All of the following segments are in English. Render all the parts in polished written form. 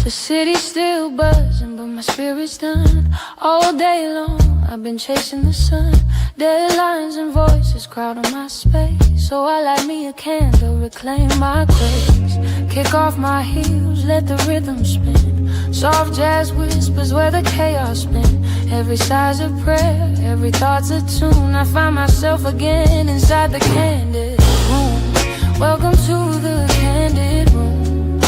The city's still buzzing, but my spirit's done. All day long, I've been chasing the sun. Deadlines and voices crowding my space. So I light me a candle, reclaim my grace. Kick off my heels, let the rhythm spin. Soft jazz whispers where the chaos spin. Every sigh's a prayer, every thought's a tune. I find myself again inside the candid room. Welcome to the candid room,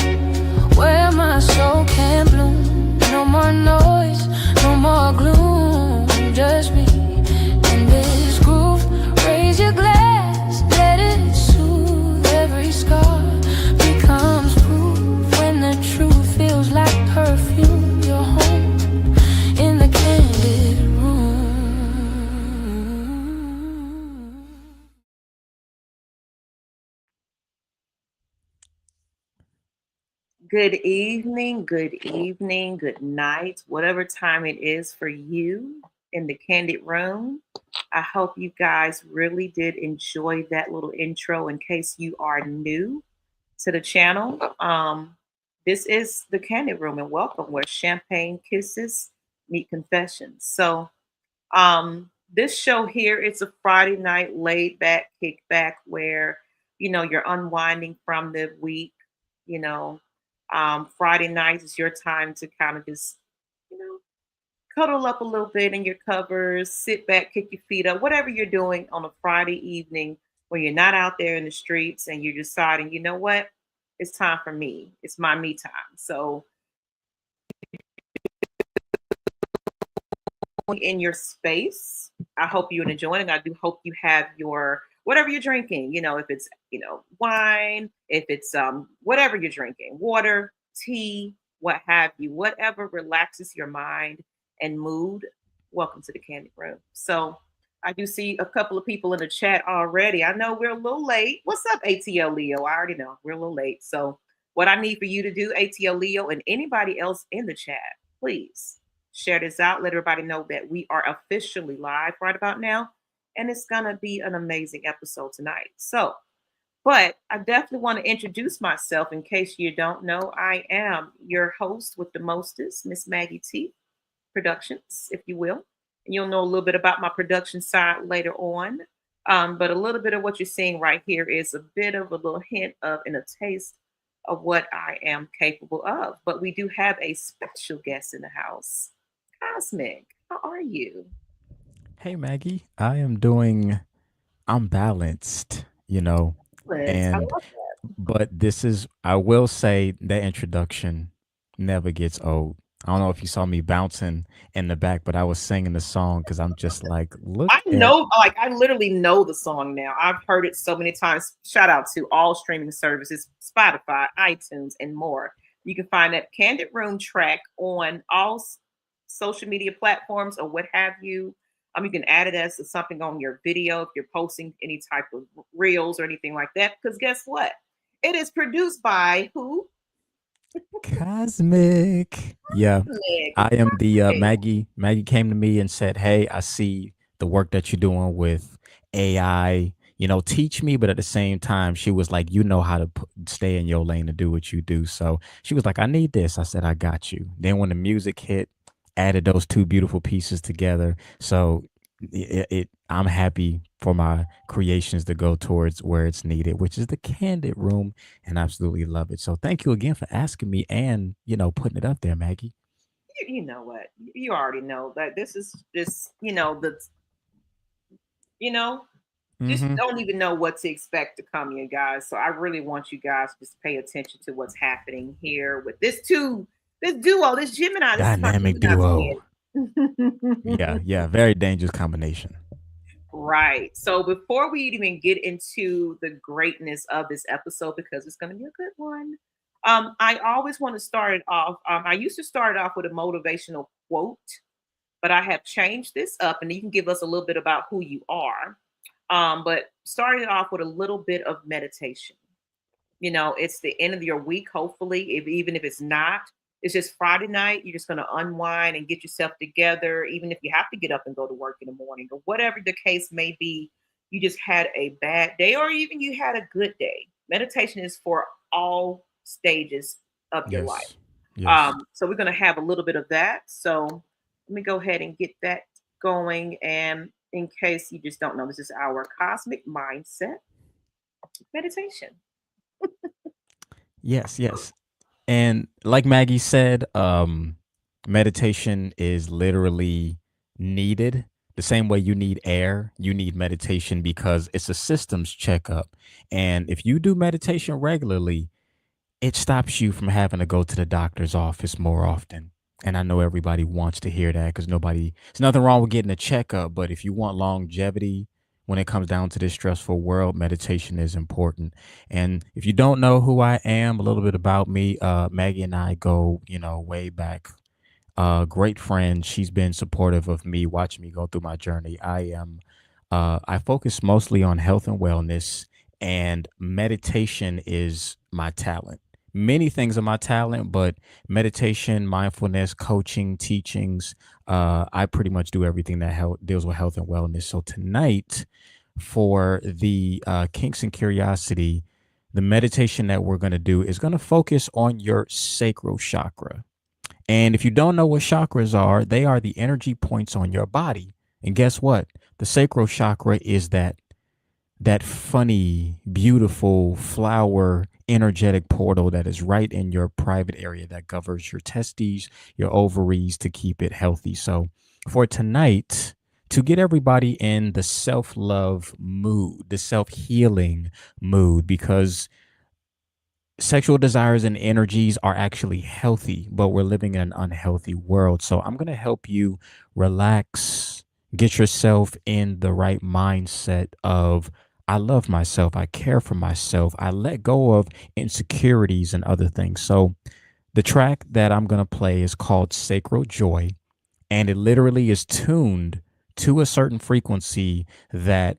where my soul can bloom. No more noise, no more gloom. Just me in this groove. Raise your glass, let it soothe. Every scar becomes proof. When the truth feels like perfume, you're home in the candid room. Good evening, good night, whatever time it is for you in the Candid Room. I hope you guys really did enjoy that little intro in case you are new to the channel. This is the Candid Room and welcome where champagne kisses meet confessions. This show here, it's a Friday night laid back kickback where, you're unwinding from the week, you know, Friday nights is your time to kind of just, you know, cuddle up a little bit in your covers, sit back, kick your feet up, whatever you're doing on a Friday evening when you're not out there in the streets and you're deciding, you know what, it's time for me. It's my me time. So in your space, I hope you're enjoying it. I do hope you have your whatever you're drinking, if it's, wine, if it's whatever you're drinking, water, tea, what have you, whatever relaxes your mind and mood. Welcome to the Candy Room. So I do see a couple of people in the chat already. I know we're a little late. What's up, ATL Leo? I already know we're a little late. So what I need for you to do, ATL Leo, and anybody else in the chat, please share this out. Let everybody know that we are officially live right about now. And it's going to be an amazing episode tonight. But I definitely want to introduce myself in case you don't know. I am your host with the mostest, Miss Maggie T, Productions, if you will. And you'll know a little bit about my production side later on. But a little bit of what you're seeing right here is a bit of a little hint of and a taste of what I am capable of. But we do have a special guest in the house. Cosmic, how are you? Hey Maggie, I'm balanced, Excellent. I and love that. but I will say that introduction never gets old. I don't know if you saw me bouncing in the back, but I was singing the song because I'm just like, look I at, know, like, I literally know the song now. I've heard it so many times. Shout out to all streaming services, Spotify, iTunes, and more. You can find that Candid Room track on all social media platforms or what have you. You can add it as something on your video if you're posting any type of reels or anything like that. Because guess what? It is produced by who? Cosmic. Yeah, Nick. I am the Maggie. Maggie came to me and said, "Hey, I see the work that you're doing with AI. Teach me." But at the same time, she was like, "You know how to stay in your lane and do what you do." So she was like, "I need this." I said, "I got you." Then when the music hit, added those two beautiful pieces together. So I'm happy for my creations to go towards where it's needed, which is the candid room, and I absolutely love it. So thank you again for asking me and putting it up there, Maggie. You know what? You already know that this is just, you know, just Hmm. don't even know what to expect to come, you guys. So I really want you guys to just pay attention to what's happening here with this duo, this Gemini, this is my Dynamic Gemini duo. twin. Yeah, very dangerous combination. Right. So before we even get into the greatness of this episode, because it's going to be a good one, I always want to start it off. I used to start it off with a motivational quote, but I have changed this up, and you can give us a little bit about who you are. But starting it off with a little bit of meditation. It's the end of your week, hopefully, even if it's not. It's just Friday night. You're just going to unwind and get yourself together, even if you have to get up and go to work in the morning or whatever the case may be. You just had a bad day, or even you had a good day. Meditation is for all stages of your life. Yes. Yes. So we're going to have a little bit of that. So let me go ahead and get that going. And in case you just don't know, this is our cosmic mindset meditation. Yes, yes. And like Maggie said, meditation is literally needed. The same way you need air, you need meditation because it's a systems checkup. And if you do meditation regularly, it stops you from having to go to the doctor's office more often. And I know everybody wants to hear that because there's nothing wrong with getting a checkup. But if you want longevity when it comes down to this stressful world, meditation is important. And if you don't know who I am, a little bit about me, Maggie and I go, way back. Great friend. She's been supportive of me, watching me go through my journey. I focus mostly on health and wellness, and meditation is my talent. Many things are my talent, but meditation, mindfulness, coaching, teachings, I pretty much do everything that deals with health and wellness. So tonight, for the Kinks and Curiosity, the meditation that we're going to do is going to focus on your sacral chakra. And if you don't know what chakras are, they are the energy points on your body. And guess what? The sacral chakra is that funny, beautiful flower energetic portal that is right in your private area that governs your testes, your ovaries to keep it healthy. So for tonight, to get everybody in the self-love mood, the self-healing mood, because sexual desires and energies are actually healthy, but we're living in an unhealthy world. So I'm going to help you relax, get yourself in the right mindset of I love myself, I care for myself, I let go of insecurities and other things. So the track that I'm going to play is called Sacral Joy, and it literally is tuned to a certain frequency that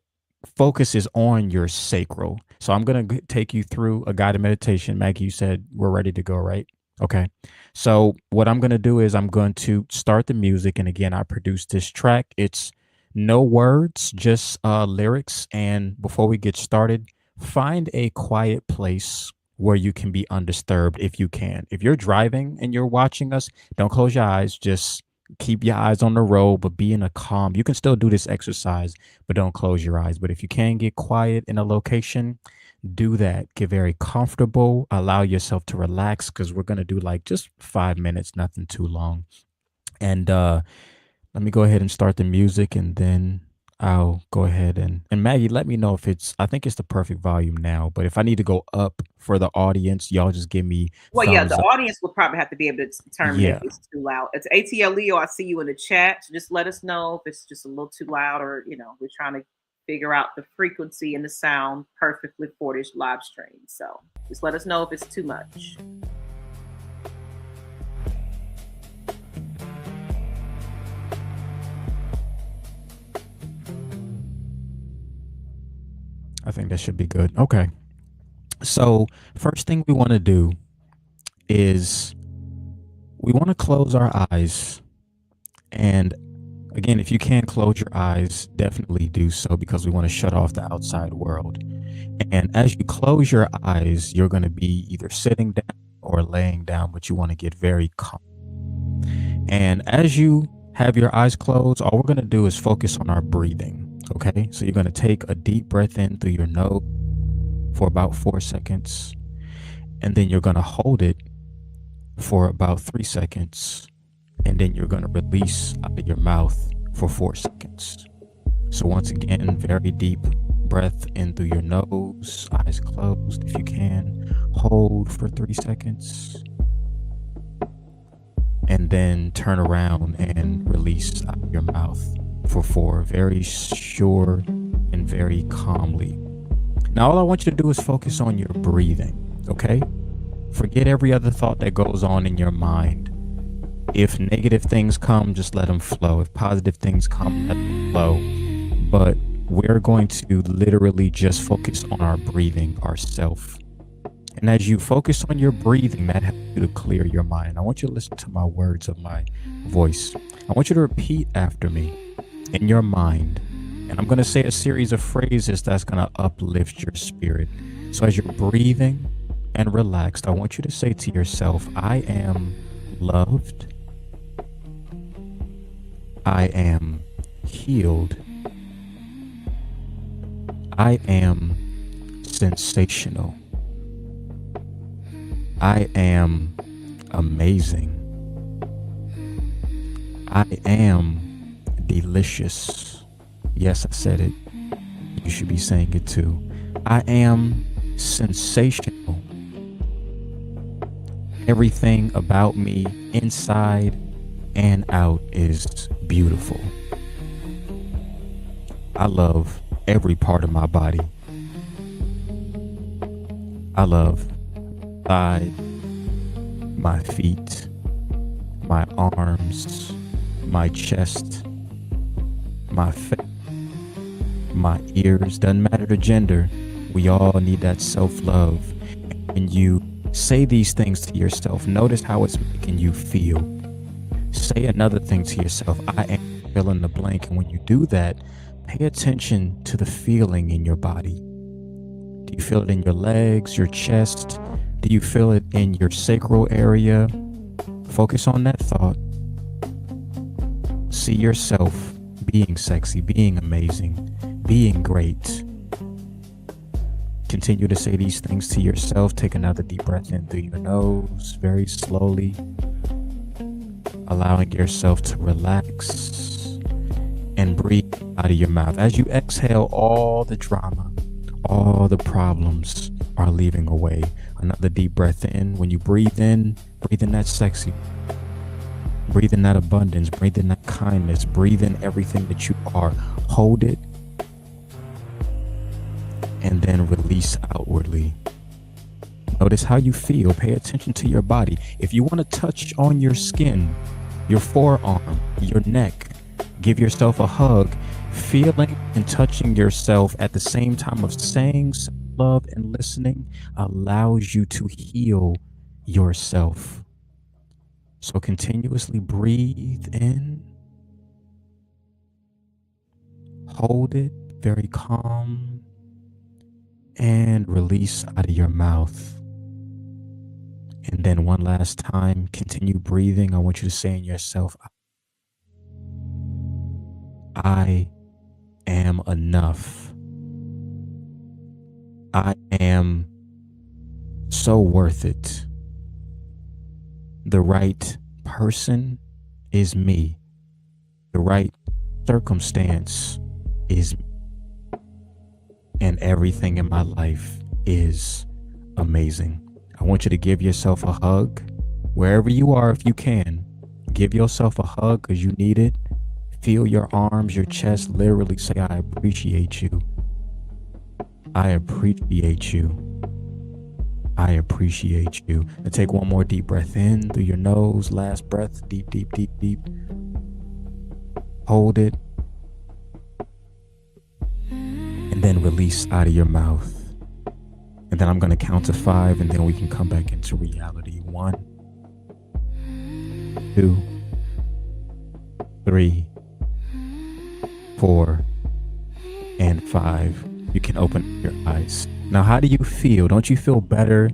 focuses on your sacral. So I'm going to take you through a guided meditation. Maggie, you said we're ready to go, right? Okay. So what I'm going to do is I'm going to start the music. And again, I produced this track. It's no words, just lyrics. And before we get started, find a quiet place where you can be undisturbed if you can. If you're driving and you're watching us, don't close your eyes. Just keep your eyes on the road, but be in a calm. You can still do this exercise, but don't close your eyes. But if you can get quiet in a location, do that. Get very comfortable. Allow yourself to relax because we're going to do like just 5 minutes, nothing too long. And let me go ahead and start the music, and then I'll go ahead and Maggie, let me know if I think it's the perfect volume now, but if I need to go up for the audience, y'all just give me Well, yeah, the thumbs up. audience will probably have to be able to determine if Yeah. it's too loud. It's ATLEO. I see you in the chat. So just let us know if it's just a little too loud, or we're trying to figure out the frequency and the sound perfectly for this live stream. So just let us know if it's too much. I think that should be good. Okay. So, first thing we want to do is we want to close our eyes. And again, if you can't close your eyes, definitely do so because we want to shut off the outside world. And as you close your eyes, you're going to be either sitting down or laying down, but you want to get very calm. And as you have your eyes closed, all we're going to do is focus on our breathing. Okay, so you're going to take a deep breath in through your nose for about 4 seconds, and then you're going to hold it for about 3 seconds, and then you're going to release out of your mouth for 4 seconds. So once again, very deep breath in through your nose, eyes closed if you can, hold for 3 seconds, and then turn around and release out of your mouth for 4, very sure and very calmly. Now all I want you to do is focus on your breathing, okay? Forget every other thought that goes on in your mind. If negative things come, just let them flow. If positive things come, let them flow. But we're going to literally just focus on our breathing, ourself. And as you focus on your breathing, that helps you to clear your mind. I want you to listen to my words of my voice. I want you to repeat after me in your mind. And I'm going to say a series of phrases that's going to uplift your spirit. So as you're breathing, and relaxed, I want you to say to yourself, I am loved, I am healed, I am sensational, I am amazing, I am delicious. Yes, I said it. You should be saying it too. I am sensational. Everything about me, inside and out, is beautiful. I love every part of my body. I love my thighs, my feet, my arms, my chest, my face, my ears. Doesn't matter the gender. We all need that self-love. When you say these things to yourself, notice how it's making you feel. Say another thing to yourself. I am fill in the blank. And when you do that, pay attention to the feeling in your body. Do you feel it in your legs, your chest? Do you feel it in your sacral area? Focus on that thought. See yourself being sexy, being amazing, being great. Continue to say these things to yourself. Take another deep breath in through your nose, very slowly, allowing yourself to relax and breathe out of your mouth. As you exhale, all the drama, all the problems are leaving away. Another deep breath in. When you breathe in that sexy, breathe in that abundance, breathe in that kindness, breathe in everything that you are. Hold it and then release outwardly. Notice how you feel. Pay attention to your body. If you want to touch on your skin, your forearm, your neck, give yourself a hug. Feeling and touching yourself at the same time of saying love and listening allows you to heal yourself. So continuously breathe in, hold it very calm, and release out of your mouth. And then one last time, continue breathing. I want you to say in yourself, I am enough. I am so worth it. The right person is me. The right circumstance is me. And everything in my life is amazing. I want you to give yourself a hug. Wherever you are, if you can, give yourself a hug because you need it. Feel your arms, your chest, literally say, I appreciate you. I appreciate you. I appreciate you. And take one more deep breath in through your nose. Last breath, deep, deep, deep, deep. Hold it. And then release out of your mouth. And then I'm going to count to 5 and then we can come back into reality. 1, 2, 3, 4, and 5. You can open your eyes. Now, how do you feel? Don't you feel better?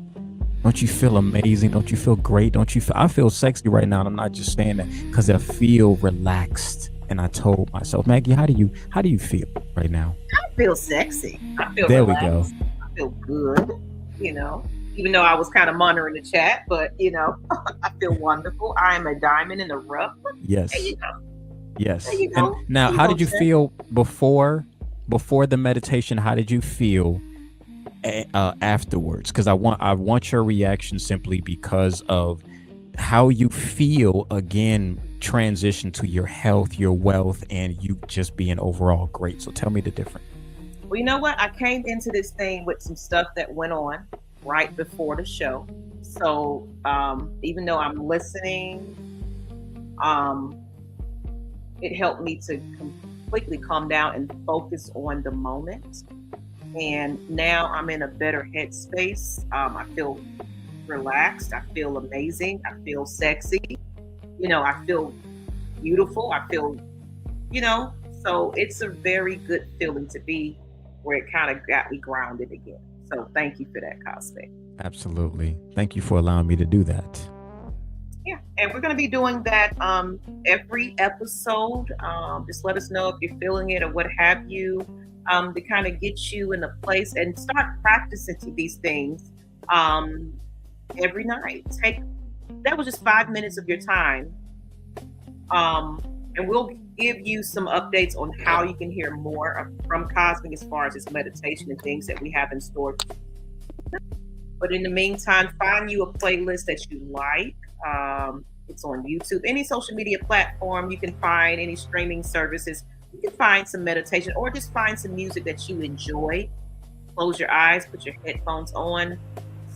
Don't you feel amazing? Don't you feel great? Don't you feel, I feel sexy right now, and I'm not just saying that because I feel relaxed. And I told myself, Maggie, how do you feel right now? I feel sexy. I feel there relaxed. We go. I feel good, even though I was kind of monitoring the chat, but I feel wonderful. I am a diamond in the rough. Yes. There you go. Yes. There you go. And now, how did you feel before the meditation? How did you feel afterwards? Because I want your reaction simply because of how you feel again transition to your health, your wealth, and you just being overall great. So tell me the difference. Well, you know what? I came into this thing with some stuff that went on right before the show. So even though I'm listening, it helped me to completely calm down and focus on the moment. And now I'm in a better headspace. I feel relaxed. I feel amazing. I feel sexy. I feel beautiful. I feel, so it's a very good feeling to be where it kind of got me grounded again. So thank you for that, Cosby. Absolutely. Thank you for allowing me to do that. Yeah, and we're going to be doing that every episode. Just let us know if you're feeling it or what have you, to kind of get you in a place and start practicing to these things um, every night. Take that was just 5 minutes of your time, and we'll give you some updates on how you can hear more from Cosmic as far as his meditation and things that we have in store. But in the meantime, find you a playlist that you like. It's on YouTube, any social media platform. You can find any streaming services. You can find some meditation or just find some music that you enjoy. Close your eyes, put your headphones on,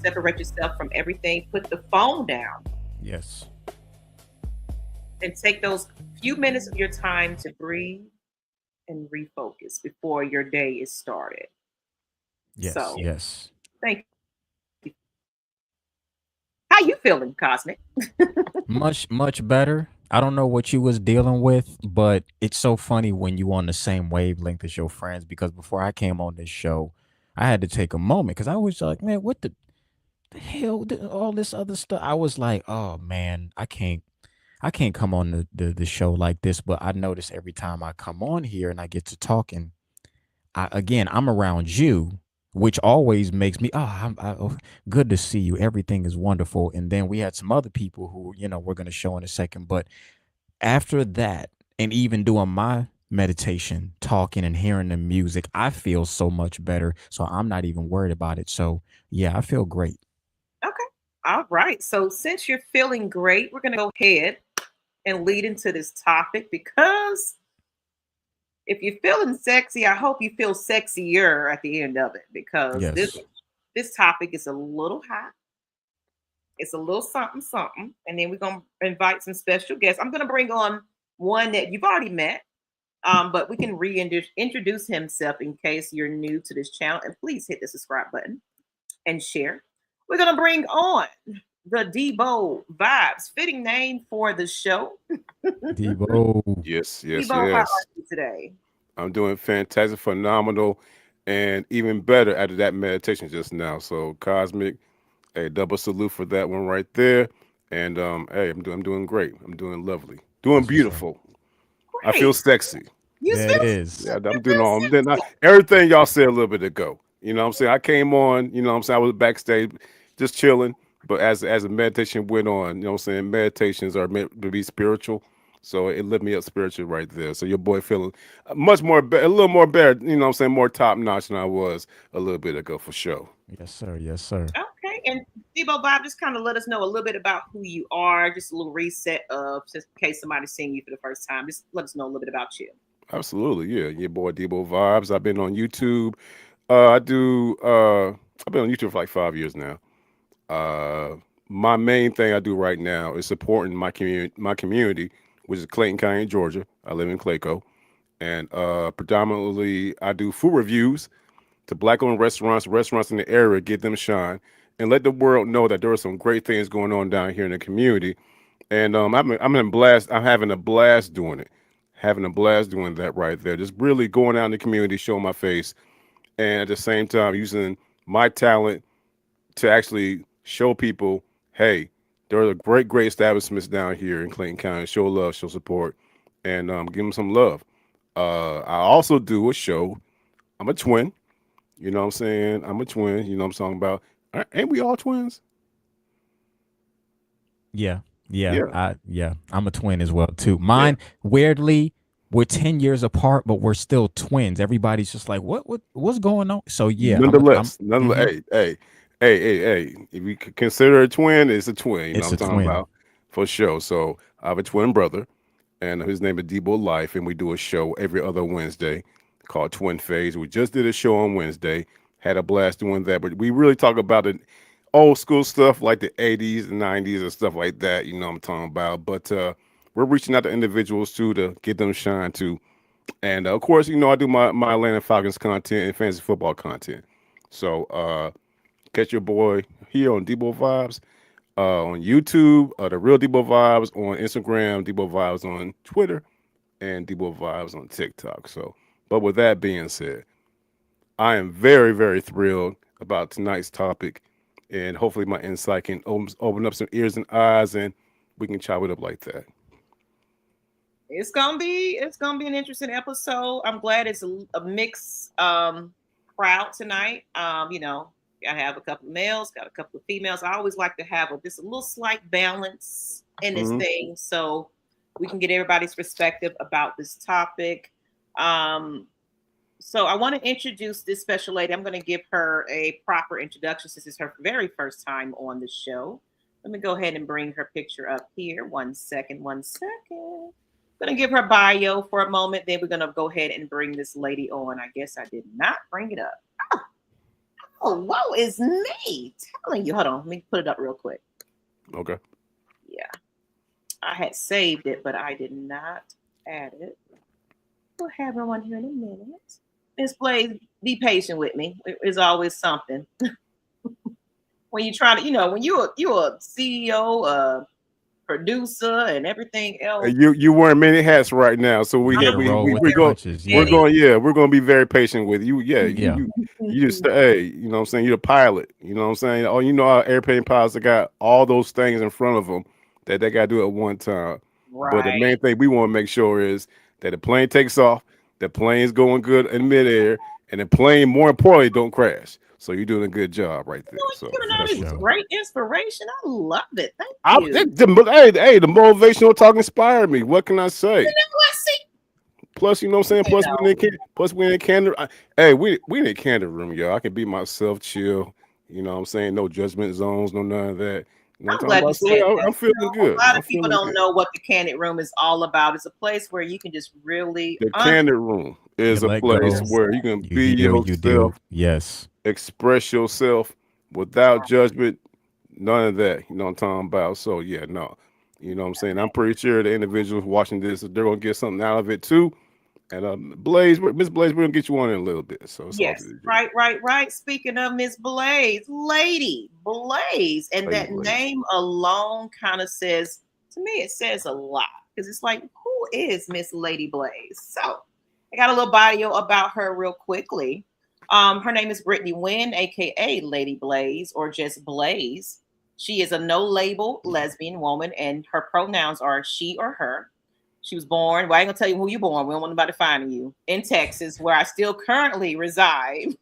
separate yourself from everything, put the phone down, Yes. and take those few minutes of your time to breathe and refocus before your day is started. Yes. So, Yes. thank you. How you feeling, Cosmic? Much better. I don't know what you was dealing with, but it's so funny when you on the same wavelength as your friends because before I came on this show, I had to take a moment because I was like, man, what the hell, all this other stuff. I was like, oh man, I can't come on the show like this. But I notice every time I come on here and I get to talking, I'm around you, which always makes me, good to see you. Everything is wonderful. And then we had some other people who, we're going to show in a second. But after that, and even doing my meditation, talking and hearing the music, I feel so much better. So I'm not even worried about it. So yeah, I feel great. Okay. All right. So since you're feeling great, we're going to go ahead and lead into this topic because if you're feeling sexy, I hope you feel sexier at the end of it because this Yes. this topic is a little hot. It's a little something something, and then we're going to invite some special guests. I'm going to bring on one that you've already met, but we can reintroduce himself in case you're new to this channel. And please hit the subscribe button and share. We're going to bring on the Debo Vibes, fitting name for the show. Debo. Yes, yes, Debo, how are yes. you today? I'm doing fantastic, phenomenal, and even better after that meditation just now. So cosmic, a double salute for that one right there. And hey, I'm doing great. I'm doing lovely, doing That's what's up. beautiful. I feel Great. sexy. You There it feel is. Yeah, you I'm doing feel all. I'm doing sexy. everything y'all said a little bit ago. You know what I'm saying? I came on, you know what I'm saying? I was backstage just chilling. But as the meditation went on, you know what I'm saying? Meditations are meant to be spiritual. So it lit me up spiritual right there. So your boy feeling much more, a little more better, you know what I'm saying? More top notch than I was a little bit ago for sure. Yes, sir. Yes, sir. Okay. And Debo Bob, just kind of let us know a little bit about who you are, just a little reset of just in case somebody's seeing you for the first time. Just let us know a little bit about you. Absolutely. Yeah. Your boy Debo Vibes. I've been on YouTube. I've been on YouTube for like 5 years now. Uh, my main thing I do right now is supporting my community, which is Clayton County, Georgia. I live in Clayco, and predominantly I do food reviews to black-owned restaurants in the area, get them shine, and let the world know that there are some great things going on down here in the community. And I'm having a blast doing it, having a blast doing that right there. Just really going out in the community, showing my face, and at the same time using my talent to actually show people, hey, there are great establishments down here in Clayton County. Show love, show support, and give them some love. I also do a show. I'm a twin. You know what I'm saying? I'm a twin. You know what I'm talking about? Ain't we all twins? Yeah. Yeah. Yeah, I'm a twin as well too. yeah. Mine, weirdly, we're 10 years apart, but we're still twins. Everybody's just like, what's going on? So yeah, Nonetheless, mhm, hey. If you could consider a twin, it's a twin. You know it's what I'm a talking twin. about? For sure. So I have a twin brother, and his name is Debo Life, and we do a show every other Wednesday called Twin Phase. We just did a show on Wednesday, had a blast doing that, but we really talk about the old school stuff like the 80s and 90s and stuff like that. You know what I'm talking about? But we're reaching out to individuals too to get them shine too. And of course, you know, I do my Atlanta Falcons content and fantasy football content. So catch your boy here on Debo Vibes on YouTube, the real Debo Vibes on Instagram, Debo Vibes on Twitter, and Debo Vibes on TikTok. So, but with that being said, I am very, very thrilled about tonight's topic. and hopefully my insight can open up some ears and eyes, and we can chop it up like that. It's gonna be an interesting episode. I'm glad it's a mixed crowd tonight. I have a couple of males, got a couple of females. I always like to have just a little slight balance in this thing, so we can get everybody's perspective about this topic. So I want to introduce this special lady. I'm going to give her a proper introduction since it's her very first time on the show. Let me go ahead and bring her picture up here. 1 second, 1 second. I'm going to give her bio for a moment. Then we're going to go ahead and bring this lady on. I guess I did not bring it up. Oh, woe is me. Telling you. Hold on. Let me put it up real quick. Okay. Yeah. I had saved it, but I did not add it. We'll have her on here in a minute. Miss Blaze, be patient with me. It's always something. When you try to, when you're a CEO, producer, and everything else. You wearing many hats right now, so we're going to be very patient with you. Yeah, you just hey, you know what I'm saying, you're the pilot. You know what I'm saying. Oh, our airplane pilots got all those things in front of them that they got to do at one time. Right. But the main thing we want to make sure is that the plane takes off, the plane's going good in midair, and the plane, more importantly, don't crash. So you're doing a good job right there. So that's great inspiration. I love it. Thank you. The motivational talk inspired me. What can I say? You know what? See? Plus, you know what I'm saying. Plus, we in Kandid. Hey, we in a Kandid room, y'all. I can be myself, chill. You know what I'm saying? No judgment zones, no none of that. I'm glad you said that. I'm feeling good. A lot of people don't know what the Kandid Room is all about. It's a place where you can just really. The Kandid Room is a place where you can be yourself. Yes. Express yourself without judgment. None of that. You know what I'm talking about. So yeah, no. You know what I'm saying. I'm pretty sure the individuals watching this, they're gonna get something out of it too. And Miss Blaze, we're gonna get you on in a little bit. So yes, right. Speaking of Miss Blaze, Lady Blaze, and Lady that Blaze. Name alone kind of says to me, it says a lot because it's like, who is Miss Lady Blaze? So I got a little bio about her real quickly. Her name is Brittany Wynn, aka Lady Blaze, or just Blaze. She is a no-label lesbian woman, and her pronouns are she or her. She was born, well, I ain't gonna tell you who you born. We don't want nobody finding you. In Texas, where I still currently reside.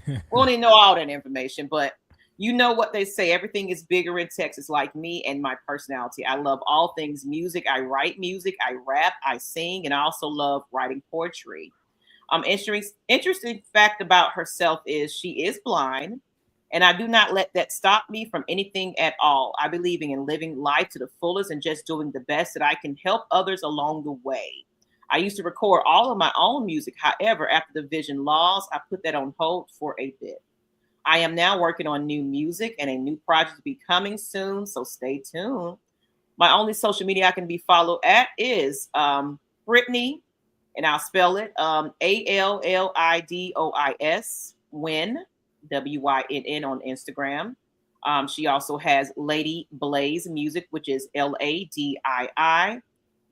We don't even know all that information, but you know what they say. Everything is bigger in Texas, like me and my personality. I love all things music. I write music, I rap, I sing, and I also love writing poetry. Interesting fact about herself is she is blind. And I do not let that stop me from anything at all. I believe in living life to the fullest and just doing the best that I can help others along the way. I used to record all of my own music. However, after the vision loss, I put that on hold for a bit. I am now working on new music and a new project to be coming soon, so stay tuned. My only social media I can be followed at is Brittany, and I'll spell it ALLIDOIS, Wynn. WYNN on Instagram. She also has Lady Blaze Music, which is LADII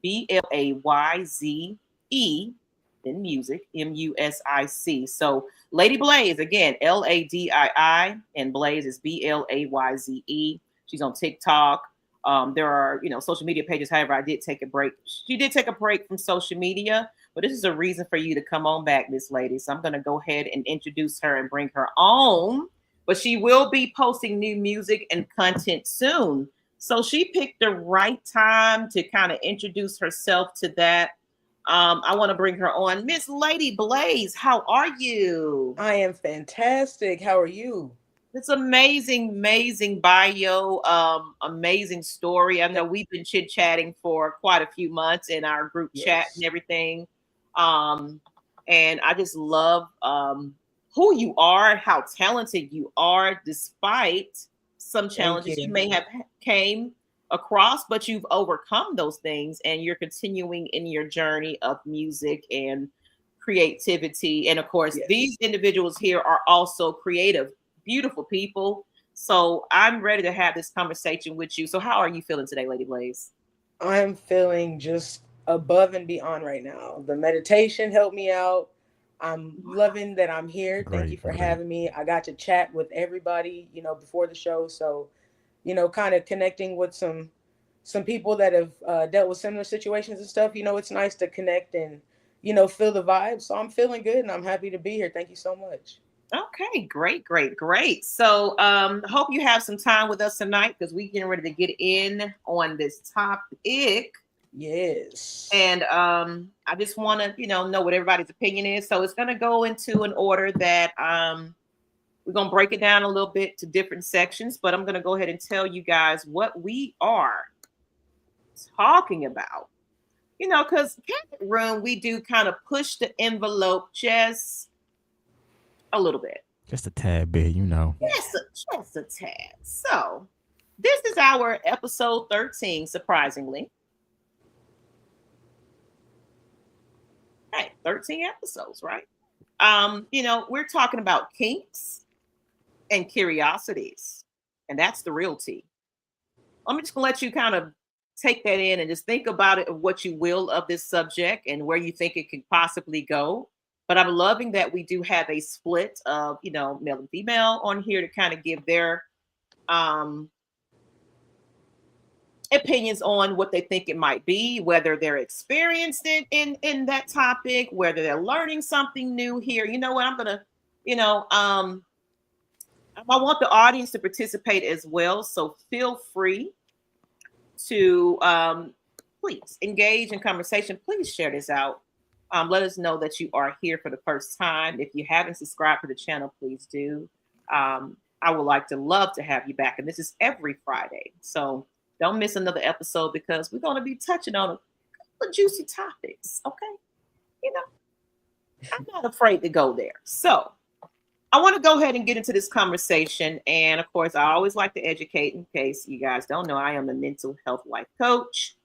BLAYZE, then music, MUSIC. So Lady Blaze, again, LADII, and Blaze is BLAYZE. She's on TikTok. There are, social media pages. However, I did take a break. She did take a break from social media, but this is a reason for you to come on back, Miss Lady. So I'm going to go ahead and introduce her and bring her on. But she will be posting new music and content soon. So she picked the right time to kind of introduce herself to that. I want to bring her on. Miss Lady Blaze, how are you? I am fantastic. How are you? It's amazing bio, amazing story. I know we've been chit-chatting for quite a few months in our group chat and everything. And I just love who you are, how talented you are, despite some challenges you may have came across, but you've overcome those things and you're continuing in your journey of music and creativity. And of course, these individuals here are also creative, beautiful people. So I'm ready to have this conversation with you. So how are you feeling today, Lady Blaze? I'm feeling just above and beyond right now. The meditation helped me out. I'm loving that I'm here. Thank you Great, for great. having me. I got to chat with everybody, before the show. So, kind of connecting with some people that have dealt with similar situations and stuff. It's nice to connect and, feel the vibe. So I'm feeling good and I'm happy to be here. Thank you so much. Okay, great, great, great. So hope you have some time with us tonight because we're getting ready to get in on this topic. Yes. And I just want to, know what everybody's opinion is. So it's going to go into an order that we're going to break it down a little bit to different sections, but I'm going to go ahead and tell you guys what we are talking about. Because Kandid Room, we do kind of push the envelope just a little bit. Just a tad bit, Just a tad. So this is our episode 13, surprisingly. Hey, 13 episodes, right? We're talking about kinks and curiosities, and that's the real tea. I'm just gonna let you kind of take that in and just think about it of what you will of this subject and where you think it could possibly go. But I'm loving that we do have a split of, male and female on here to kind of give their opinions on what they think it might be, whether they're experienced in that topic, whether they're learning something new here. You know what? I'm gonna, I want the audience to participate as well. So feel free to please engage in conversation. Please share this out. Let us know that you are here for the first time. If you haven't subscribed to the channel, please do. I would love to have you back. And this is every Friday. So don't miss another episode because we're going to be touching on a couple of juicy topics. Okay. I'm not afraid to go there. So I want to go ahead and get into this conversation. And of course, I always like to educate in case you guys don't know, I am a mental health life coach.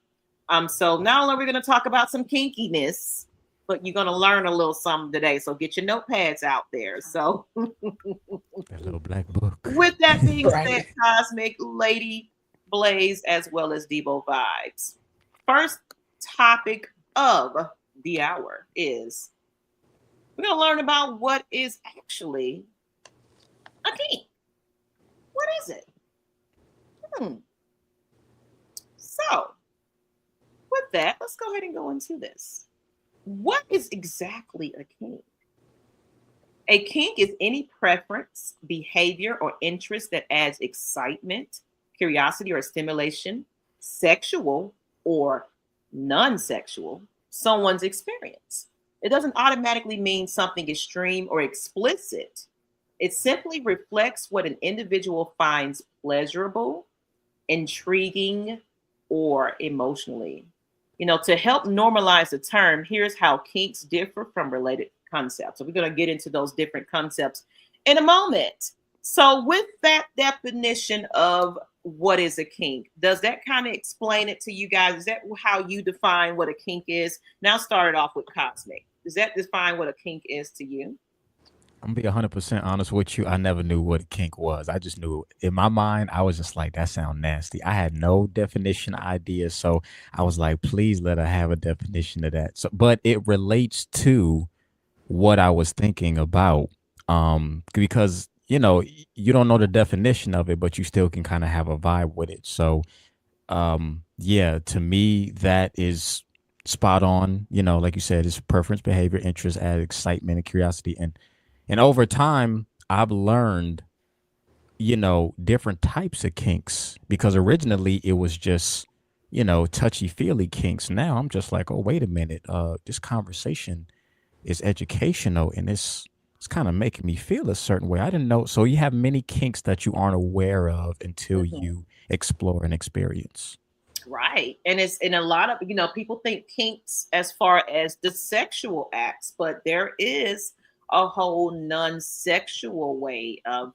So not only are we going to talk about some kinkiness, but you're going to learn a little something today. So get your notepads out there. So that little black book. With that being Right. said, Cosmic Lady Blaze, as well as Debo Vibes. First topic of the hour is we're going to learn about what is actually a kink. What is it? So, with that, let's go ahead and go into this. What is exactly a kink? A kink is any preference, behavior, or interest that adds excitement, curiosity, or stimulation, sexual or non-sexual, someone's experience. It doesn't automatically mean something extreme or explicit. It simply reflects what an individual finds pleasurable, intriguing, or emotionally. To help normalize the term, here's how kinks differ from related concepts. So we're going to get into those different concepts in a moment. So with that definition of what is a kink, does that kind of explain it to you guys? Is that how you define what a kink is? Now start it off with Cosmic. Does that define what a kink is to you? I'm gonna be 100% honest with you. I never knew what a kink was. I just knew in my mind, I was just like, that sounds nasty. I had no definition idea. So I was like, please let her have a definition of that. So, but it relates to what I was thinking about. Because, you don't know the definition of it, but you still can kind of have a vibe with it. So, yeah, to me, that is spot on. Like you said, it's preference, behavior, interest, add excitement and curiosity. And over time, I've learned, different types of kinks because originally it was just, touchy feely kinks. Now I'm just like, oh, wait a minute. This conversation is educational and it's kind of making me feel a certain way. I didn't know. So you have many kinks that you aren't aware of until you explore and experience. Right. And it's in a lot of, people think kinks as far as the sexual acts, but there is a whole non-sexual way of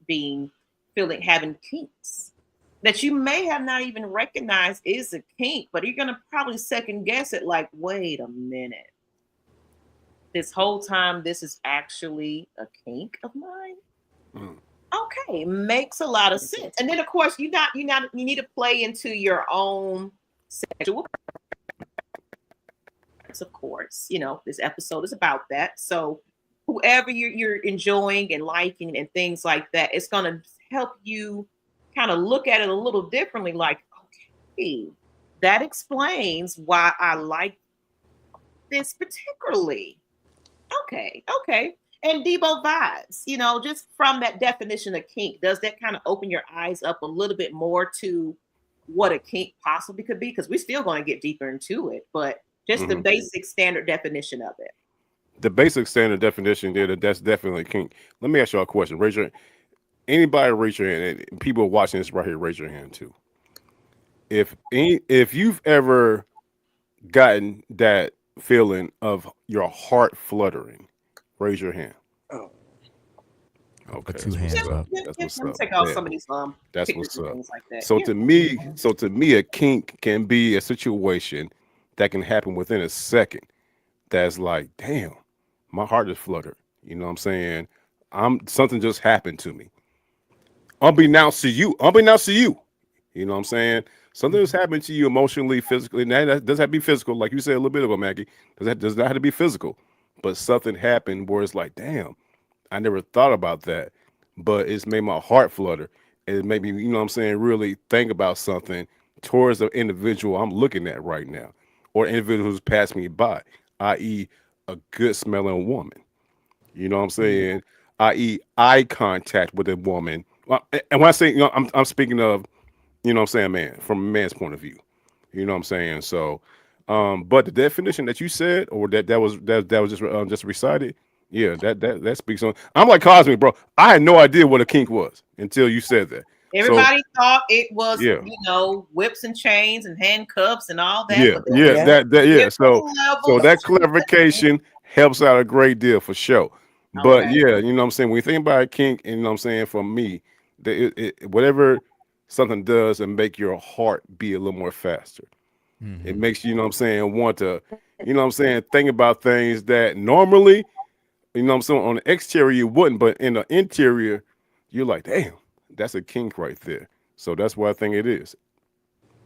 having kinks that you may have not even recognized is a kink, but you're going to probably second guess it like, wait a minute. This whole time, this is actually a kink of mine. Okay, makes a lot of sense. And then, of course, you need to play into your own sexual preference. Of course, this episode is about that. So whoever you're enjoying and liking and things like that, it's going to help you kind of look at it a little differently. Like, okay, that explains why I like this particularly. Okay. And Debo vibes, just from that definition of kink, does that kind of open your eyes up a little bit more to what a kink possibly could be? Because we're still going to get deeper into it, but just the basic standard definition of it. The basic standard definition there, that's definitely kink. Let me ask y'all a question. Anybody raise your hand, and people watching this right here, raise your hand too. If you've ever gotten that feeling of your heart fluttering, raise your hand. Oh. Put Okay, two hands up. That's what's Let me up. take off Yeah. some of these That's pictures what's and up. things like that. So Yeah. to me, a kink can be a situation that can happen within a second. That's like, damn, my heart is fluttered. You know what I'm saying? Something just happened to me. Unbeknownst to you. You know what I'm saying? Something has happened to you emotionally, physically. And that doesn't have to be physical, like you said a little bit ago, Maggie. Does not have to be physical. But something happened where it's like, damn, I never thought about that. But it's made my heart flutter. And it made me, you know what I'm saying, really think about something towards the individual I'm looking at right now. Or individual who's passed me by, i.e., a good smelling woman. You know what I'm saying? I.e., eye contact with a woman. Well, and when I say, I'm speaking of, you know what I'm saying, man, from a man's point of view. You know what I'm saying? So, but the definition that you said, or that was just recited, yeah, that speaks on. I'm like Cosmic, bro. I had no idea what a kink was until you said that. So Everybody thought it was, yeah, whips and chains and handcuffs and all that, yeah, but yeah, Yeah. yeah. So different levels. that clarification helps out a great deal for sure. But Okay. yeah, you know what I'm saying. When you think about a kink, and you know what I'm saying, for me, whatever something does and make your heart beat a little more faster. It makes you know what I'm saying, want to, you know what I'm saying, think about things that normally, you know what I'm saying, on the exterior you wouldn't, but in the interior, you're like, damn, that's a kink right there. So that's what I think it is,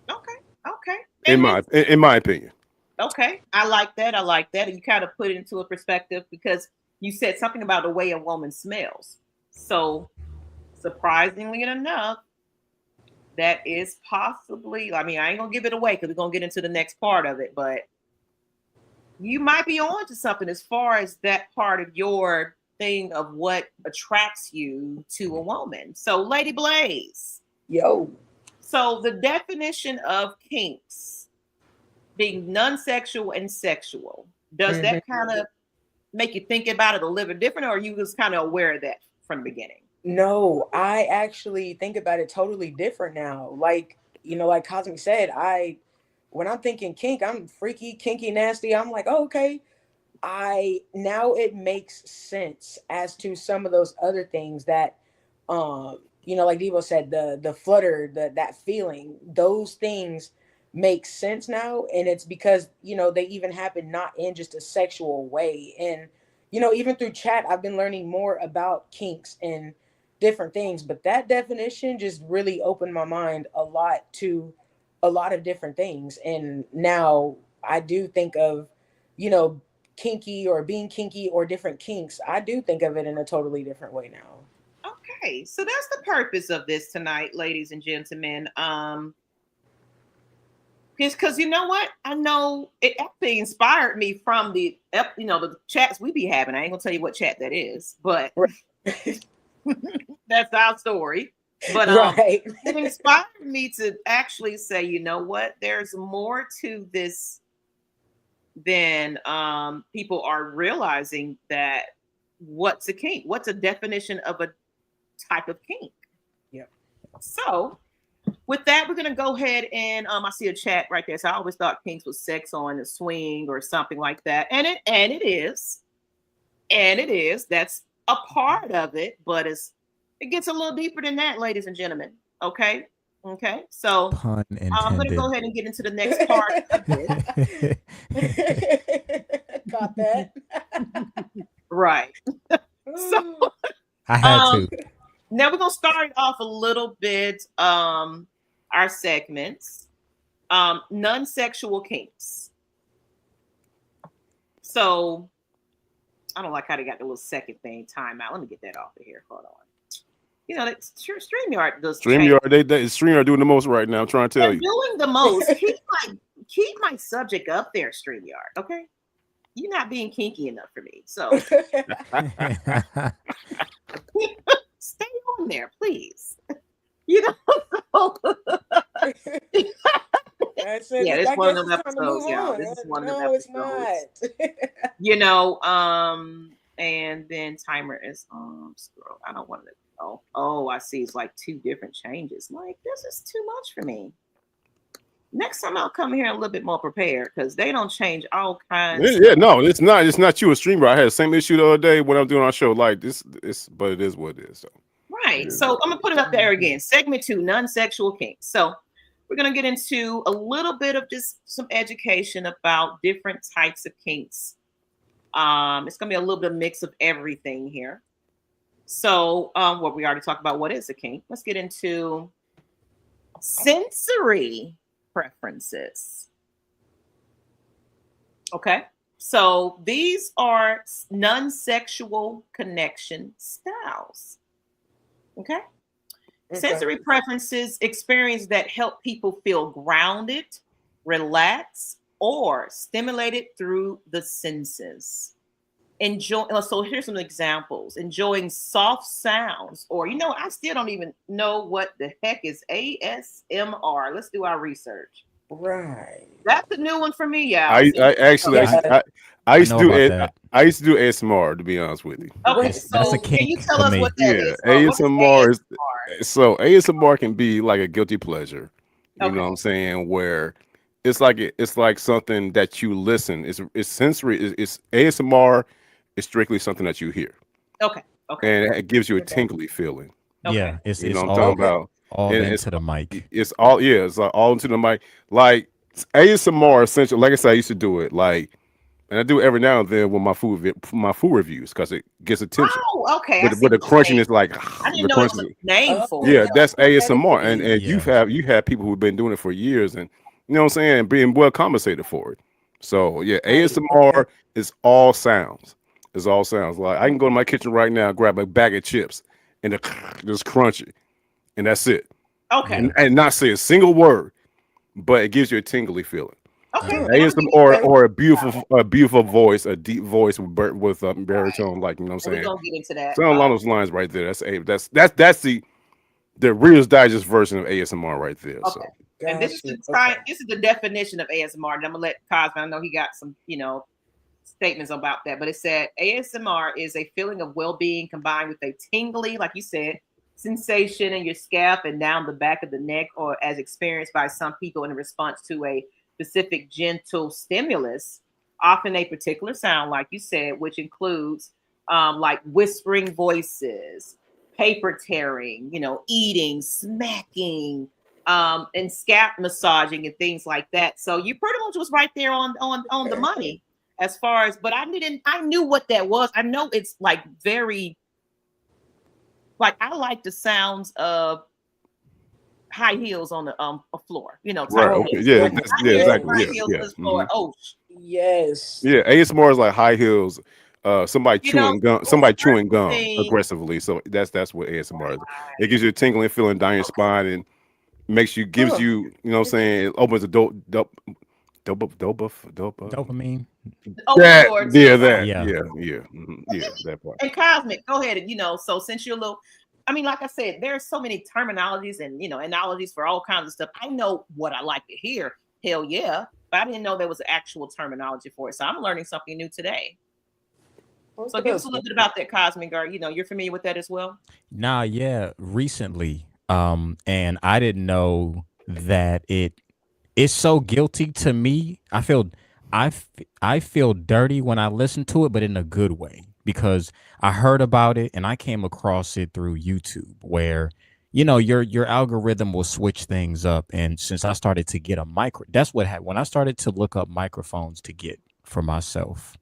Okay. in And my then, in my opinion. okay, I like that. And you kind of put it into a perspective because you said something about the way a woman smells. So surprisingly enough, that is possibly, I mean, I ain't gonna give it away because we're gonna get into the next part of it, but you might be on to something as far as that part of your thing of what attracts you to a woman. So, Lady Blaze. Yo. So, the definition of kinks being non-sexual and sexual, does that kind of make you think about it a little different, or are you just kind of aware of that from the beginning? No, I actually think about it totally different now. Like, like Cosmic said, when I'm thinking kink, I'm freaky, kinky, nasty. I'm like, oh, okay. Now it makes sense as to some of those other things that, like Devo said, the flutter, that feeling, those things make sense now. And it's because, they even happen not in just a sexual way. And, even through chat, I've been learning more about kinks and different things, but that definition just really opened my mind a lot to a lot of different things. And now I do think of, kinky or being kinky or different kinks. I do think of it in a totally different way now. Okay, so that's the purpose of this tonight, ladies and gentlemen. Because you know what, I know it actually inspired me from the chats we be having. I ain't gonna tell you what chat that is, but that's our story. But Right. it inspired me to actually say, you know what, there's more to this than people are realizing. That what's a kink? What's a definition of a type of kink? Yeah. So with that, we're gonna go ahead and I see a chat right there. So I always thought kinks was sex on a swing or something like that, and it is, That's a part of it, but it gets a little deeper than that, ladies and gentlemen. Okay. So Pun I'm gonna go intended. ahead and get into the next part of this. Got that. Right. So I had to. now we're gonna start off a little bit our segments. Non-sexual kinks. So I don't like how they got the little second thing timeout. Let me get that off of here. Hold on. You know, that StreamYard does change. StreamYard doing the most right now. I'm trying to tell They're you. doing the most. Keep my subject up there, StreamYard. Okay, you're not being kinky enough for me. So stay on there, please. You know. That's it. Yeah, it's I one guess of them it's time to move episodes, y'all. on. This is one of them No, it's episodes. not. You know, and then timer is scroll. I don't want to. Oh, I see. It's like 2 different changes. Like, this is too much for me. Next time I'll come here a little bit more prepared because they don't change all kinds. Yeah, no, it's not. It's not you, a streamer. I had the same issue the other day when I'm doing our show. Like this, but it is what it is. So. Right. So I'm gonna put it up there again. Segment 2, non-sexual kinks. So we're gonna get into a little bit of just some education about different types of kinks. It's gonna be a little bit of mix of everything here. So what we already talked about, what is a kink? Let's get into sensory preferences. Okay. So these are non-sexual connection styles. Okay. Sensory preferences, experience that help people feel grounded, relaxed, or stimulated through the senses. So here's some examples. Enjoying soft sounds, or I still don't even know what the heck is ASMR. Let's do our research. Right. That's a new one for me, y'all. I used to do it. I used to do ASMR, to be honest with you. Okay, that's a kink. Can you tell us what that is? ASMR is so ASMR can be like a guilty pleasure. You know what I'm saying? Where it's like something that you listen. It's sensory. It's ASMR is strictly something that you hear. Okay. And it gives you a tingly feeling. Yeah, it's what I'm all talking about. All And into the mic. It's all it's like all into the mic. Like ASMR essentially. Like I said, I used to do it. Like, and I do it every now and then with my food reviews because it gets attention. Oh, okay. With the crunchiness, like I didn't know there was a name for it. Yeah, that's ASMR, and you have people who've been doing it for years, and you know what I'm saying, being well compensated for it. So yeah, ASMR is all sounds. It's all sounds. Like I can go to my kitchen right now, grab a bag of chips, and just crunchy, and that's it. Okay. And not say a single word, but it gives you a tingly feeling. Okay. ASMR or a beautiful voice, a deep voice with baritone, like, you know what I'm saying. We're gonna get into that. So along those lines right there. That's the Reader's Digest version of ASMR right there. Okay. So. And this is the definition of ASMR. And I'm gonna let Cosmo, I know he got some, statements about that, but it said ASMR is a feeling of well-being combined with a tingly, like you said, sensation in your scalp and down the back of the neck, or as experienced by some people in response to a specific gentle stimulus, often a particular sound, like you said, which includes like whispering voices, paper tearing, eating, smacking, and scalp massaging and things like that. So you pretty much was right there on the money as far as, but I knew what that was. I know it's like very, like I like the sounds of high heels on the floor, Right. Okay. Yeah. Exactly. High heels on the floor. Oh, yes. Yeah. ASMR is like high heels. Somebody chewing gum aggressively. So that's what ASMR is. It gives you a tingling feeling down your spine and gives you, you know what I'm saying, it opens the dopamine. That part. And Cosmic, go ahead. And so since you're a little, like I said, there's so many terminologies and analogies for all kinds of stuff. I know what I like to hear. Hell yeah. But I didn't know there was an actual terminology for it. So I'm learning something new today. So give us a little bit about that, Cosmic, or you're familiar with that as well? Nah, yeah, recently. And I didn't know that it's so guilty to me. I feel dirty when I listen to it, but in a good way, because I heard about it and I came across it through YouTube, where your algorithm will switch things up. And since I started to get that's what happened when I started to look up microphones to get for myself.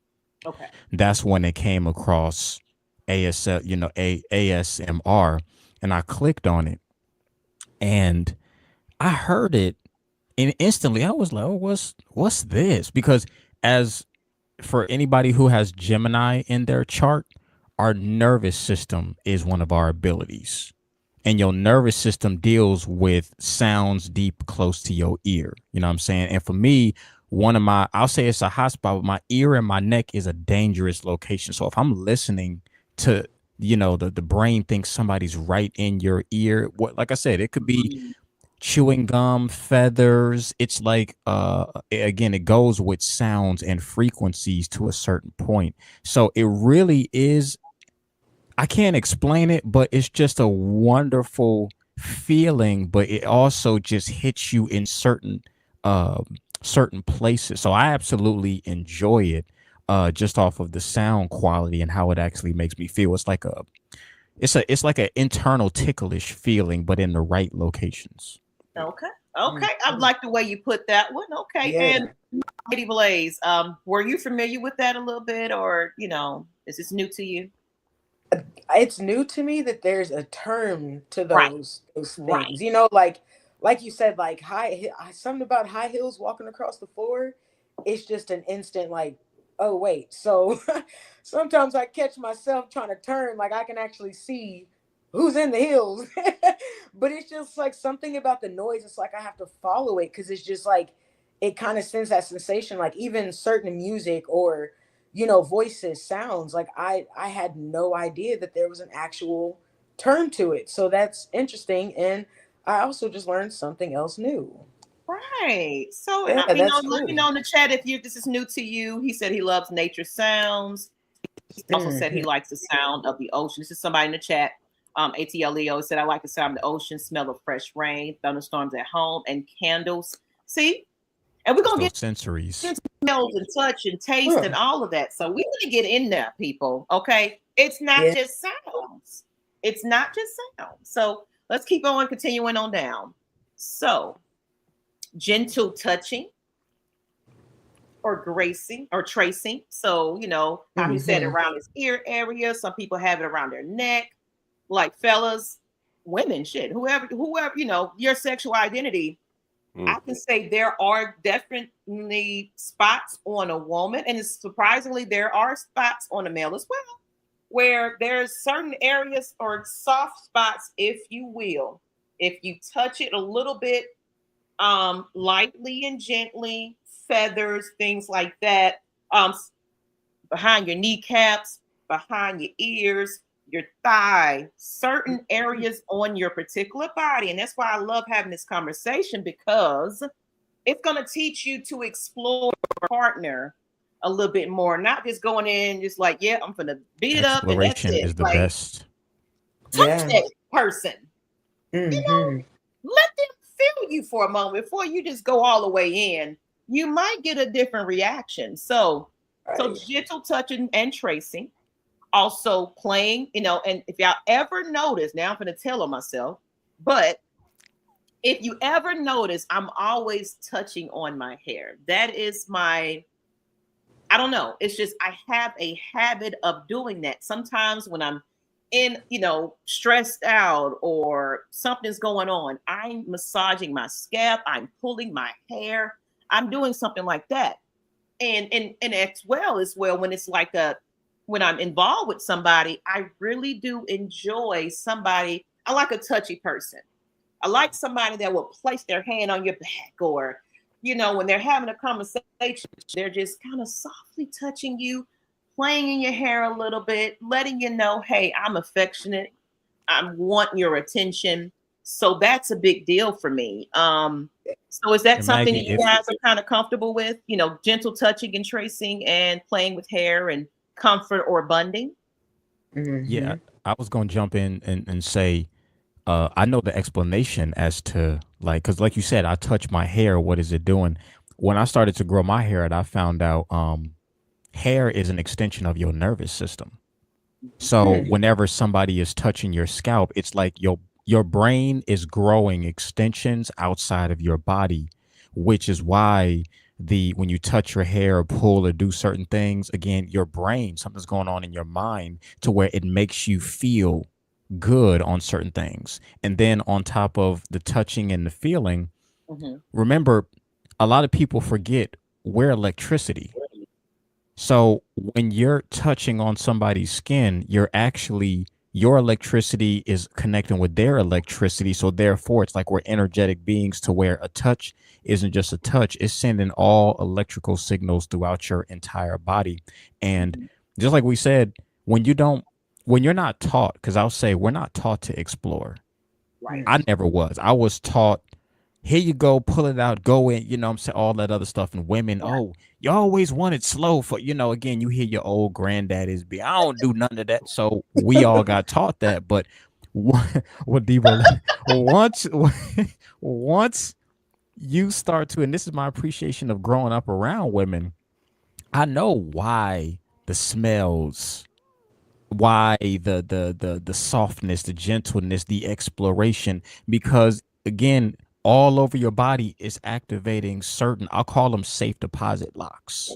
Okay. That's when it came across ASMR, and I clicked on it and I heard it, and instantly I was like, oh, what's this? Because as for anybody who has Gemini in their chart, our nervous system is one of our abilities. And your nervous system deals with sounds deep close to your ear. You know what I'm saying? And for me, I'll say it's a hot spot, but my ear and my neck is a dangerous location. So if I'm listening to, the brain thinks somebody's right in your ear. Like I said, it could be chewing gum, feathers. It's like, again, it goes with sounds and frequencies to a certain point. So it really is, I can't explain it, but it's just a wonderful feeling, but it also just hits you in certain places. So I absolutely enjoy it, just off of the sound quality and how it actually makes me feel. It's like an internal ticklish feeling, but in the right locations. Okay. Okay. I like the way you put that one. Okay. Yeah. And Lady Blaze, were you familiar with that a little bit, or is this new to you? It's new to me that there's a term to Right. those things. Right. Like you said, like something about high heels walking across the floor. It's just an instant like, oh wait. So sometimes I catch myself trying to turn, like I can actually see who's in the heels. But it's just like something about the noise. It's like I have to follow it because it's just like it kind of sends that sensation. Like even certain music or voices, sounds, like I had no idea that there was an actual term to it. So that's interesting. And I also just learned something else new. Right. So, Yeah, let that's me cool. know in the chat if this is new to you. He said he loves nature sounds. He also said he likes the sound of the ocean. This is somebody in the chat. ATL Leo said, I like the sound of the ocean, smell of fresh rain, thunderstorms at home, and candles. See? And we're going to get sensories, smells and touch and taste and all of that. So we need to get in there, people. Okay. It's not just sounds. It's not just sounds. So let's keep on continuing on down. So gentle touching or gracing or tracing. So, how he said around his ear area. Some people have it around their neck. Like fellas, women, shit, whoever, your sexual identity. I can say there are definitely spots on a woman, and it's surprisingly there are spots on a male as well, where there's certain areas or soft spots, if you will. If you touch it a little bit, lightly and gently, feathers, things like that, behind your kneecaps, behind your ears, your thigh, certain areas on your particular body. And that's why I love having this conversation, because it's going to teach you to explore your partner a little bit more, not just going in just like, yeah, I'm going to beat it up and that's exploration it. is the Like, best. touch that person. Let them feel you for a moment before you just go all the way in. You might get a different reaction. So gentle touching and tracing. Also playing, and if y'all ever notice, now I'm going to tell on myself, but if you ever notice, I'm always touching on my hair. That is I don't know. It's just, I have a habit of doing that. Sometimes when I'm in, stressed out or something's going on, I'm massaging my scalp, I'm pulling my hair, I'm doing something like that. And as well when it's like when I'm involved with somebody, I really do enjoy somebody. I like a touchy person. I like somebody that will place their hand on your back, or, when they're having a conversation, they're just kind of softly touching you, playing in your hair a little bit, letting you know, hey, I'm affectionate. I want your attention. So that's a big deal for me. So is that And something Maggie, that you guys are kind of comfortable with? Gentle touching and tracing and playing with hair and comfort or bonding? Yeah, I was gonna jump in and say, I know the explanation as to, like, because like you said, I touch my hair. What is it doing? When I started to grow my hair, and I found out, hair is an extension of your nervous system. So whenever somebody is touching your scalp, it's like your brain is growing extensions outside of your body, which is why when you touch your hair or pull or do certain things, again, your brain, something's going on in your mind to where it makes you feel good on certain things. And then on top of the touching and the feeling, remember, a lot of people forget we're electricity. So when you're touching on somebody's skin, your electricity is connecting with their electricity. So therefore, it's like we're energetic beings to where a touch isn't just a touch, it's sending all electrical signals throughout your entire body. And just like we said, when you don't, when you're not taught, because I'll say we're not taught to explore. Right. I never was. I was taught, here you go, pull it out, go in, you know what I'm saying, all that other stuff. And women, oh, you always want it slow for, again, you hear your old granddaddies be, I don't do none of that. So we all got taught that. But what Debo, once, once you start to, and this is my appreciation of growing up around women, I know why the smells, why the softness, the gentleness, the exploration, because again, all over your body is activating certain, I'll call them safe deposit locks.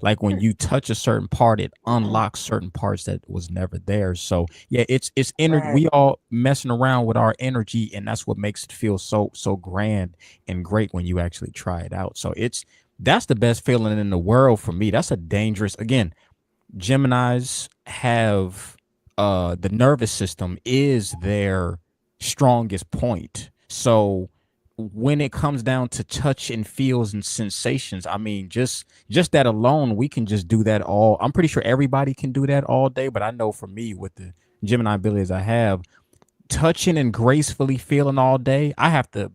Like when you touch a certain part, it unlocks certain parts that was never there. So yeah, it's energy. Right. We all messing around with our energy, and that's what makes it feel so grand and great when you actually try it out. So that's the best feeling in the world for me. That's a dangerous, again, Geminis have the nervous system is their strongest point. So when it comes down to touch and feels and sensations, I mean, just that alone, we can just do that all. I'm pretty sure everybody can do that all day, but I know for me, with the Gemini abilities I have, touching and gracefully feeling all day, I have to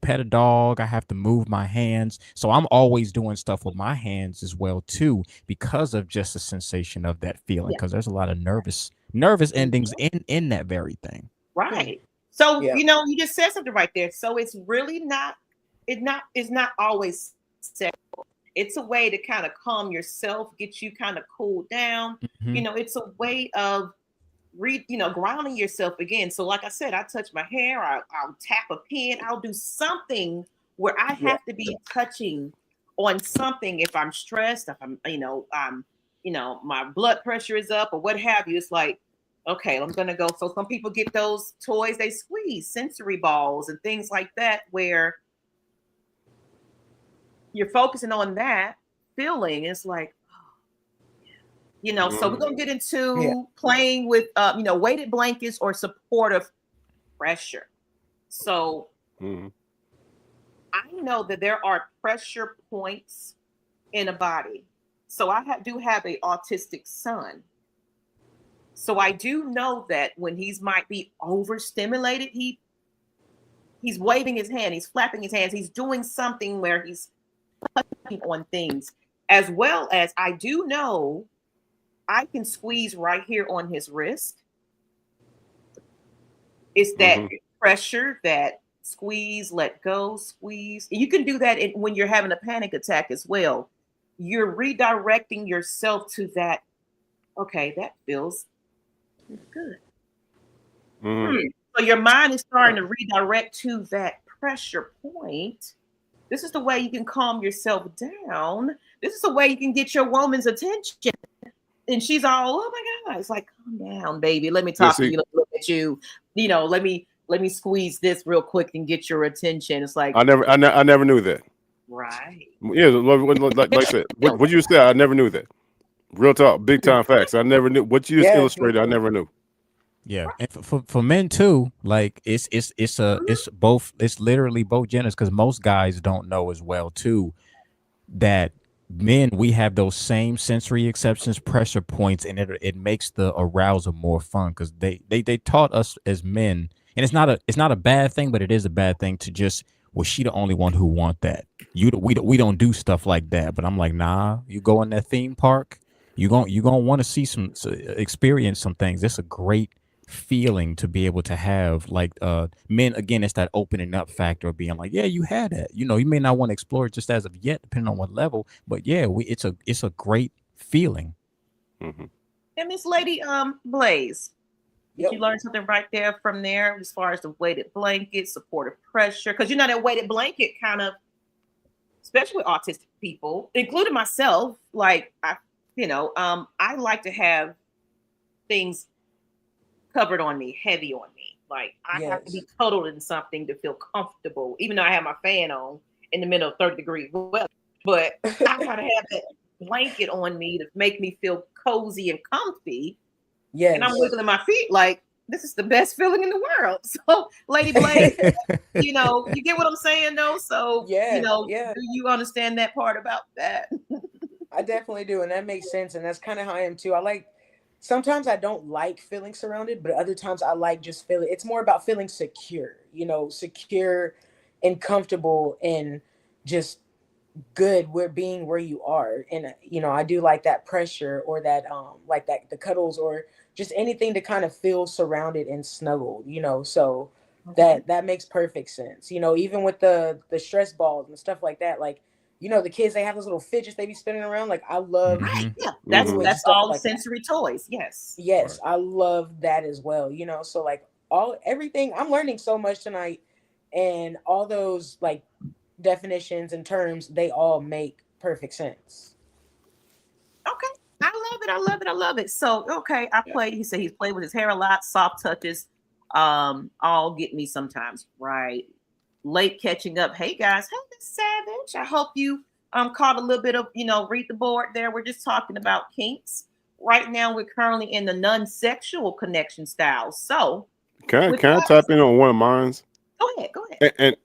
pet a dog, I have to move my hands. So I'm always doing stuff with my hands as well too, because of just the sensation of that feeling, because there's a lot of nervous endings in that very thing. Right. So, Yeah. you just said something right there. So it's really it's not always sexual. It's a way to kind of calm yourself, get you kind of cooled down. Mhm. It's a way of grounding yourself again. So like I said, I touch my hair, I'll tap a pen, I'll do something where I have to be touching on something if I'm stressed, if my blood pressure is up or what have you. It's like, okay, I'm gonna go. So some people get those toys they squeeze, sensory balls and things like that, where you're focusing on that feeling. It's like, so we're gonna get into playing with weighted blankets or supportive pressure. So I know that there are pressure points in a body. So I do have a autistic son. So I do know that when he's might be overstimulated, he's waving his hand, he's flapping his hands, he's doing something where he's touching on things, as well as I do know I can squeeze right here on his wrist. It's that pressure, that squeeze, let go, squeeze. You can do that when you're having a panic attack as well. You're redirecting yourself to that. Okay, that feels good. So your mind is starting to redirect to that pressure point. This is the way you can calm yourself down. This is the way you can get your woman's attention. And she's all, oh my God. It's like, calm down, baby. Let me talk to you. Let me look at you. Let me squeeze this real quick and get your attention. It's like, I never knew that. right. Yeah, like I said, what you said, I never knew that. Real talk, big time facts. I never knew what you just illustrated. I never knew. Yeah, and for men too, like it's both, it's literally both genders, because most guys don't know as well too that men, we have those same sensory exceptions, pressure points, and it makes the arousal more fun, because they taught us as men, and it's not a bad thing, but it is a bad thing to just, well, she the only one who want that. We don't do stuff like that. But I'm like, nah, you go in that theme park, you gonna want to see experience some things. It's a great feeling to be able to have, like, men, again, it's that opening up factor of being like, yeah, you had that, you may not want to explore it just as of yet, depending on what level, but yeah, it's a great feeling. And Miss Lady Blaze, did you learn something right there from there as far as the weighted blanket, supportive pressure? Because that weighted blanket kind of, especially with autistic people, including myself, like I like to have things covered on me, heavy on me. Like I have to be cuddled in something to feel comfortable, even though I have my fan on in the middle of 30-degree weather. but I gotta have that blanket on me to make me feel cozy and comfy. Yes. And I'm wiggling my feet like this is the best feeling in the world. So, Lady Blade, you know, you get what I'm saying, though. So, Yeah, you know, yeah. do you understand that part about that? I definitely do, and that makes sense. And that's kind of how I am too. I like sometimes I don't like feeling surrounded, but other times I like just feeling. It's more about feeling secure, secure and comfortable and just good with being where you are. And I do like that pressure or that like that the cuddles or just anything to kind of feel surrounded and snuggled. So Okay. that makes perfect sense. Even with the stress balls and stuff like that, like the kids, they have those little fidgets they be spinning around. Like I love Right. Mhm. Yeah. doing That's stuff all like that. sensory toys. Yes. Yes, Right. I love that as well. So like everything, I'm learning so much tonight, and all those like definitions and terms, they all make perfect sense. Okay. I love it. I love it. I love it. So, okay, I Yeah. played. He said he's played with his hair a lot. Soft touches, all get me sometimes. Right. Late catching up. Hey guys. Hey, Miss Savage. I hope you caught a little bit of read the board there. We're just talking about kinks. Right now, we're currently in the non-sexual connection styles. So, with Can I that, tap in on one of mine? go ahead. Go ahead. And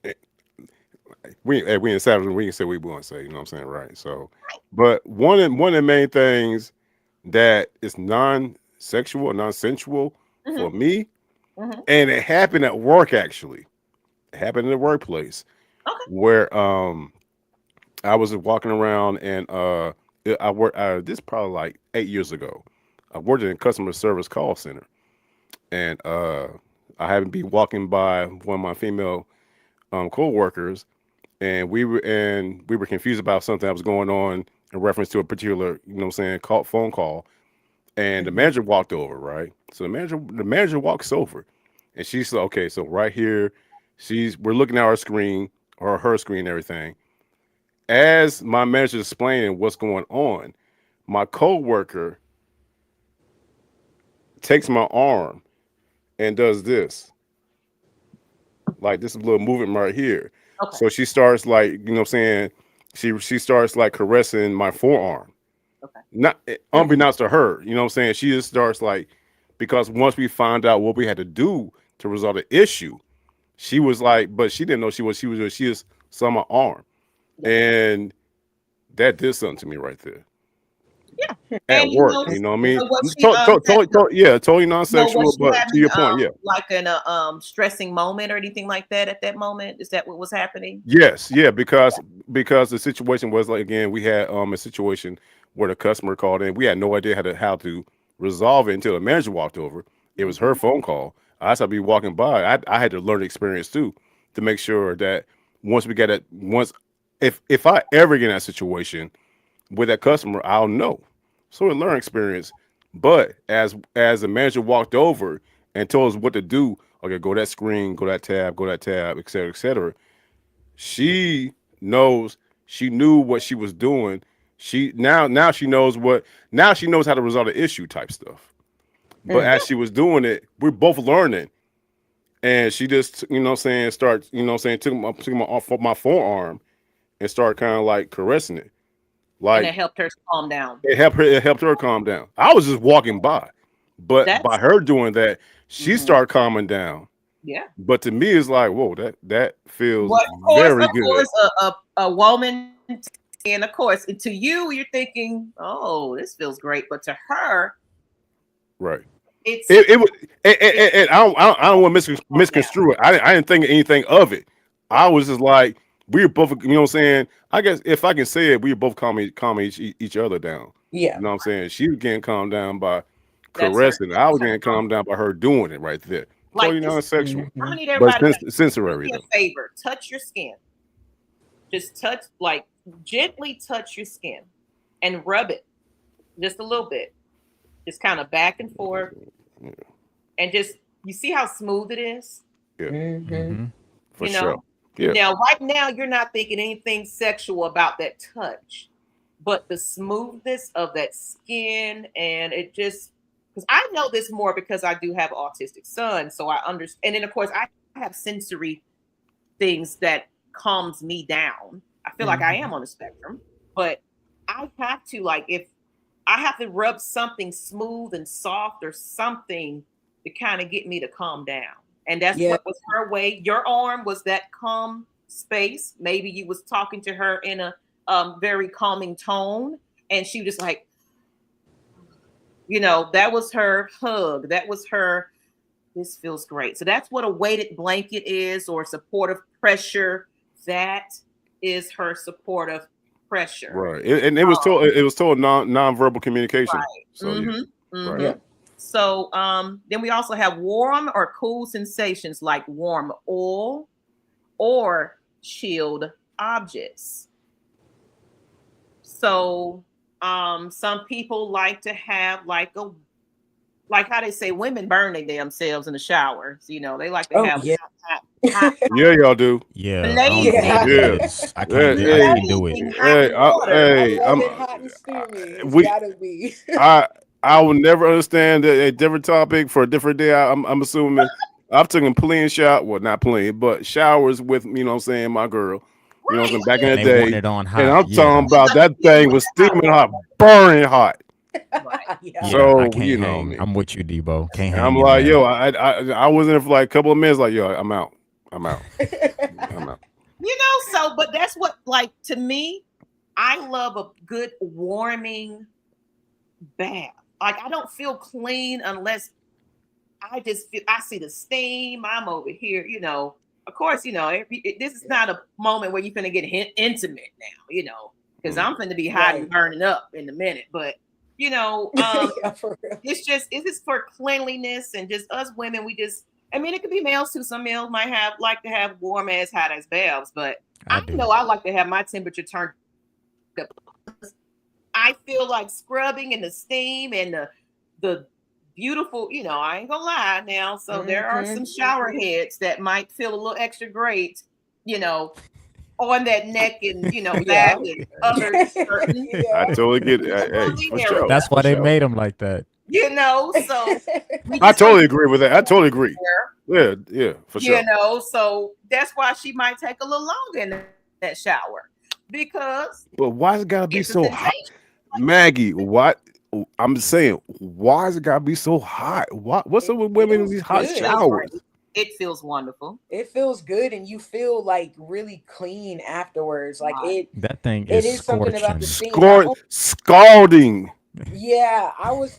we in Savage, we can say what we want to say. You know what I'm saying, right? So, but one of the main things that is non-sexual, non-sensual for Mm-hmm. me, Mm-hmm. and it happened at work actually. It happened in the workplace Okay. where I was walking around and I worked. This probably like 8 years ago. I worked in a customer service call center, and I happened to be walking by one of my female co-workers, and we were confused about something that was going on in reference to a particular, phone call. And the Hmm. manager walked over, right? So the manager walks over, and she said, "Okay, so right here, we're looking at our screen or her screen and everything." As my manager explaining what's going on, my coworker takes my arm and does this, like this little movement right here. Okay. So she starts like, she starts like caressing my forearm. Okay. Not Hmm. unbeknownst to her, you know what I'm saying? She just starts like, because once we found out what we had to do to resolve the issue, she was like, but she didn't know she just saw my arm. Yeah. And that did something to me right there. Yeah. At And you work, know, you know what I you mean? know what she Totally, yeah, totally was non-sexual, she but to having your point, yeah. like an stressing moment or anything like that at that moment? Is that what was happening? Yes, yeah, because the situation was like, again, we had a situation where the customer called in. We had no idea how to resolve it until the manager walked over. It was her Mm-hmm. phone call. I saw be walking by. I had to learn the experience too to make sure that once we get it, once if I ever get in that situation with that customer, I'll know. So a learning experience. But as the manager walked over and told us what to do, okay, go that screen, go that tab, et cetera, et cetera. She knows, she knew what she was doing. Now she knows she knows how to resolve the issue type stuff. But Mm. as she was doing it, we're both learning. And she just, start, took my forearm and started kind of like caressing it. And Like it helped her calm down. it helped her calm down. I was just walking by. But by That's her doing that, she hmm started calming down. yeah. But to me, it's like, whoa, that feels What very of good. course, a woman, and of course, to you, you're thinking, "Oh, this feels great," but to her, Right. it's It was, it and I don't want to calm down. misconstrue it. I didn't think anything of it. Yeah, I was just like, we were both, you know what I'm saying? I guess if I can say it, we were both calming each other down. Yeah. You know what I'm saying? She was getting calmed down by that's her. caressing. I was That's her getting calm. calmed down by her doing it right there. Like Totally this. non-sexual, I'm Hmm. gonna need but everybody to do sensory me though. a favor. Touch your skin. Just touch, like gently touch your skin, and rub it just a little bit. Just kind of back and forth, Yeah, and just you see how smooth it is. yeah, Hmm. Mhm. for You sure. know. Yeah. Now, right now, you're not thinking anything sexual about that touch, but the smoothness of that skin, and it just because I know this more because I do have an autistic son, so I understand. And then, of course, I have sensory things that calms me down. I feel like I Hmm. am on the spectrum. but I have to, like, if I have to rub something smooth and soft or something to kind of get me to calm down. And that's Yeah. what was her way. Your arm was that calm space. Maybe you was talking to her in a very calming tone, and she was like, that was her hug. That was her, this feels great. So that's what a weighted blanket is, or supportive pressure. That is her supportive pressure. Right. And it was told non-verbal communication. Right. So yeah. Right. Yeah. So then we also have warm or cool sensations like warm oil or chilled objects. So some people like to have like how they say women burning themselves in the showers. They like to have yeah. hot Yeah, y'all do. Yeah, I don't blazing. know what Yeah. it is. I can't do it. Blazing hot Hey, water. I love I'm it hot and steamy. It's we gotta be. I will never understand a different topic for a different day. I'm assuming I've taken plenty of shower, well, not plenty, but showers with what I'm saying, my girl. You know what I'm saying, back in the And they want day. it on And hot. I'm Yeah. talking about that thing was steaming hot, burning hot. Right. Yeah. Yeah, So I can't you know hang. me. I'm with you, Debo. Can't And I'm hang in like, there. yo, I was in there for like a couple of minutes, like, yo, I'm out. I'm out. I'm out. But that's what, like, to me, I love a good warming bath. Like, I don't feel clean unless I see the steam. I'm over here, Of course, this is not a moment where you're gonna get intimate now, because I'm gonna be hot and burning up in a minute. But Yeah, for real. it's just for cleanliness and just us women. It could be males too. Some males might like to have warm as hot as baths, but I do. know I like to have my temperature turned up. I feel like scrubbing and the steam and the beautiful, I ain't gonna lie now. So there are some shower heads that might feel a little extra great, on that neck and back and other certain. I totally get it. Hey, for sure. That's why for they sure. made them like that. So I totally agree with that. I totally agree. Yeah, for sure. So that's why she might take a little longer in that shower, because But why is it gotta be it's a so hot? sensation. Maggie, what I'm saying, why is it gotta be so hot? What's up with women in these hot good. showers? It feels wonderful. It feels good, and you feel like really clean afterwards. Like That thing it is is something about the scorching. steam. Scalding. Yeah, I was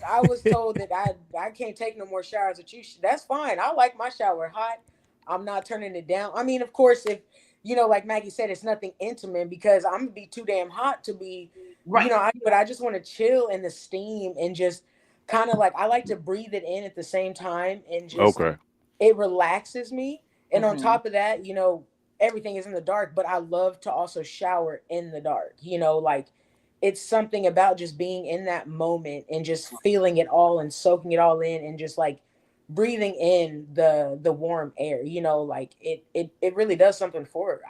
told that I can't take no more showers. But that's fine. I like my shower hot. I'm not turning it down. I mean, of course, if like Maggie said, it's nothing intimate, because I'm gonna be too damn hot to be Right. but I just want to chill in the steam and just kind of like, I like to breathe it in at the same time, and just Okay. it relaxes me. And on Mhm. top of that, everything is in the dark, but I love to also shower in the dark. Like, it's something about just being in that moment and just feeling it all and soaking it all in, and just like breathing in the warm air. Like it really does something for her.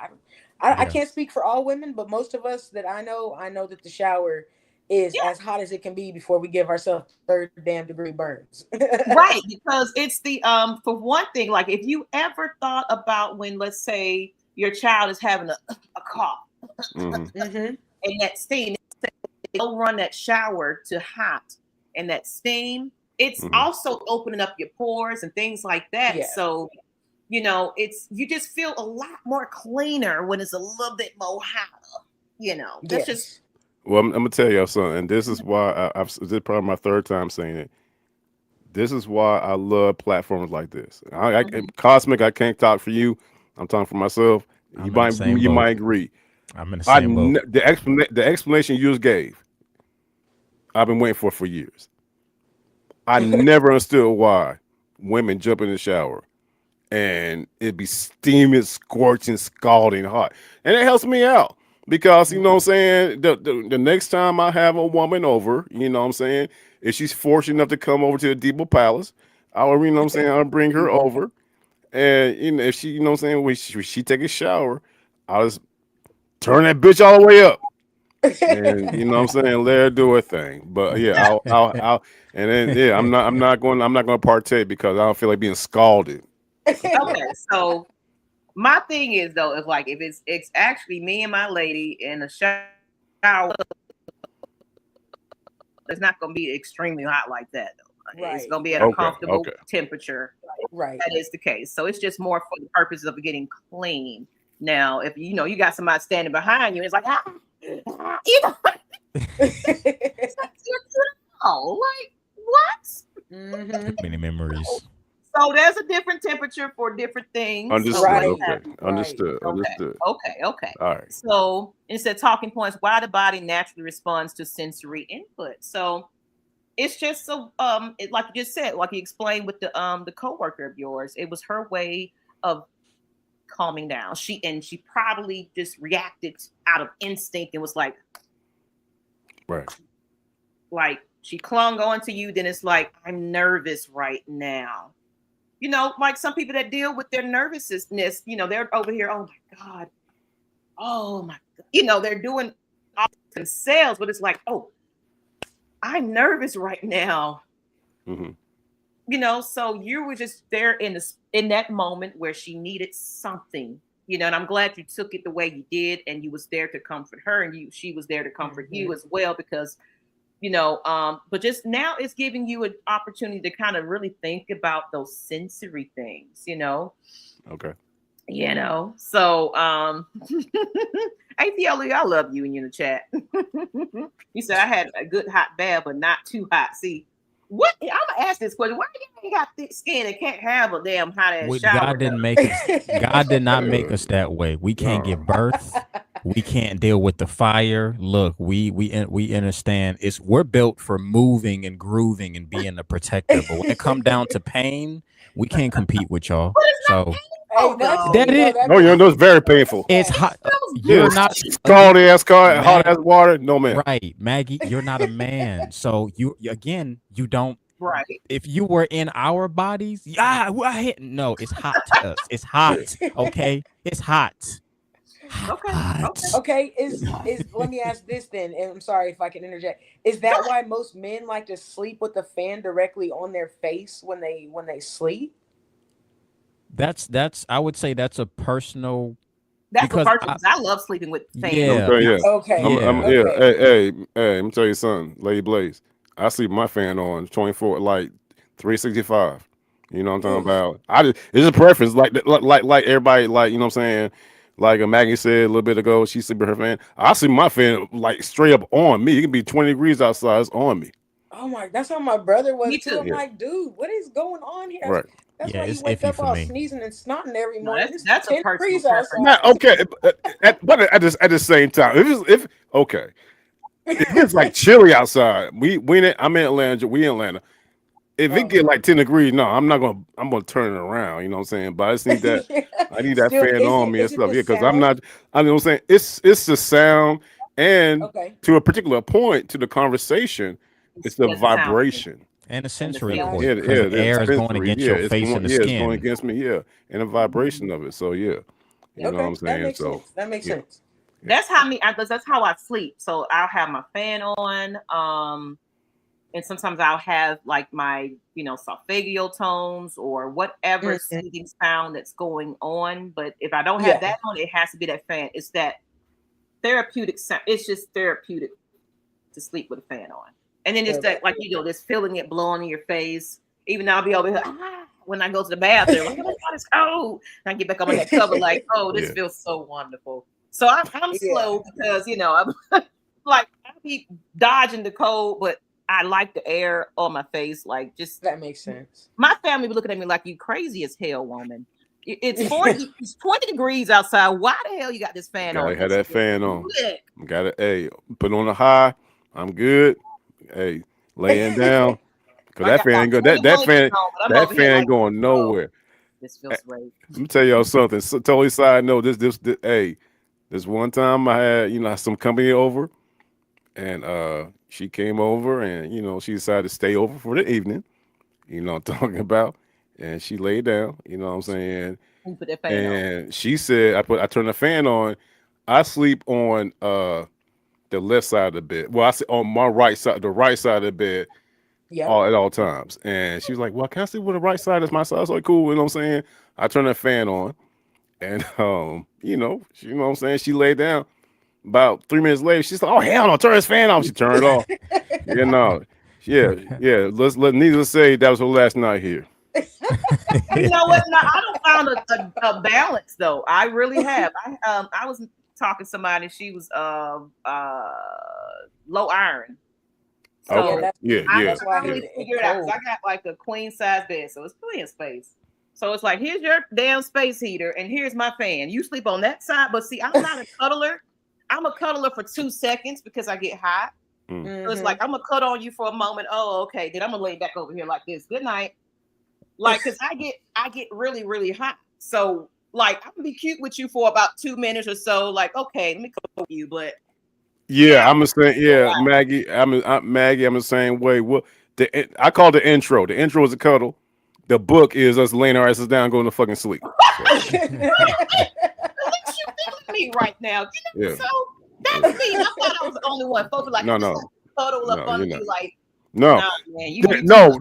I can't speak for all women, but most of us that I know that the shower is as hot as it can be before we give ourselves third damn degree burns. Right, because it's the for one thing, like, if you ever thought about when, let's say, your child is having a cough, Mhm. and that steam, they'll run that shower to hot, and that steam, it's also opening up your pores and things like that. Yeah. So you just feel a lot more cleaner when it's a little bit more hotter. That's just. Well, I'm gonna tell y'all something, and this is why this is probably my third time saying it. This is why I love platforms like this. Cosmic, I can't talk for you. I'm talking for myself. I'm You in the might same you boat. might agree. I'm in the same boat. The explanation you just gave, I've been waiting for years. I never understood why women jump in the shower and it'd be steaming, scorching, scalding hot. And it helps me out because, you know what I'm saying, the next time I have a woman over, you know what I'm saying, if she's fortunate enough to come over to the Depot Palace, I'll bring her over. And, if she, you know what I'm saying, when she take a shower, I'll just turn that bitch all the way up. And you know what I'm saying, let her do her thing. But yeah, I'll and then I'm not going to partake because I don't feel like being scalded. Okay, so my thing is, though, if it's actually me and my lady in a shower, shower. It's not going to be extremely hot like that. Though. It's Right, going to be at a right, comfortable Okay. temperature. right. That is the case. So it's just more for the purpose of getting clean. Now, if you got somebody standing behind you, it's like, it's like, like what? Mm-hmm. Many memories. So there's a different temperature for different things. Understood. Right. Okay. Right. Understood. Okay. Understood. Okay. All right. So instead talking points, why the body naturally responds to sensory input. So it's just so like you just said, like you explained with the coworker of yours, it was her way of calming down. She probably just reacted out of instinct and was like she clung on to you. Then it's like, I'm nervous right now. Like some people that deal with their nervousness, they're over here, oh my God, they're doing all themselves, but it's like, oh, I'm nervous right now. Mm-hmm. So you were just there in that moment where she needed something, and I'm glad you took it the way you did, and you was there to comfort her, and she was there to comfort you as well, because but just now it's giving you an opportunity to kind of really think about those sensory things, Okay. So APLE, I love you in the chat. You said I had a good hot bath, but not too hot. See, what I'm gonna ask this question: why you ain't got thick skin and can't have a damn hot ass shower? God didn't make us. God did not make us that way. We can't give birth. We can't deal with the fire. Look, we understand. We're built for moving and grooving and being a protector. But when it come down to pain, we can't compete with y'all. So That is. No, it's very painful. It's hot. You're not scald ass car, hot ass water. No man. Right, Maggie. You're not a man. So you don't. Right. If you were in our bodies, no, it's hot to us. It's hot. Okay, it's hot. Okay. Is let me ask this then, and I'm sorry if I can interject. Is that why most men like to sleep with the fan directly on their face when they sleep? That's I would say that's a personal. That's because I love sleeping with fans. Yeah. Okay. Hey, let me tell you something, Lady Blaze. I sleep with my fan on 24, like 365. You know what I'm talking about? It's a preference, like everybody, like, you know what I'm saying. Like Maggie said a little bit ago, she sleep with her fan. I sleep my fan like straight up on me. It can be 20 degrees outside, it's on me. Oh my, that's how my brother was too. I'm Yeah. like, dude, what is going on here? Right. That's why you wake up all sneezing and snotting every morning. That's a personal preference. Not okay, but at the same time, if it's like chilly outside, I'm in Atlanta. We in Atlanta. If it get like 10 degrees, no, I'm gonna turn it around. You know what I'm saying? But I just need that. I need that fan on me and stuff. Yeah, because I'm not. I know what I'm saying. It's the sound, and to a particular point to the conversation, it's the vibration and the sensory point. Yeah, the air is going against your face and the skin. It's going against me. Yeah, and the vibration of it. So yeah, you know what I'm saying. That makes sense. That's how I sleep. So I'll have my fan on. And sometimes I'll have like my, solfeggio tones or whatever soothing sound that's going on. But if I don't have that on, it has to be that fan. It's that therapeutic sound. It's just therapeutic to sleep with a fan on. And then it's that, like, just feeling it blowing in your face. Even though I'll be over here, when I go to the bathroom, like, oh my God, it's cold. And I get back on that cover like, oh, this feels so wonderful. So I'm slow because, I'm like, I be dodging the cold, but I like the air on my face, like just that makes sense. My family be looking at me like, you crazy as hell, woman. It's 20 degrees outside. Why the hell you got this fan on? I had that fan on. Got it. Hey, put on a high. I'm good. Hey, laying down. Cause that fan ain't go. That fan ain't going nowhere. This feels great. Let me tell y'all something. So, totally side note. This one time I had some company over. And she came over and, she decided to stay over for the evening, I'm talking about. And she laid down, you know what I'm saying? You put that fan on. She said, I turned the fan on. I sleep on the left side of the bed. Well, I sit on my right side, the right side of the bed at all times. And she was like, well, can I sleep with the right side? That's my side. I was like, cool, you know what I'm saying? I turned the fan on and, you know what I'm saying? She laid down. About 3 minutes later, she's like, "Oh hell no, turn this fan off." She turned it off. You know, yeah. Let needless to say that was her last night here. You know what? No, I don't found a balance though. I really have. I was talking to somebody. She was low iron. So Okay. Yeah. I Yeah. finally figured it out because I got like a queen size bed, so it's plenty of space. So it's like, here's your damn space heater, and here's my fan. You sleep on that side, but see, I'm not a cuddler. I'm a cuddler for 2 seconds because I get hot. Mm. So it's like, I'm gonna cuddle on you for a moment. Oh, okay. Then I'm gonna lay back over here like this. Good night. Like, cause I get really, really hot. So like, I'm gonna be cute with you for about 2 minutes or so. Like, okay, let me cuddle you, but Yeah, I'm the same. Yeah, Maggie, Maggie. I'm the same way. Well, I call the intro. The intro is a cuddle. The book is us laying our asses down, going to fucking sleep. So. At least you feeling me right now. You know, Yeah. so that's me. I thought I was the only one. Folks were like, No, I'm just no. gonna cuddle up under you, like, no, nah, man, you no.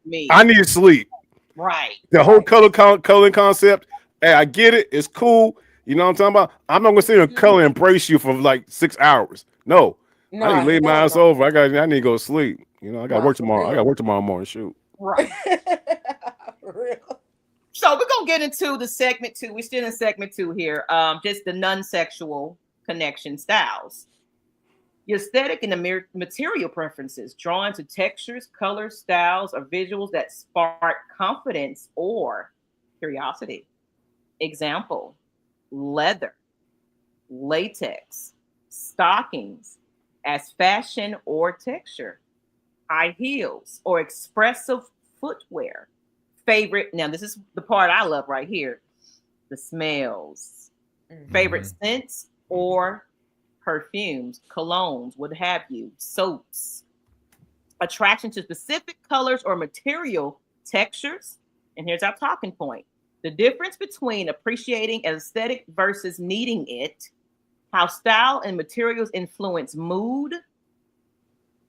me. I need to sleep. Right. The whole coloring concept. Hey, I get it. It's cool. You know what I'm talking about? I'm not gonna sit here and color and embrace you for like 6 hours. No. I need to lay my ass over. I need to go to sleep. You know, I got work tomorrow. I got work tomorrow morning. Shoot. Right. For real. So we're gonna get into the segment 2. We're still in segment 2 here. Just the non-sexual connection styles. Your aesthetic and the material preferences, drawn to textures, colors, styles, or visuals that spark confidence or curiosity. Example: leather, latex, stockings as fashion or texture, high heels or expressive footwear. Favorite, now this is the part I love right here, the smells. Favorite scents or perfumes, colognes, what have you, soaps. Attraction to specific colors or material textures. And here's our talking point: the difference between appreciating aesthetic versus needing it, how style and materials influence mood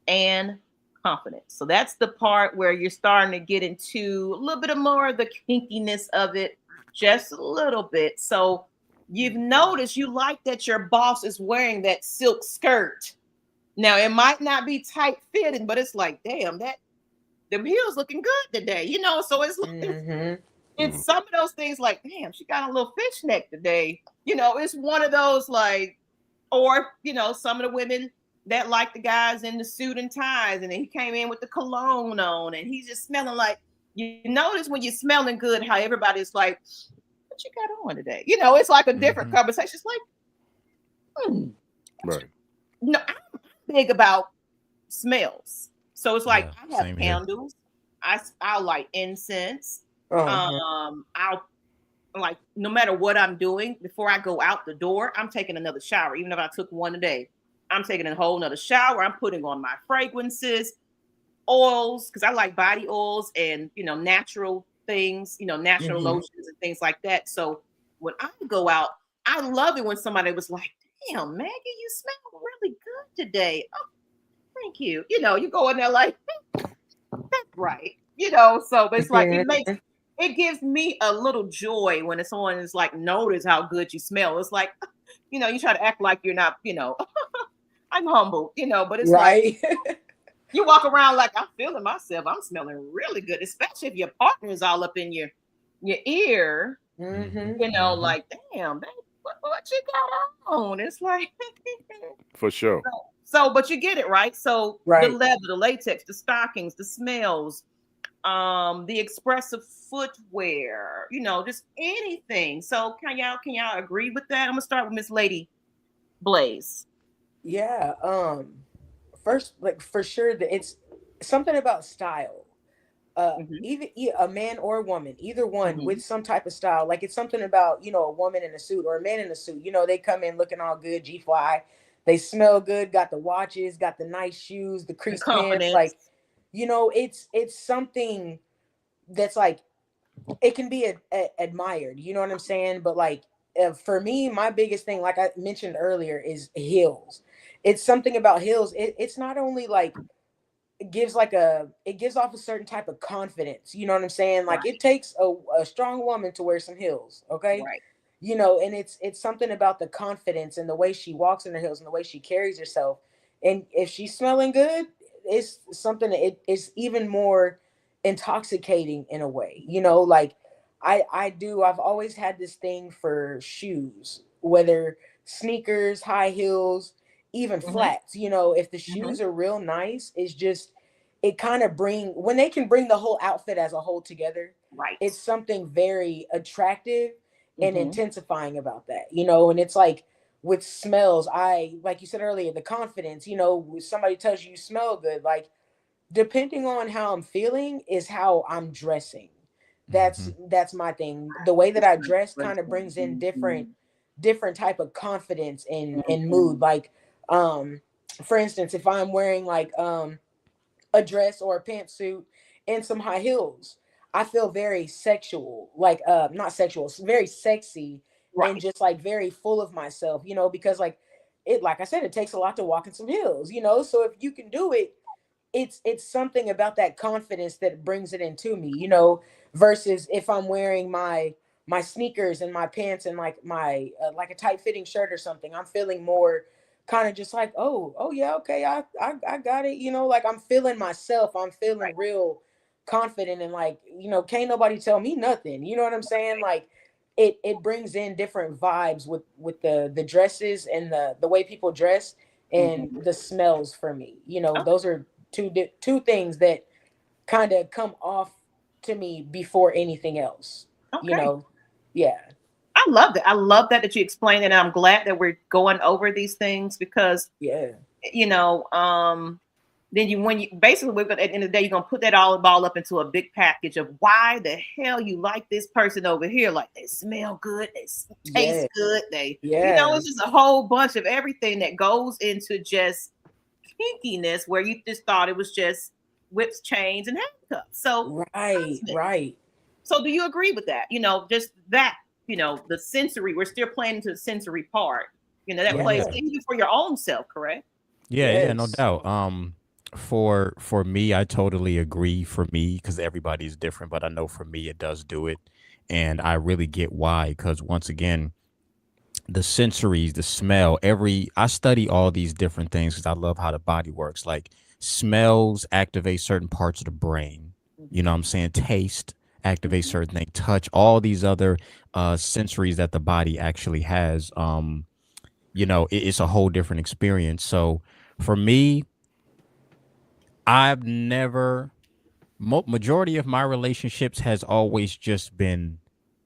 and confidence. So that's the part where you're starting to get into a little bit of more of the kinkiness of it, just a little bit. So you've noticed you like that your boss is wearing that silk skirt. Now it might not be tight fitting, but it's like, damn, that them heels looking good today, you know. So it's like, it's some of those things like, damn, she got a little fishneck today. You know, it's one of those like, or you know, some of the women that like the guys in the suit and ties, and then he came in with the cologne on, and he's just smelling like. You notice when you're smelling good, how everybody's like, "What you got on today?" You know, it's like a different conversation. It's like, right. No, I'm big about smells, so it's like I have candles. I'll light incense. I'll like, no matter what I'm doing, before I go out the door, I'm taking another shower. Even if I took one a day, I'm taking a whole nother shower. I'm putting on my fragrances, oils, because I like body oils and, you know, natural things, you know, natural lotions and things like that. So when I go out, I love it when somebody was like, damn, Maggie, you smell really good today. Oh, thank you. You know, you go in there like, that's right. You know, so it's like, it gives me a little joy when someone is like, notice how good you smell. It's like, you know, you try to act like you're not, you know, I'm humble, you know, but it's like, you walk around like, I'm feeling myself. I'm smelling really good, especially if your partner is all up in your ear, you know, like, damn, babe, what you got on? It's like, for sure. So, but you get it, right? So the leather, the latex, the stockings, the smells, the expressive footwear, you know, just anything. So can y'all agree with that? I'm gonna start with Miss Lady Blaze. Yeah. First, like, for sure that it's something about style. Even a man or a woman, either one with some type of style. Like, it's something about, you know, a woman in a suit or a man in a suit. You know, they come in looking all good, G-fly. They smell good, got the watches, got the nice shoes, the crease pants. Like, you know, it's something that's like, it can be admired. You know what I'm saying? But like, for me, my biggest thing, like I mentioned earlier, is heels. It's something about heels. It's not only like, it gives off a certain type of confidence. You know what I'm saying? Like, it takes a strong woman to wear some heels. Okay. Right. you know, and it's something about the confidence and the way she walks in her heels and the way she carries herself. And if she's smelling good, it's something that it's even more intoxicating in a way, you know. Like I've always had this thing for shoes, whether sneakers, high heels, even Mhm. flats, you know. If the Mhm. shoes are real nice, it's just, it kind of bring, when they can bring the whole outfit as a whole together, Right. it's something very attractive and Mhm. intensifying about that, you know. And it's like with smells, I, like you said earlier, the confidence, you know, when somebody tells you you smell good, like depending on how I'm feeling is how I'm dressing. Hmm. That's my thing. The way that That's I a good dress place. kind of brings in Mhm. different type of confidence and mood. Mhm. Like um for instance, if I'm wearing like a dress or a pantsuit and some high heels, I feel very sexual, like not sexual, very sexy, and Right. just like very full of myself, you know, because like it, like I said, it takes a lot to walk in some heels, you know. So if you can do it, it's something about that confidence that brings it into me, you know, versus if I'm wearing my sneakers and my pants and like my like a tight fitting shirt or something, I'm feeling more kind of just like, oh yeah, okay, I got it, you know. Like I'm feeling myself, I'm feeling Right. real confident, and like, you know, can't nobody tell me nothing, you know what I'm saying? Like it brings in different vibes with the dresses and the way people dress and Mhm. the smells. For me, you know, Okay. those are two things that kind of come off to me before anything else, you Okay. know. Yeah. I love that. I love that you explained it, and I'm glad that we're going over these things because Yeah. you know, then you when you basically we're gonna at the end of the day you're gonna put that all ball up into a big package of why the hell you like this person over here. Like they smell good, taste Yeah. good, they Yeah. it's just a whole bunch of everything that goes into just kinkiness where you just thought it was just whips, chains, and handcuffs. So Right. cosmic. Right. So do you agree with that? Just that, the sensory, we're still playing into the sensory part. That Oh Yeah. plays yeah. even for your own self, correct? Yeah, yeah, no Yes. doubt. For me, I totally agree. For me, because everybody's different, but I know for me, it does do it, and I really get why. Because once again, the sensories, the smell, I study all these different things because I love how the body works. Like smells activate certain parts of the brain. You know Mhm. what I'm saying? Taste activates Mhm. certain things. Touch, all these other sensories that the body actually has. It's a whole different experience. So for me, I've never majority of my relationships has always just been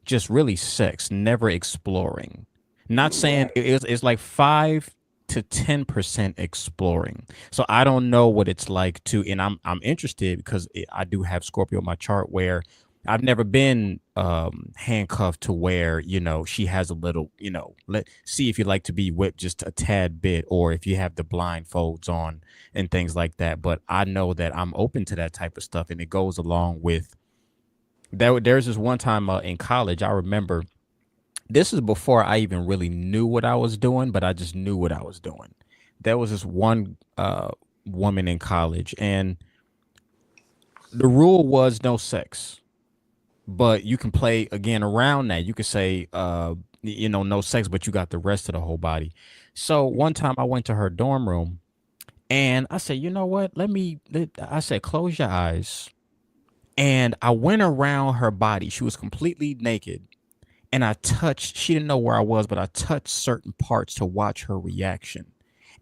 just really sex, never exploring. Not saying Right. it's like 5 to 10% exploring. So I don't know what it's like to, and I'm interested because I do have Scorpio on my chart where I've never been handcuffed to where she has a little, let see if you like to be whipped just a tad bit, or if you have the blindfolds on and things like that. But I know that I'm open to that type of stuff, and it goes along with that. There's this one time in college, I remember this is before I even really knew what I was doing, but I just knew what I was doing. There was this one woman in college, and the rule was no sex, but you can play again around that. You could say, no sex, but you got the rest of the whole body. So one time I went to her dorm room and I said, you know what? I said, close your eyes. And I went around her body. She was completely naked. And I touched, she didn't know where I was, but I touched certain parts to watch her reaction.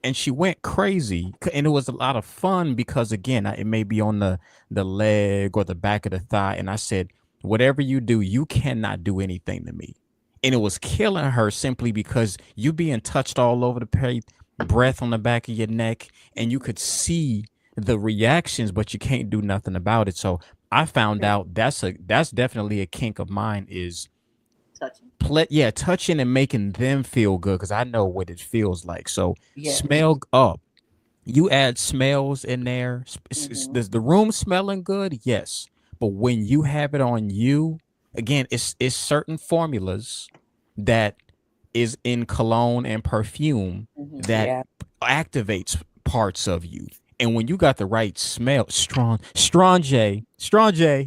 And she went crazy. And it was a lot of fun because, again, it may be on the leg or the back of the thigh. And I said, whatever you do, you cannot do anything to me. And it was killing her simply because you being touched all over the place, breath on the back of your neck, and you could see the reactions, but you can't do nothing about it. So I found out that's definitely a kink of mine is Touching. touching and making them feel good because I know what it feels like. So Yes. smell up. You add smells in there. Hmm. Does the room smelling good? Yes. But when you have it on you, again, it's certain formulas that is in cologne and perfume Hmm. that Yeah. activates parts of you. And when you got the right smell, strong J,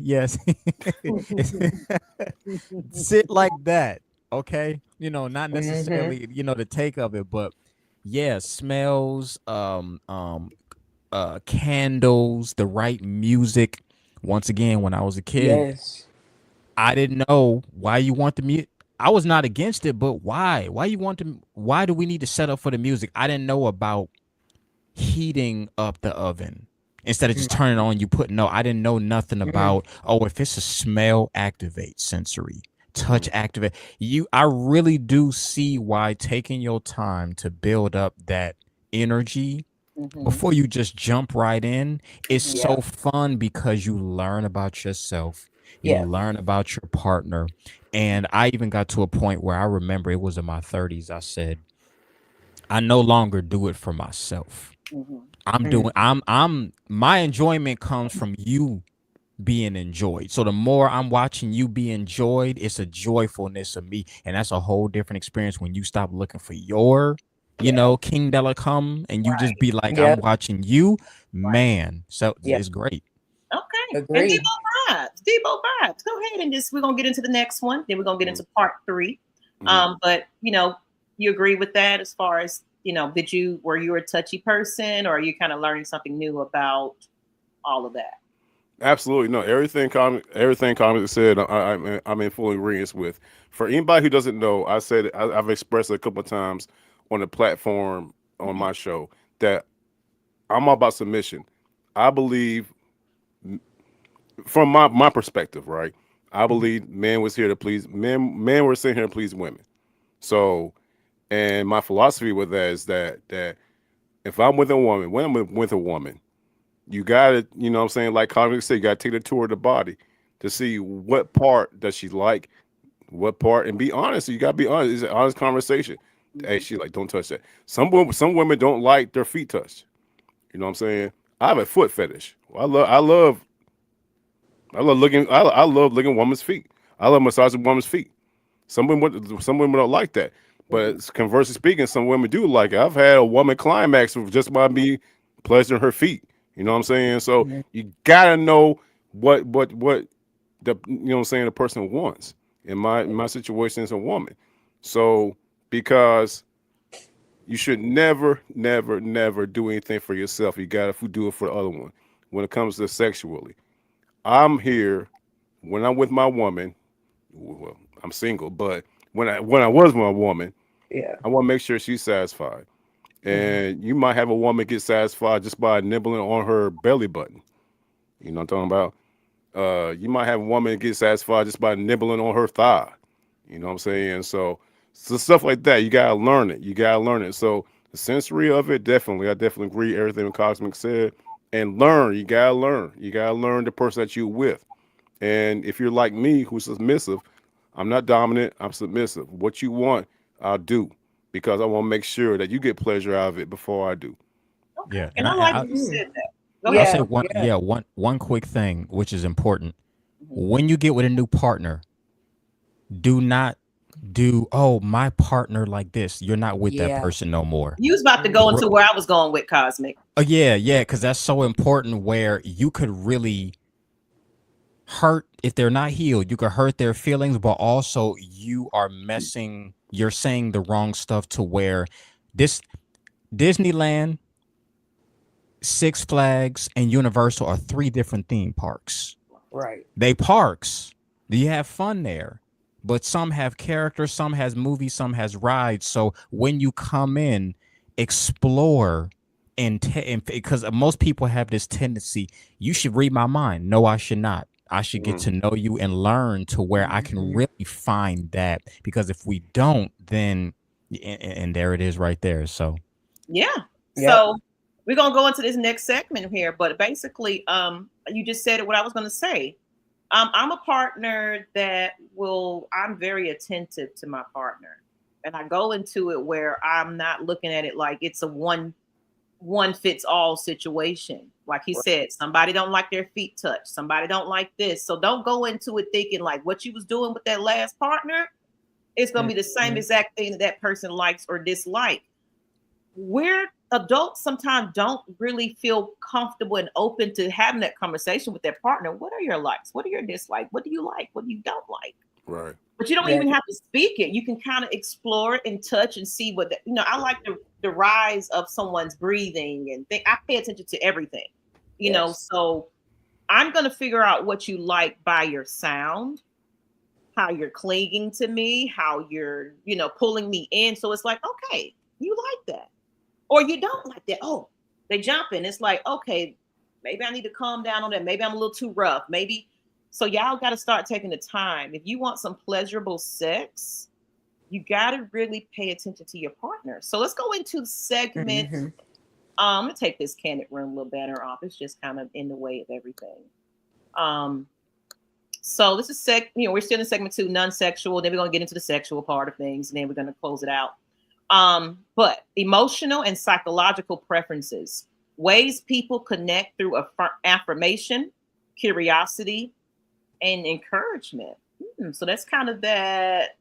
yes. Sit like that, okay? not Mm-hmm. necessarily, the take of it, but yeah, smells, candles, the right music. Once again, when I was a kid, Yes. I didn't know why you want the music. I was not against it, but why? Why do we need to set up for the music? I didn't know about heating up the oven instead of just turning it on. You put no. I didn't know nothing Mm-hmm. about. Oh, if it's a smell, activate sensory, touch, Mm. activate. I really do see why taking your time to build up that energy Mm-hmm. before you just jump right in is Mm-hmm. Yeah. so fun because you learn about yourself, you Yeah. learn about your partner. And I even got to a point where I remember it was in my 30s. I said, I no longer do it for myself. Mm-hmm. Mm-hmm. My enjoyment comes from you being enjoyed. So the more I'm watching you be enjoyed, it's a joyfulness of me. And that's a whole different experience when you stop looking for your, Yeah. King Della come and you just Right. be like, I'm Yep. watching you, Right. man. So Yeah. it's great. Okay. And Agreed. Debo vibes. Go ahead and we're gonna get into the next one. Then we're gonna get Mm. into part 3. Mhm. But you agree with that as far as were you a touchy person, or are you kind of learning something new about all of that? Absolutely no. Everything comic said, I'm in full agreement with. For anybody who doesn't know, I've expressed it a couple of times on the platform on Mm-hmm. my show that I'm all about submission. I believe, from my perspective, right? I believe men was here to please men. Men were sitting here to please women. So, and my philosophy with that is that if I'm with a woman, when I'm with a woman, you gotta, what I'm saying, like Congress said, you gotta take the tour of the body to see what part does she like, what part, and be honest. You gotta be honest. It's an honest conversation. Hey, Mm-hmm. she like, don't touch that. Some women don't like their feet touched. You know what I'm saying? I have a foot fetish. I love licking women's feet. I love massaging women's feet. Some women don't like that. Mm-hmm. But conversely speaking, some women do like it. I've had a woman climax just by me pleasuring her feet. You know what I'm saying? So Mhm. you gotta know what the what I'm saying, the person wants. In my situation as a woman. So because you should never, never, never do anything for yourself. You gotta do it for the other one. When it comes to sexually, I'm here when I'm with my woman. Well, I'm single, but when I was with my woman, Yeah. I want to make sure she's satisfied. Mhm. And you might have a woman get satisfied just by nibbling on her belly button. You know what I'm talking about? You might have a woman get satisfied just by nibbling on her thigh. You know what I'm saying? So stuff like that, you gotta learn it. You gotta learn it. So the sensory of it, I definitely agree everything Cosmic said. And learn, you gotta learn. You gotta learn the person that you're with. And if you're like me, who's submissive, I'm not dominant, I'm submissive. What you want, I'll do. Because I want to make sure that you get pleasure out of it before I do. Okay. Yeah. And And I like I that you Mhm. said that. Go I'll ahead. say Yeah. one, Yeah. yeah, one quick thing, which is important. Mm-hmm. When you get with a new partner, do not do, oh, my partner like this. You're not with that Yeah. person no more. You was about to go Mhm. into where I was going with Cosmic. Oh yeah, because that's so important where you could really hurt if they're not healed. You could hurt their feelings, but also you're saying the wrong stuff to where this Disneyland, Six Flags, and Universal are 3 different theme parks. Right. They parks. You have fun there. But some have character, some has movies, some has rides. So when you come in, explore and because most people have this tendency, you should read my mind. No, I should not. I should get Mm. to know you and learn to where I can Mhm. really find that. Because if we don't, then and there it is right there. So Yeah. Yep. So we're gonna go into this next segment here, but basically, you just said it what I was gonna say. I'm a partner that I'm very attentive to my partner. And I go into it where I'm not looking at it like it's a one fits all situation. Like he said, somebody don't like their feet touched, somebody don't like this. So don't go into it thinking like what you was doing with that last partner, it's gonna be the same Mhm. exact thing that person likes or dislike. We're adults sometimes don't really feel comfortable and open to having that conversation with their partner. What are your likes? What are your dislikes? What do you like? What do you don't like? Right. But you don't Yeah. even have to speak it. You can kind of explore it and touch and see what I like the rise of someone's breathing and think. I pay attention to everything, Yes. so I'm gonna figure out what you like by your sound, how you're clinging to me, how you're, pulling me in. So it's like, okay, you like that. Or you don't like that. Oh, they jumping. It's like, okay, maybe I need to calm down on that. Maybe I'm a little too rough. Maybe. So y'all got to start taking the time. If you want some pleasurable sex, you got to really pay attention to your partner. So let's go into segment. Mm-hmm. I'm gonna take this Candid Room a little banner off. It's just kind of in the way of everything. So this is we're still in segment 2, non-sexual. Then we're gonna get into the sexual part of things, and then we're gonna close it out. But emotional and psychological preferences, ways people connect through affirmation, curiosity, and encouragement. So that's kind of that.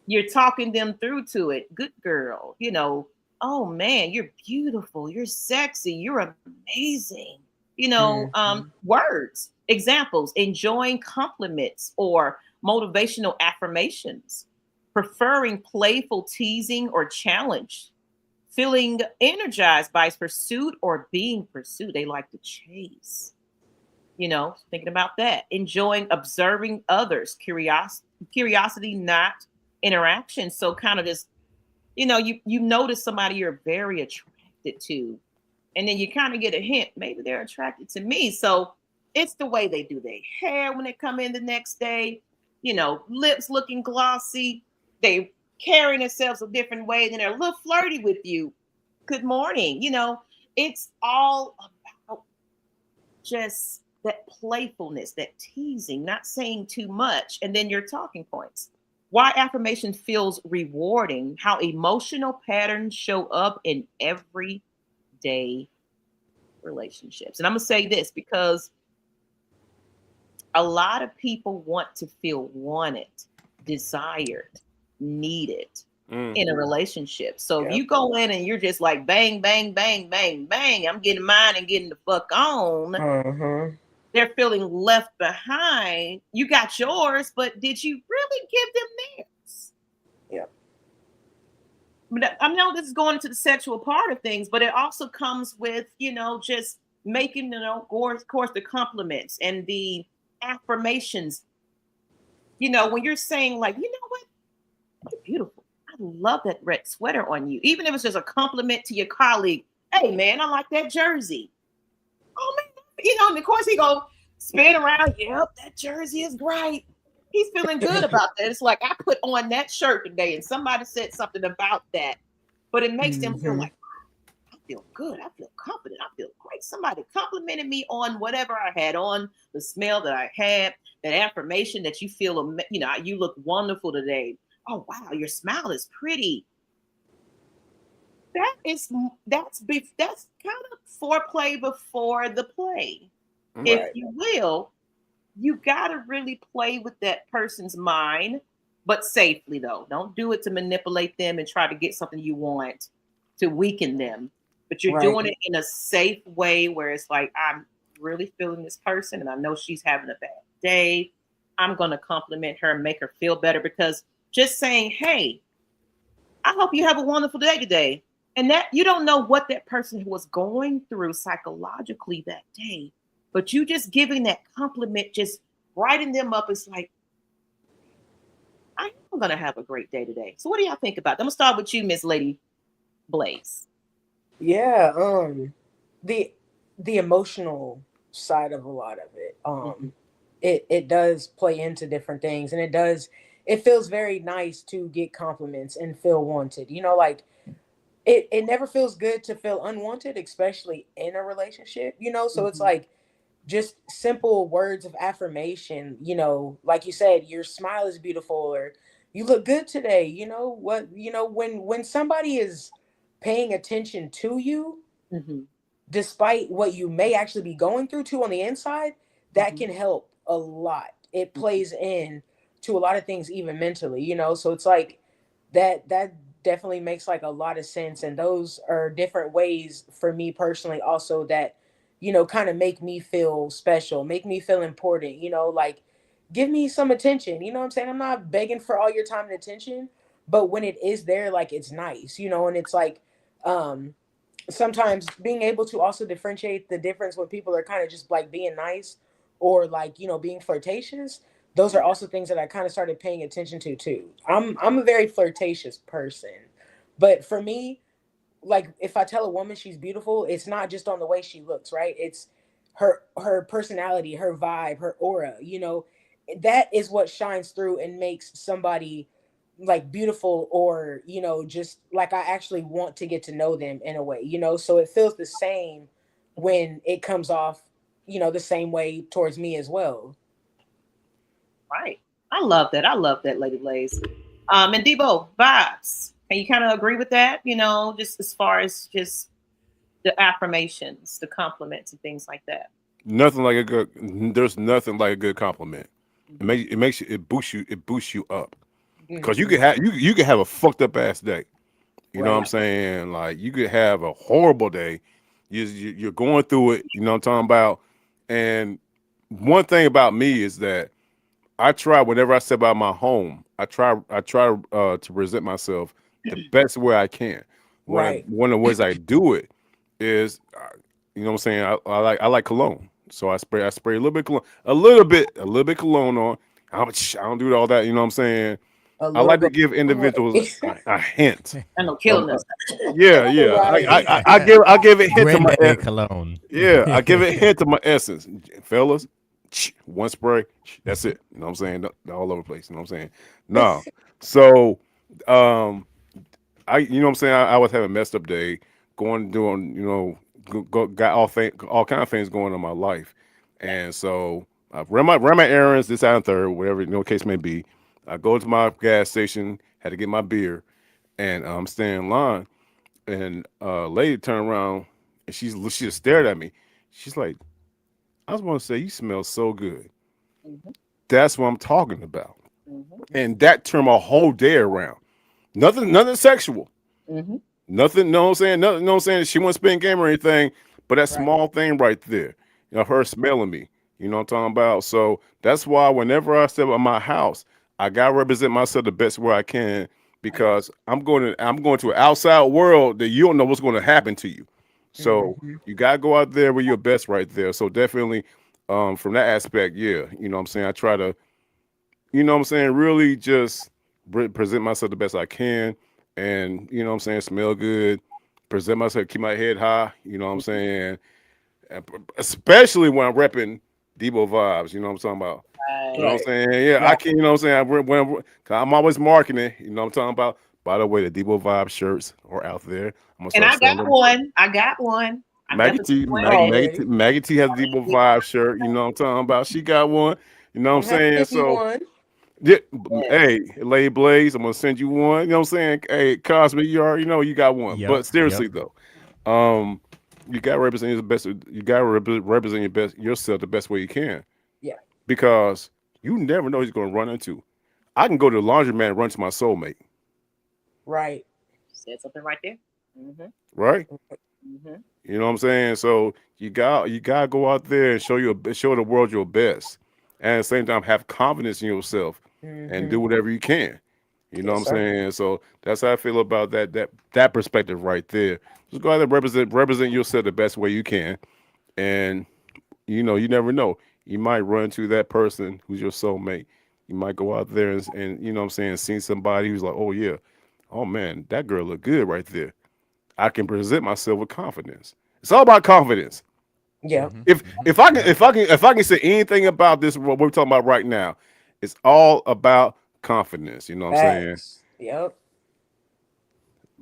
You're talking them through to it. Good girl, oh man, you're beautiful, you're sexy, you're amazing. Words, examples, enjoying compliments or motivational affirmations, preferring playful teasing or challenge, feeling energized by pursuit or being pursued. They like to chase. Thinking about that, enjoying observing others, curiosity, not interaction. So kind of this, you notice somebody you're very attracted to, and then you kind of get a hint, maybe they're attracted to me. So it's the way they do their hair when they come in the next day, lips looking glossy, they carrying themselves a different way, and they're a little flirty with you. Good morning. It's all about just that playfulness, that teasing, not saying too much, and then your talking points. Why affirmation feels rewarding, how emotional patterns show up in everyday relationships. And I'm going to say this because a lot of people want to feel wanted, desired, needed in a relationship. So if you go in and you're just like bang, bang, bang, bang, bang, I'm getting mine and getting the fuck on. They're feeling left behind. You got yours, but did you really give them theirs? Yep. But I know this is going into the sexual part of things, but it also comes with, just making, of course, the compliments and the affirmations. When you're saying like, you know what? You're beautiful. I love that red sweater on you. Even if it's just a compliment to your colleague. Hey, man, I like that jersey. Oh, man. And of course he go spin around. Yep, that jersey is great. He's feeling good about that. It's like I put on that shirt today and somebody said something about that. But it makes them feel like, I feel good. I feel confident. I feel great. Somebody complimented me on whatever I had on, the smell that I had, that affirmation that you feel, you look wonderful today. Oh, wow, your smile is pretty. That's kind of foreplay before the play. Right. If you will, you got to really play with that person's mind, but safely though. Don't do it to manipulate them and try to get something you want to weaken them. But you're doing it in a safe way where it's like, I'm really feeling this person and I know she's having a bad day. I'm going to compliment her and make her feel better, because just saying, hey, I hope you have a wonderful day today. And that you don't know what that person was going through psychologically that day, but you just giving that compliment, just writing them up. It's like, I'm going to have a great day today. So what do y'all think about that? I'm going to start with you, Miss Lady Blaze. Yeah. The emotional side of a lot of it. It does play into different things, and it feels very nice to get compliments and feel wanted. Like it never feels good to feel unwanted, especially in a relationship, so it's like just simple words of affirmation, like you said, your smile is beautiful, or you look good today. When somebody is paying attention to you, despite what you may actually be going through too on the inside, that can help a lot. It plays in to a lot of things, even mentally, so it's like that definitely makes like a lot of sense. And those are different ways for me personally also that, kind of make me feel special, make me feel important, like give me some attention. You know what I'm saying? I'm not begging for all your time and attention, but when it is there, like it's nice, you know, and it's like um sometimes being able to also differentiate the difference when people are kind of just like being nice or like, you know, being flirtatious. Those are also things that I kind of started paying attention to too. I'm a very flirtatious person. But for me, like if I tell a woman she's beautiful, it's not just on the way she looks, right? It's her personality, her vibe, her aura, you know. That is what shines through and makes somebody like beautiful, or you know, just like I actually want to get to know them in a way, you know. So it feels the same when it comes off, you know, the same way towards me as well. Right. I love that. I love that, Lady Blaze. And Debo, vibes. Can you kind of agree with that? You know, just as far as just the affirmations, the compliments, and things like that. Nothing like a good. There's nothing like a good compliment. It makes you. It boosts you up. Because you Mhm. could have you could have a fucked up ass day. You know what I'm Right. saying? Like you could have a horrible day. You're going through it. You know what I'm talking about? And one thing about me is that I try whenever I step out of my home, I try to present myself the best way I can. Right. One of the ways I do it is, you know what I'm saying? I like cologne, so I spray a little bit cologne, a little bit cologne on. I don't do all that. You know what I'm saying? A I little like to go give individuals a hint. I know, Of, killing us. yeah, yeah. right. I give a hint to my Granddaddy cologne. yeah, I give it hint to my essence, fellas. One spray, that's it. You know what I'm saying? All over the place. You know what I'm saying? No. So, um, you know what I'm saying? I was having a messed up day, doing, got all kind of things going on in my life, and so I ran my errands, this, that, and third, whatever case may be. I go to my gas station, had to get my beer, and I'm staying in line, and lady turned around and she just stared at me. She's like, I just want to say, you smell so good. Mm-hmm, That's what I'm talking about. mm-hmm, And that turned my whole day around. Nothing sexual. mm-hmm. Nothing, know what I'm saying? Nothing, know what I'm saying? She wasn't spitting game or anything, but that Right. small thing right there, her smelling me, you know what I'm talking about? So that's why whenever I step out of my house, I gotta represent myself the best way I can because I'm going to an outside world that you don't know what's going to happen to you. So Mhm. you gotta go out there with your best right there. So definitely, from that aspect, yeah, you know what I'm saying? I try to, really just present myself the best I can, and you know what I'm saying, smell good, present myself, keep my head high, you know what I'm saying, and especially when I'm repping Debo vibes, you know what I'm talking about. You know Right. what I'm Right. saying? Yeah, I Right. can, you know what I'm saying. Cause I'm always marketing, you know what I'm talking about. By the way, the Debo vibe shirts are out there. I'm gonna And start I selling got them. one. I got one. I Maggie definitely T, wearing it. Already. Maggie T has a Debo vibe shirt. You know what I'm talking about. She got one. You know what I'm I'm happy to saying? give you So one. yeah, Yeah. hey, Lady Blaze, I'm gonna send you one. You know what I'm saying? Hey, Cosby, you already know you got one. Yep. But seriously Yep. though, you gotta represent your best. You gotta represent yourself the best way you can Yeah. because you never know who's gonna run into. I can go to the laundromat and run to my soulmate, Right. Said something right there. Mm-hmm, right? mm-hmm. You know what I'm saying? So you gotta go out there and show the world your best, and at the same time have confidence in yourself and do Hmm. whatever you can. You know what Yes, I'm sir. saying? So that's how I feel about that perspective right there. Just go out there and represent yourself the best way you can, and you never know. You might run into that person who's your soulmate. You might go out there and you know what I'm saying, see somebody who's like, oh yeah, oh man, that girl look good right there. I can present myself with confidence. It's all about confidence. Yeah. Yep. If I can say anything about this, what we're talking about right now, it's all about confidence. You know what I'm saying? Facts. Yep.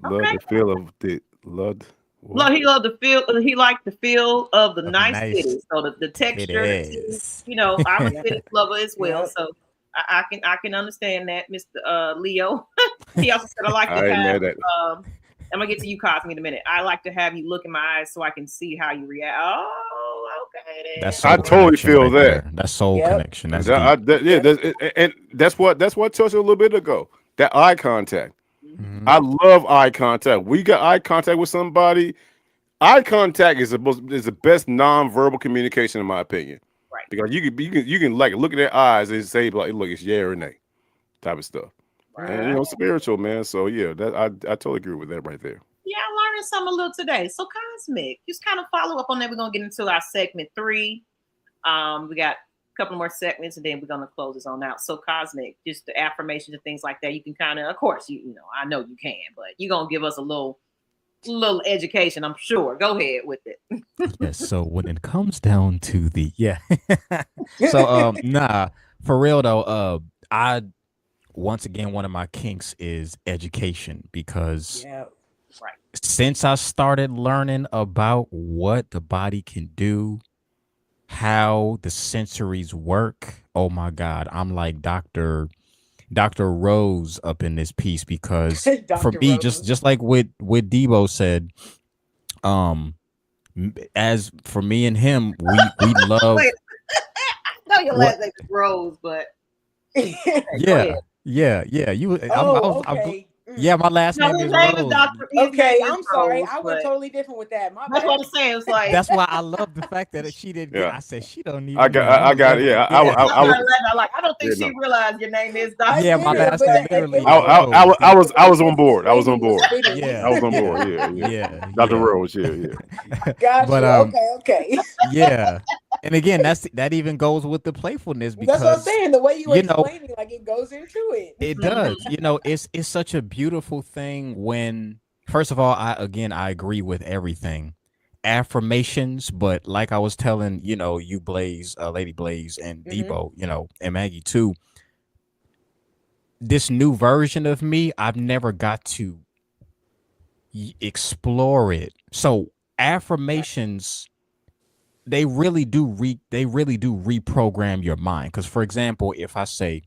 Love Okay. the feel of the love. What? Look, he loved the feel. He liked the feel of the Of nice nice titties. So the texture, the titties. titties. I'm a Yep. titties lover as well. Yep. So I can understand that, Mr. Leo. He also said I like to I ain't have. mad at. Um, I'm gonna get to you, Cosme, in a minute. I like to have you look in my eyes so I can see how you react. Oh, okay That's then. I soul totally connection feel right that. there. That's soul Yep. connection. That's That, I, deep. that, yeah, Yep. and that's what I touched a little bit ago. That eye contact. Mhm. Hmm. I love eye contact. We got eye contact with somebody. Eye contact is the best nonverbal communication, in my opinion. Right. Because you can like look at their eyes and say like, look, it's yeah or nay type of stuff. And you know, spiritual, man. So yeah, that I totally agree with that right there. Yeah, I learned something a little today. So cosmic, just kind of follow up on that. We're gonna get into our segment 3. We got a couple more segments, and then we're gonna close this on out. So cosmic, just the affirmations and things like that. You can kind of course, you know, I know you can, but you're gonna give us a little education, I'm sure. Go ahead with it. Yes. So when it comes down to the so nah, for real though, I once again one of my kinks is education because Right. since I started learning about what the body can do, how the sensories work, oh my God, I'm like Dr. Rose up in this piece because for Dr. me, Rose. just like what Debo said, as for me and him, we love. Wait, I know your What- last name is Rose, but yeah. You, Okay. yeah, my last no, name his is name is Rose. Dr. Okay, I'm sorry. Rose, I went but totally different with that. My that's bad. what I'm saying. It's like That's why I love the fact that she didn't get. Yeah. I said she don't need. I got it. Yeah, I don't think Yeah, she no. realized your name is I Dr. Yeah, get my it, last but name it literally was- Rose. I was on board. I was on Maybe it board. fitting. Yeah, I was on yeah, board. Yeah. yeah, Dr. yeah. Rose. Yeah. Gotcha. But, Okay. Yeah, and again, that even goes with the playfulness That's what I'm because saying. The way you you know explain it, like it goes into it. it does. You know, it's such a beautiful thing when. First of all, I agree with everything. Affirmations, but like I was telling, you know, you Blaze, Lady Blaze and Debo, you know, and Maggie too. This new version of me, I've never got to explore it. So affirmations, they really do reprogram your mind. Because for example, if I say,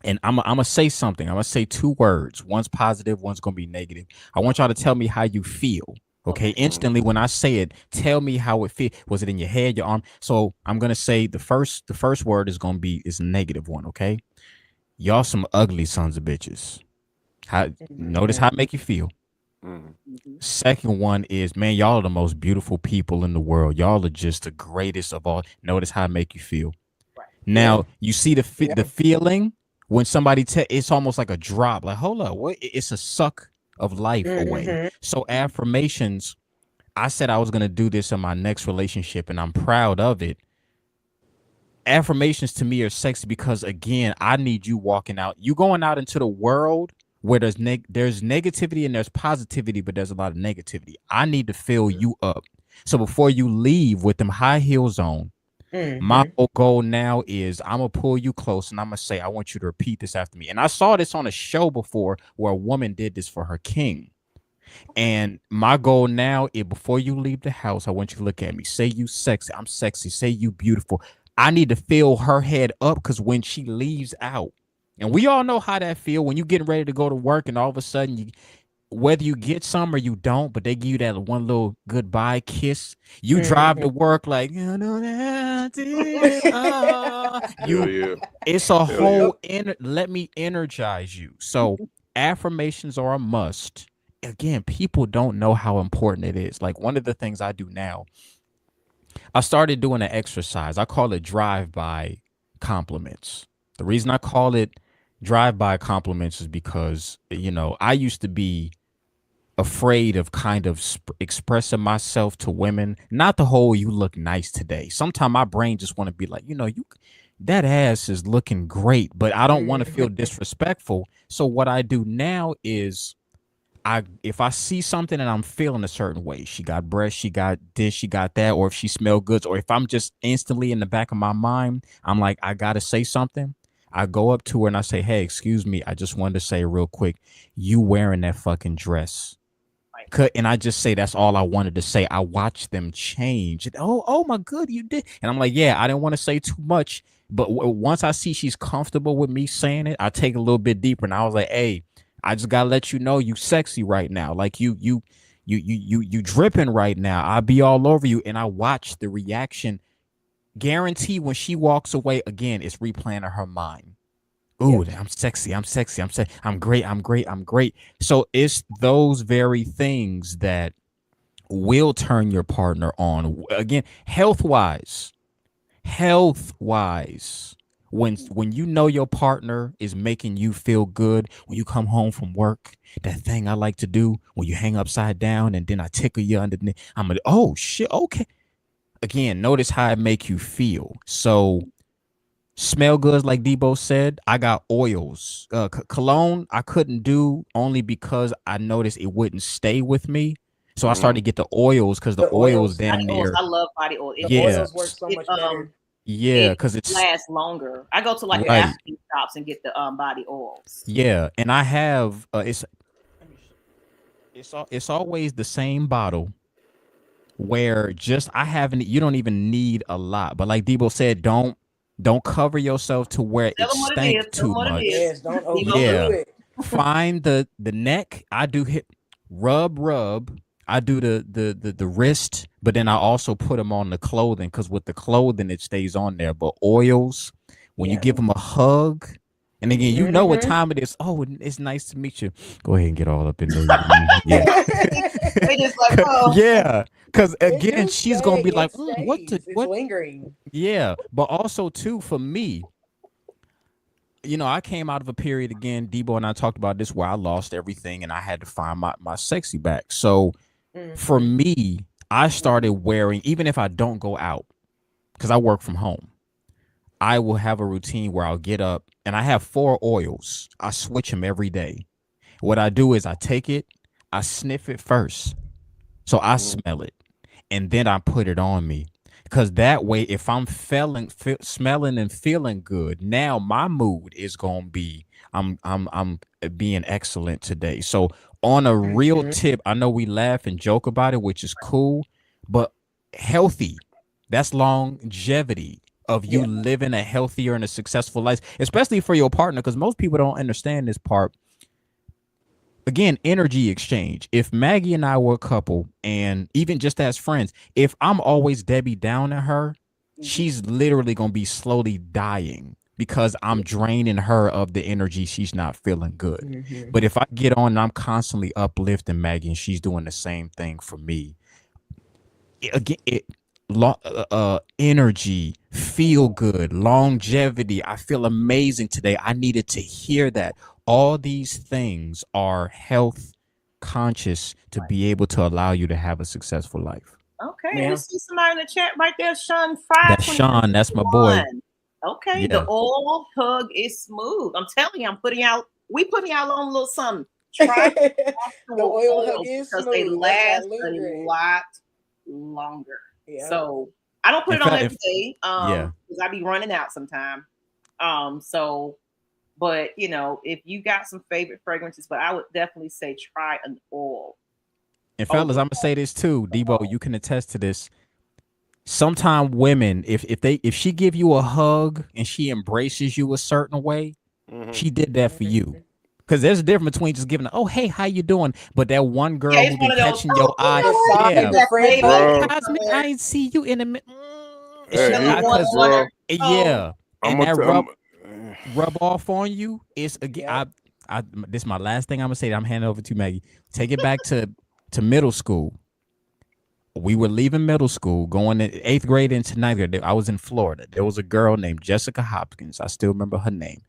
and I'm gonna say something. I'm gonna say 2 words. One's positive, one's gonna be negative. I want y'all to tell me how you feel. Okay, instantly when I say it, tell me how it feel. Was it in your head, your arm? So I'm gonna say the first word is gonna be a negative one. Okay, y'all some ugly sons of bitches. Notice how it make you feel. Second one is, man, y'all are the most beautiful people in the world. Y'all are just the greatest of all. Notice how it make you feel. Right. Now you see the feeling. When somebody it's almost like a drop, like, hold up, what? It's a suck of life away. So affirmations, I said I was going to do this in my next relationship and I'm proud of it. Affirmations to me are sexy because again, I need you walking out, you going out into the world where there's negativity and there's positivity, but there's a lot of negativity. I need to fill you up. So before you leave with them high heels on, my whole goal now is I'm gonna pull you close and I'm gonna say, I want you to repeat this after me. And I saw this on a show before where a woman did this for her king. And my goal now is before you leave the house, I want you to look at me. Say you sexy. I'm sexy. Say you beautiful. I need to fill her head up because when she leaves out, and we all know how that feel when you getting ready to go to work and all of a sudden whether you get some or you don't, but they give you that one little goodbye kiss. You drive to work like, you know that. It's a whole let me energize you. So affirmations are a must. Again, people don't know how important it is. Like one of the things I do now, I started doing an exercise. I call it drive-by compliments. The reason I call it drive-by compliments is because, you know, I used to be afraid of kind of expressing myself to women. Not the whole you look nice today. Sometimes my brain just want to be like, you know, that ass is looking great, but I don't want to feel disrespectful. So what I do now is if I see something and I'm feeling a certain way, she got breasts, she got this, she got that, or if she smell good, or if I'm just instantly in the back of my mind, I'm like, I gotta say something. I go up to her and I say, hey, excuse me, I just wanted to say real quick, you wearing that fucking dress. And I just say that's all I wanted to say. I watched them change. Oh my good, you did. And I'm like, yeah, I didn't want to say too much, but once I see she's comfortable with me saying it, I take a little bit deeper. And I was like, hey, I just gotta let you know you sexy right now. Like you dripping right now. I'll be all over you. And I watch the reaction. Guarantee when she walks away again, it's replaying in her mind. Ooh, I'm sexy. I'm great. So it's those very things that will turn your partner on. Again, health-wise, health wise, when you know your partner is making you feel good, when you come home from work, that thing I like to do when you hang upside down and then I tickle you underneath, I'm like, oh shit, okay. Again, notice how it make you feel. So smell good, like Debo said. I got oils. Cologne I couldn't do only because I noticed it wouldn't stay with me. So I started to get the oils because the The oils oils. damn Body oils. near. I love body oil. The Yeah. oils work so It much better. Yeah, it because it's lasts longer. I go to like right. African shops and get the body oils. Yeah, and I have it's always the same bottle where just I haven't you don't even need a lot. But like Debo said, don't cover yourself to where Tell it them what it is. stank Tell them too what it much. is. Yes, don't Debo. overdo Yeah. it. Find the neck. I do hit rub. I do the wrist, but then I also put them on the clothing because with the clothing it stays on there. But oils, when you Yeah. give them a hug, and again, you know what Mhm. time it is. Oh, it's nice to meet you. Go ahead and get all up in there. Yeah. They just like, oh, Yeah, because It again, do she's gonna be stay. like, It stays. It's what? lingering. Yeah, but also too for me, I came out of a period again. Debo and I talked about this where I lost everything and I had to find my sexy back. So for Mhm. me, I started wearing even if I don't go out because I work from home. I will have a routine where I'll get up and I have 4 oils. I switch them every day. What I do is I take it, I sniff it first. So I smell it and then I put it on me. Because that way, if I'm smelling and feeling good, now my mood is gonna be I'm being excellent today. So on a real Mhm. tip, I know we laugh and joke about it, which is cool, but healthy. That's longevity of you Yeah. living a healthier and a successful life, especially for your partner. Because most people don't understand this part. Again, energy exchange. If Maggie and I were a couple, and even just as friends, if I'm always Debbie down at her, she's literally gonna be slowly dying because I'm draining her of the energy she's not feeling good. Mhm. But if I get on and I'm constantly uplifting Maggie and she's doing the same thing for me, again, energy, feel good, longevity. I feel amazing today. I needed to hear that. All these things are health conscious to be able to allow you to have a successful life. okay. Yeah. Let's see somebody in the chat right there. Sean That's Sean. That's my boy. 521. Okay, the Yeah. oil hug is smooth. I'm telling you, we putting y'all on a little something. Try The actual oil hug oils is because they smooth. That's that last a lingering. lot longer. Yeah. So I don't put In it on fact, every day, yeah. because I be running out sometime. So, but if you got some favorite fragrances, but I would definitely say try an oil. And fellas, Over. I'm gonna say this too, Debo. You can attest to this. Sometimes women, if she give you a hug and she embraces you a certain way, she did that for you. Because there's a difference between just giving, oh, hey, how you doing? But that one girl Yeah, who it's be one of those. catching Oh, your eye, The what? side, yeah, the friend Baby. hey, Bro. Cosmic, I ain't see you in a minute. Hey, The little Because, water. yeah, I'm and gonna that tell. rub off on you is again. Yep. This is my last thing I'm gonna say. I'm handing over to Maggie. Take it back to middle school. We were leaving middle school, going in 8th grade into 9th grade. I was in Florida. There was a girl named Jessica Hopkins. I still remember her name.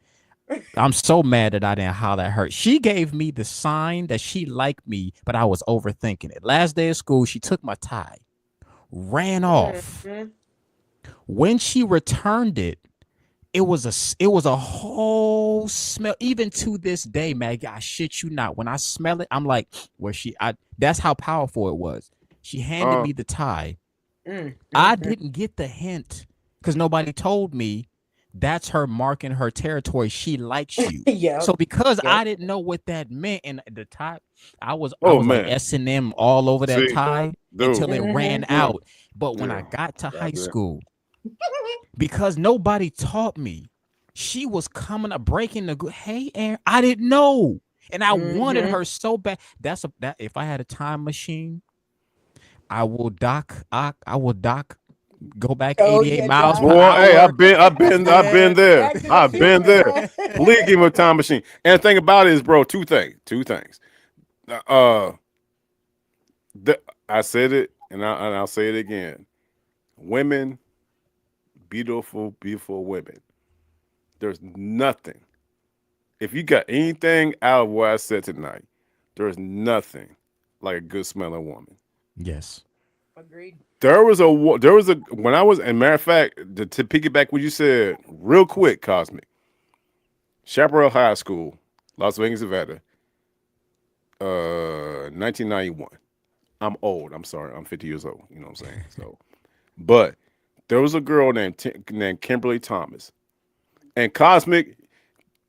I'm so mad that I didn't holler at her. She gave me the sign that she liked me, but I was overthinking it. Last day of school, she took my tie, ran off. Mhm. When she returned it, it was a whole smell. Even to this day, Maggie, I shit you not. When I smell it, I'm like, that's how powerful it was. She handed me the tie. I didn't get the hint because nobody told me that's her marking her territory. She likes you. Yep. So because Yep. I didn't know what that meant, and the tie, I was Oh, like man. S&M all over that See, tie dude. until it ran out. But when I Yeah. got to high Yeah. school, because nobody taught me, she was coming up breaking hey Aaron, I didn't know. And I wanted her so bad. That if I had a time machine, I will go back Oh 88 yeah, miles per Doc. Boy, hey, hour. I've been Yeah. there. Back to the I've been future, there. man. Please give him a time machine. And the thing about it is, bro, two things. Uh, I said it, and I'll say it again. Women beautiful, beautiful women. There's nothing. If you got anything out of what I said tonight, there's nothing like a good smelling woman. Yes. Agreed. There was a when I was, and matter of fact, to piggyback what you said real quick, Cosmic, Chaparral High School, Las Vegas, Nevada, 1991. I'm old. I'm sorry. I'm 50 years old. You know what I'm saying? So, but there was a girl named Kimberly Thomas, and Cosmic,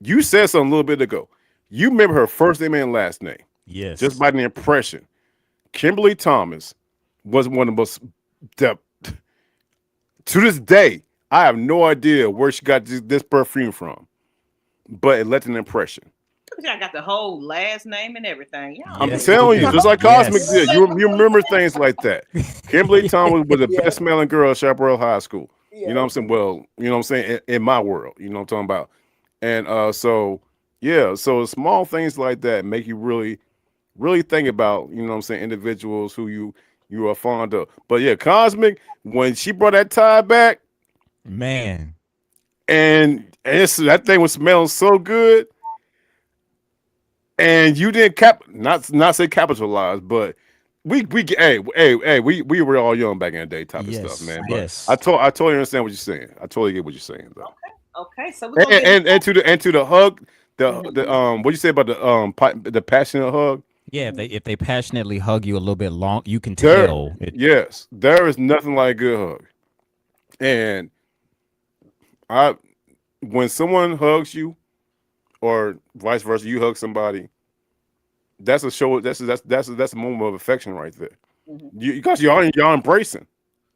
you said something a little bit ago. You remember her first name and last name just Yes. by the impression. Kimberly Thomas was one of the most. The, to this day, I have no idea where she got this perfume from, but it left an impression. I got the whole last name and everything. Y'all I'm Yes, just you telling you, do. just like Cosmic Yes. did. You remember things like that. Kimberly Thomas was the Yeah. best smelling girl at Chaparral High School. Yeah. You know what I'm saying? Well, you know what I'm saying? In my world, you know what I'm talking about. And so, yeah, so small things like that make you really, really think about, you know what I'm saying, individuals who you are fond of. But yeah, Cosmic, when she brought that tie back, Man. and that thing was smelling so good, and you didn't not say capitalize, but we were all young back in the day type of stuff, Yes. man. But Yes. I totally understand what you're saying. I totally get what you're saying though. okay. So we're gonna get And to the hug, the Mhm. what you say about the passionate hug? Yeah, if they passionately hug you a little bit long, you can There, tell it. yes, there is nothing like a good hug. And I when someone hugs you, or vice versa, you hug somebody, that's a show. That's a moment of affection right there. Mhm. Because y'all embracing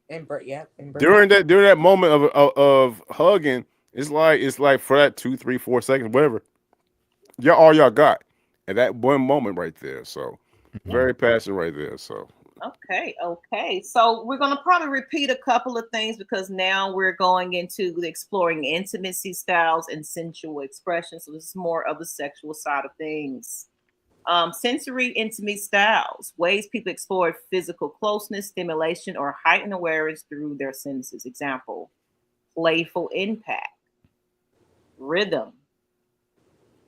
Embrace. during that moment of hugging. It's like for that 2, 3, 4 seconds, whatever. Y'all all y'all got at that one moment right there. So Mhm. very passionate right there. So Okay. So we're gonna probably repeat a couple of things because now we're going into the exploring intimacy styles and sensual expressions. So this is more of the sexual side of things. Sensory intimacy styles, ways people explore physical closeness, stimulation, or heightened awareness through their senses. Example: playful impact, rhythm,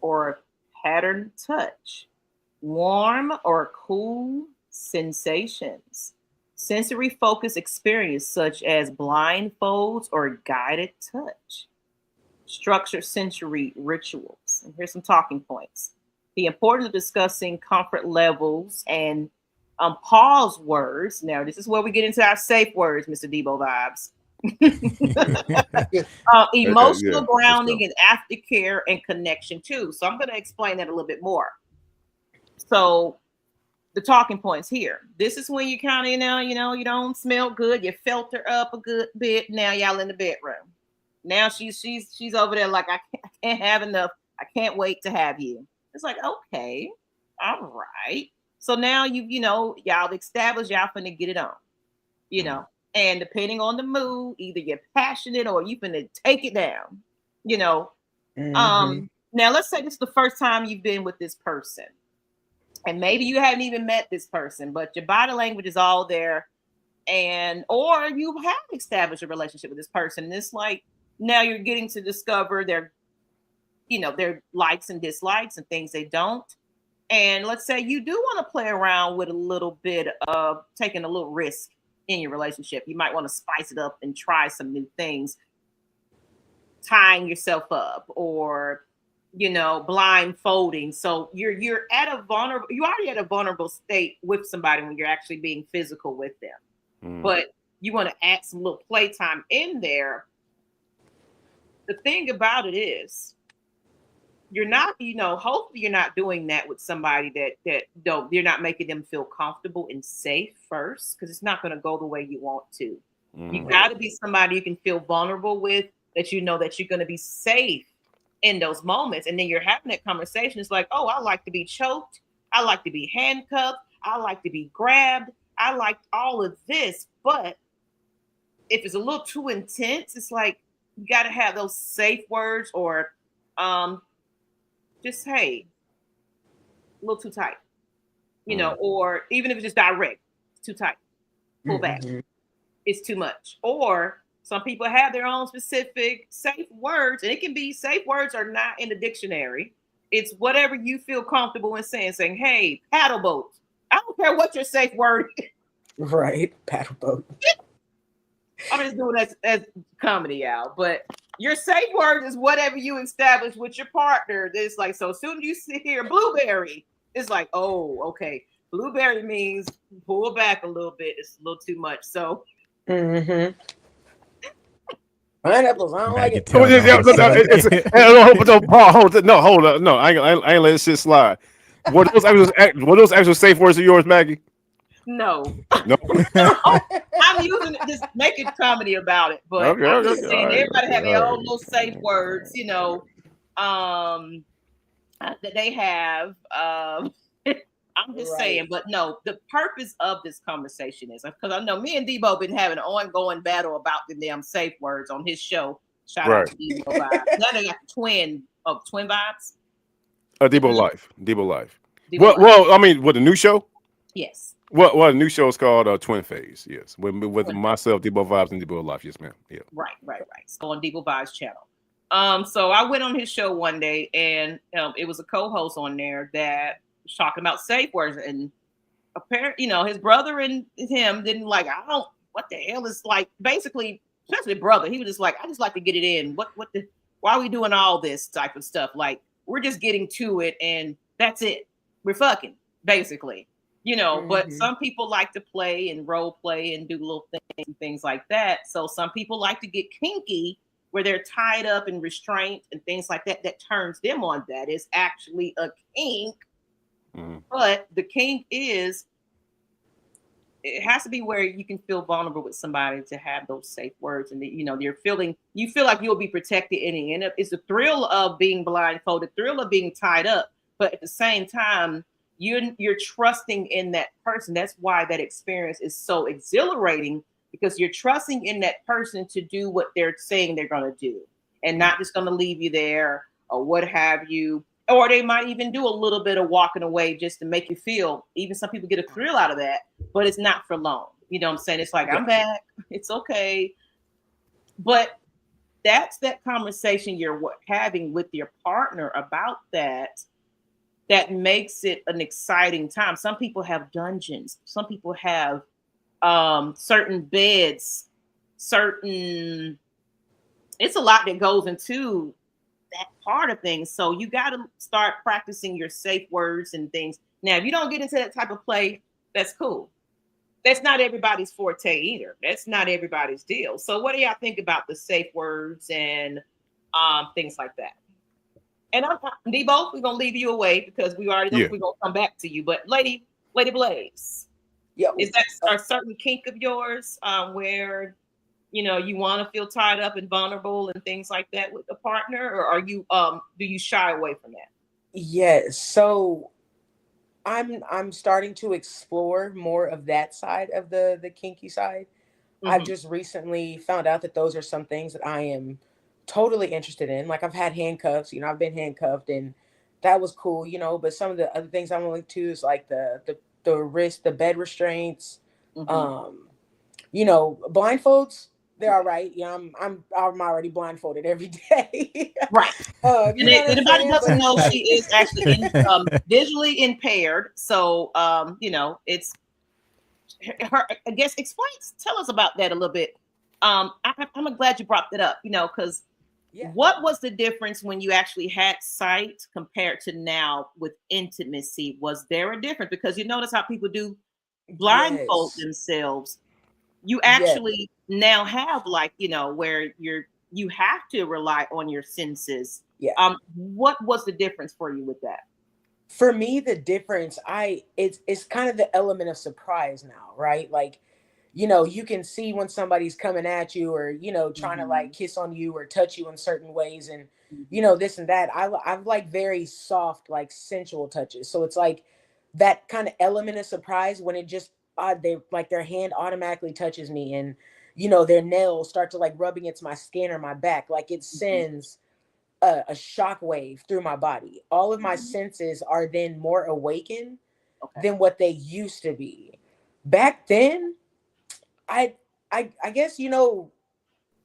or pattern touch, warm or cool sensations, sensory focused experience such as blindfolds or guided touch, structured sensory rituals. And here's some talking points: the importance of discussing comfort levels and pause words. Now, this is where we get into our safe words, Mr. Debo vibes. okay, yeah, Emotional let's go. grounding and aftercare and connection too. So I'm going to explain that a little bit more. So the talking points here. This is when you kind of, you don't smell good. You filter up a good bit. Now y'all in the bedroom. Now she's over there like I can't have enough. I can't wait to have you. It's like, okay, all right. So now y'all established y'all finna get it on, you Mm. know. And depending on the mood, either you're passionate or you finna take it down, you know. Mhm. Now let's say this is the first time you've been with this person. And maybe you haven't even met this person, but your body language is all there, and or you have established a relationship with this person. And it's like now you're getting to discover their likes and dislikes and things they don't. And let's say you do want to play around with a little bit of taking a little risk in your relationship. You might want to spice it up and try some new things, tying yourself up or blindfolding. So you're already at a vulnerable state with somebody when you're actually being physical with them. Mm. But you want to add some little playtime in there. The thing about it is you're not, hopefully you're not doing that with somebody that don't you're not making them feel comfortable and safe first, because it's not going to go the way you want to. You Mm. got to be somebody you can feel vulnerable with, that you know that you're going to be safe in those moments. And then you're having that conversation. It's like, oh, I like to be choked. I like to be handcuffed. I like to be grabbed. I like all of this. But if it's a little too intense, it's like you got to have those safe words, or just, hey, a little too tight, Mm. or even if it's just direct, it's too tight, pull back, Mhm. it's too much. Or Some people have their own specific safe words, and it can be safe words are not in the dictionary. It's whatever you feel comfortable in saying. Saying, "Hey, paddle boat." I don't care what your safe word is. Right, paddle boat. I'm just doing as comedy, Al. But your safe word is whatever you establish with your partner. It's like, so as soon as you see here blueberry, it's like, oh, okay. Blueberry means pull back a little bit. It's a little too much. So pineapples, I don't like Maggie it. telling on herself. Hold up. No, I ain't let this shit slide. Were those actual safe words of yours, Maggie? no. No. I'm using it, just making comedy about it. But I'm just saying everybody have their own little safe words, you know, that they have. I'm just saying, but no, the purpose of this conversation is because I know me and Debo been having an ongoing battle about the damn safe words on his show. Shout out to Debo Vibes. Now they got the twin vibes. Debo Life. Debo Well, Life. well, I mean, with the new show. Yes. Well, the new show is called Twin Phase. Yes, with myself, Debo Vibes, and Debo Life. Yes, ma'am. Yeah. Right. So on Debo Vibes channel. So I went on his show one day, and it was a co-host on there that was talking about safe words, and apparently, you know, his brother and him didn't like. I don't. What the hell is like? Basically, especially brother, he was just like, I just like to get it in. What the? Why are we doing all this type of stuff? Like, we're just getting to it, and that's it. We're fucking basically. You know, but some people like to play and role play and do little things and things like that. So some people like to get kinky where they're tied up in restraint and things like that. That turns them on. That is actually a kink. But the kink is, it has to be where you can feel vulnerable with somebody to have those safe words. And, you know, you feel like you'll be protected in the end. It's the thrill of being blindfolded, thrill of being tied up. But at the same time, you're trusting in that person. That's why that experience is so exhilarating, because you're trusting in that person to do what they're saying they're going to do, and not just going to leave you there or what have you. Or they might even do a little bit of walking away just to make you feel. Even some people get a thrill out of that, but it's not for long. You know what I'm saying? It's like, I'm back. It's okay. But that's that conversation you're having with your partner about that makes it an exciting time. Some people have dungeons. Some people have certain beds, it's a lot that goes into that part of things. So you got to start practicing your safe words and things. Now, if you don't get into that type of play, that's cool. That's not everybody's forte either. That's not everybody's deal. So what do y'all think about the safe words and things like that? And Debo, we're gonna leave you away because we're gonna come back to you. But Lady Blaze, is that a certain kink of yours where you know you want to feel tied up and vulnerable and things like that with a partner, or are you do you shy away from that? Yes. So I'm starting to explore more of that side of the kinky side. I've just recently found out that those are some things that I am totally interested in. Like, I've had handcuffs, you know, I've been handcuffed, and that was cool, you know, but some of the other things I'm willing to is like the wrist, the bed restraints, you know, blindfolds, they're all right. Yeah, I'm already blindfolded every day. Right. And anybody doesn't know, she is actually visually impaired. So you know, it's her, I guess. Tell us about that a little bit. I'm glad you brought that up, you know, because what was the difference when you actually had sight compared to now with intimacy? Was there a difference? Because you notice how people do blindfold themselves. You actually now have, like, you know, where you have to rely on your senses. What was the difference for you with that? For me, the difference, it's kind of the element of surprise now, right? Like, you know, you can see when somebody's coming at you, or, you know, trying to like kiss on you or touch you in certain ways, and you know, this and that. I've like very soft, like sensual touches. So it's like that kind of element of surprise when it just they like their hand automatically touches me, and you know, their nails start to like rub against my skin or my back, like it sends a shock wave through my body. All of my senses are then more awakened than what they used to be. Back then, I guess, you know,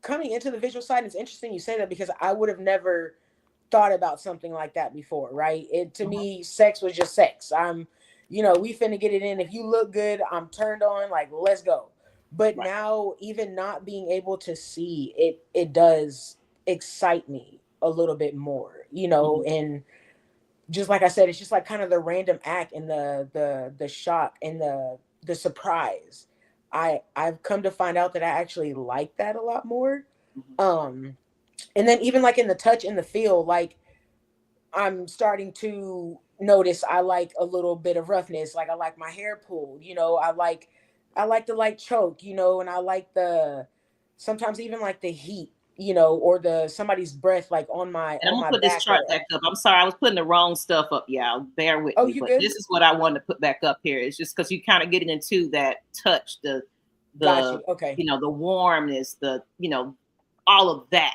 coming into the visual side, it's interesting you say that because I would have never thought about something like that before, right? It to me, sex was just sex. We finna get it in. If you look good, I'm turned on. Like, let's go. But Right. now, even not being able to see it, it does excite me a little bit more, and just like I said, it's just like kind of the random act and the shock and the surprise. I've come to find out that I actually like that a lot more. And then even like in the touch and the feel, like I'm starting to notice I like a little bit of roughness. Like I like my hair pulled, I like the light choke, and I like the sometimes even like the heat, or the somebody's breath like on my And I'm on gonna my put this back. chart back up. I'm sorry, I was putting the wrong stuff up, y'all. Bear with Oh, me, you but good? this is what I wanted to put back up here. It's just because you kind of getting into that touch, Got you. Okay. the warmness, all of that.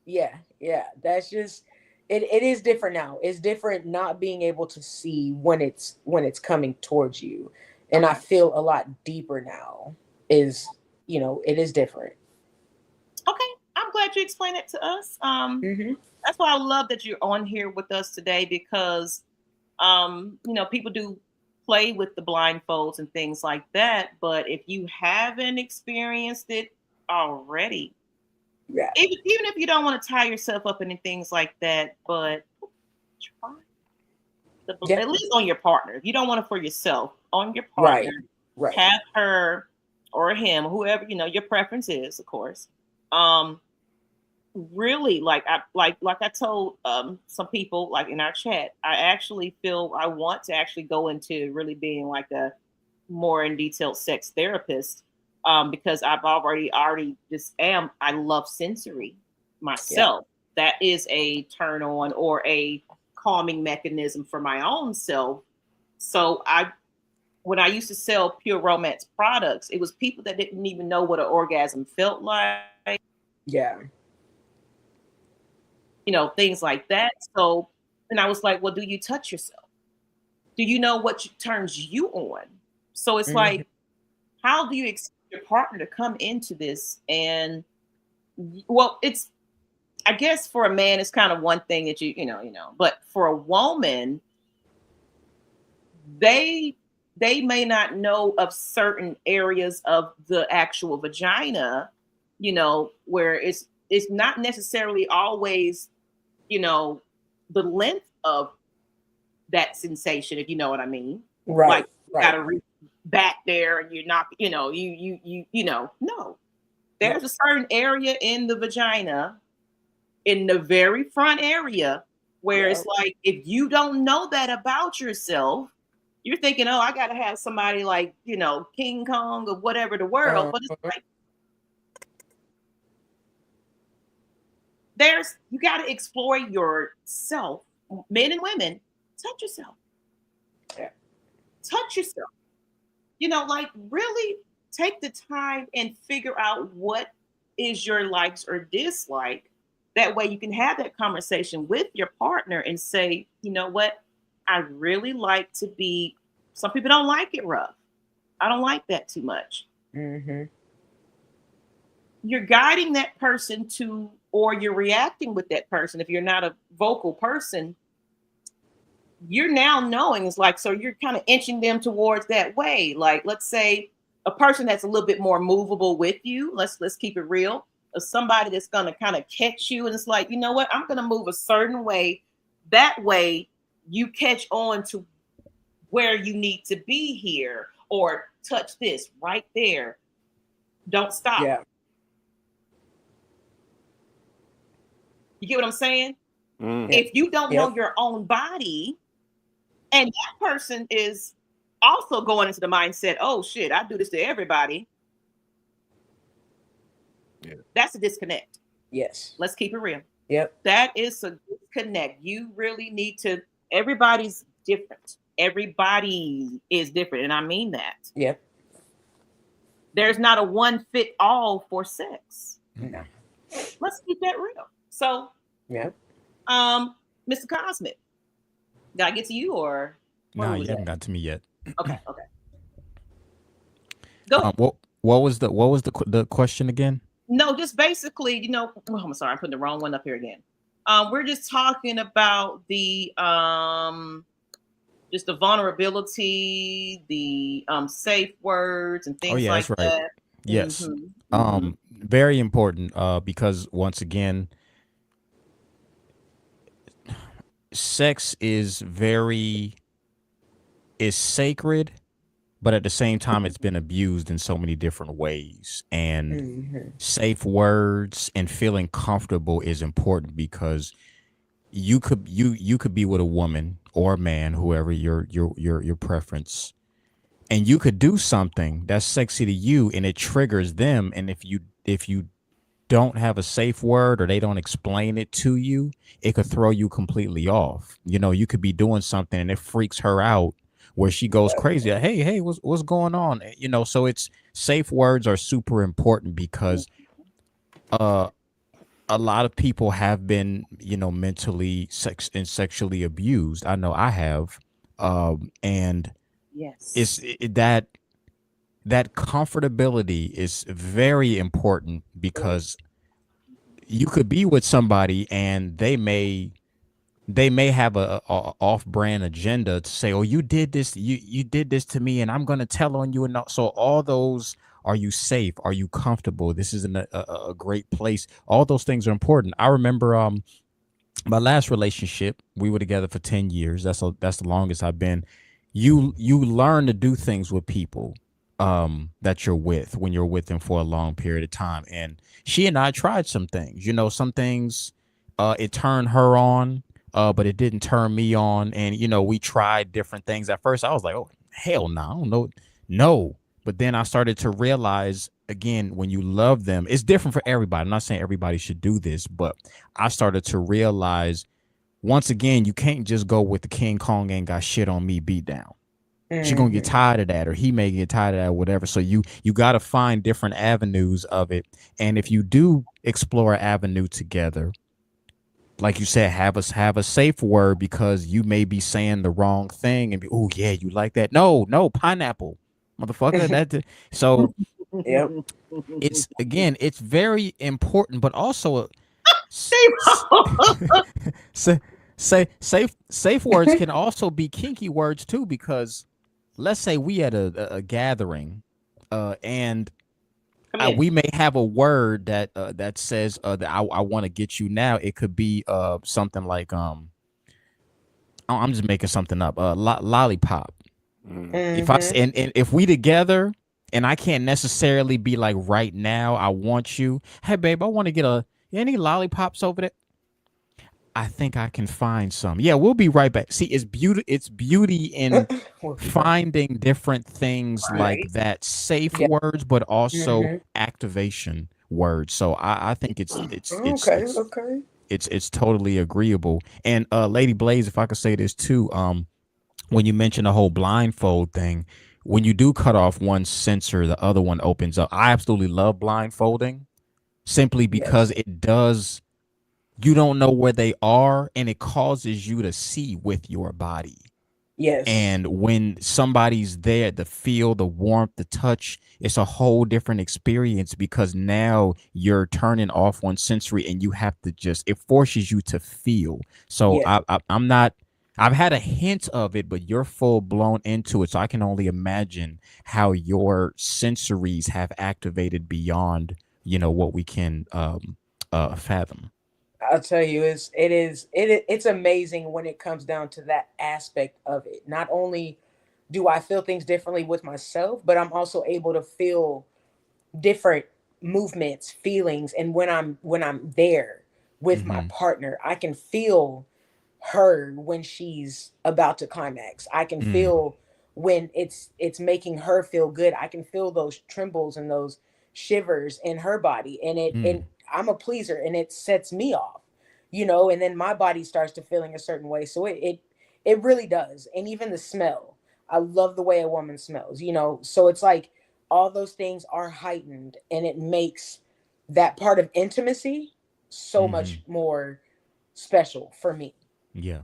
Yeah. That's just it is different now. It's different not being able to see when it's coming towards you. And I Okay. feel a lot deeper now. It is different. Okay, I'm glad you explained it to us. Mm-hmm. That's why I love that you're on here with us today because, people do play with the blindfolds and things like that. But if you haven't experienced it already, Yeah. even if you don't want to tie yourself up in things like that, but try Yeah. at least on your partner. If you don't want it for yourself, on your Right. partner, Right. have her or him, whoever your preference is, of course. Really, like I told some people like in our chat, I actually feel I want to actually go into really being like a more in detailed sex therapist, because I've already just am. I love sensory myself. That is a turn on or a calming mechanism for my own self. So when I used to sell pure romance products, it was people that didn't even know what an orgasm felt like, Yeah. things like that. So, and I was like, well, do you touch yourself? Do you know what turns you on? So it's Mhm. like, how do you expect your partner to come into this? And well, I guess for a man, it's kind of one thing that but for a woman, they may not know of certain areas of the actual vagina, where it's not necessarily always, the length of that sensation, if you know what I mean. Like Right. you gotta reach back there and you're not, no. Yeah. There's a certain area in the vagina, in the very front area, where Yeah. it's like if you don't know that about yourself, you're thinking, oh, I gotta have somebody like, King Kong or whatever the world. But it's like you gotta explore yourself, men and women, touch yourself. Yeah. Touch yourself. Like really take the time and figure out what is your likes or dislike. That way you can have that conversation with your partner and say, you know what? I really like to be, some people don't like it rough. I don't like that too much. Mm-hmm. You're guiding that person to, or you're reacting with that person. If you're not a vocal person, you're now knowing it's like, so you're kind of inching them towards that way. Like, let's say a person that's a little bit more movable with you. Let's keep it real. Or somebody that's going to kind of catch you. And it's like, you know what? I'm going to move a certain way. That way you catch on to where you need to be here, or touch this right there. Don't stop. Yeah. You get what I'm saying? Mm. If you don't Yep. know your own body, and that person is also going into the mindset, oh shit, I do this to everybody. Yeah. That's a disconnect. Yes. Let's keep it real. Yep. That is a disconnect. You really need to, everybody's different. Everybody is different. And I mean that. Yep. There's not a one fit all for sex. No. Let's keep that real. So, Yep. Mr. Cosmic, did I get to you or? Nah, you haven't got to me yet. Okay. Go ahead. What was the question again? No, just basically, oh, I'm sorry, I'm putting the wrong one up here again. We're just talking about the just the vulnerability, the safe words and Oh things yeah, like that's right. that. Yes. Hmm. Very important because once again, sex is sacred, but at the same time it's been abused in so many different ways. And Mm-hmm. safe words and feeling comfortable is important because you could be with a woman or a man, whoever your preference, and you could do something that's sexy to you and it triggers them. And if you don't have a safe word or they don't explain it to you, it could throw you completely off. You could be doing something and it freaks her out where she goes crazy. Hey, what's going on? So it's safe words are super important because uh a lot of people have been, mentally sexually abused. I know I have. And Yes. it's that comfortability is very important because you could be with somebody and they may have a off-brand agenda to say, oh, you did this to me and I'm going to tell on you. And so all those, are you safe, are you comfortable, this is a great place, all those things are important. I remember my last relationship, we were together for 10 years. That's the longest I've been. You learn to do things with people that you're with when you're with them for a long period of time. And she and I tried some things. Some things it turned her on, but it didn't turn me on. And we tried different things. At first I was like, oh hell no, I don't know. No. But then I started to realize, again, when you love them, it's different for everybody. I'm not saying everybody should do this, but I started to realize, once again, you can't just go with the King Kong ain't got shit on me beat down. She's gonna get Mm-hmm. tired of that, or he may get tired of that, whatever. So you got to find different avenues of it. And if you do explore an avenue together, like you said, have a safe word, because you may be saying the wrong thing and be, oh yeah, you like that? No, pineapple, motherfucker. So Yep. it's very important, but also s- s- Steve. say, safe words can also be kinky words too, because let's say we at a gathering, and Come in. we may have a word that says that I want to get you now. It could be something like I'm just making something up, lollipop. If Mm-hmm. and if we together, and I can't necessarily be like, right now I want you, hey babe, I want to get any lollipops over there. I think I can find some. Yeah, we'll be right back. See, it's beauty in We'll be back. finding different things like Right. that, safe Yeah. words, but also Mm-hmm. activation words. So I think Okay. Okay. it's totally agreeable. And Lady Blaze, if I could say this too, when you mention the whole blindfold thing, when you do cut off one sensor, the other one opens up. I absolutely love blindfolding, simply because Yes. it does, you don't know where they are, and it causes you to see with your body. Yes. And when somebody's there, the feel, the warmth, the touch, it's a whole different experience, because now you're turning off one sensory and you have to just, it forces you to feel. So Yes. I'm not, I've had a hint of it, but you're full blown into it. So I can only imagine how your sensories have activated beyond, what we can fathom. I'll tell you, it's amazing when it comes down to that aspect of it. Not only do I feel things differently with myself, but I'm also able to feel different movements, feelings, and when I'm there with my Mm-hmm. partner, I can feel her when she's about to climax. I can Mm, feel when it's making her feel good. I can feel those trembles and those shivers in her body, and mm, I'm a pleaser, and it sets me off, and then my body starts to feeling a certain way. So it really does. And even the smell. I love the way a woman smells, so it's like all those things are heightened, and it makes that part of intimacy so mm-hmm. much more special for me. Yeah.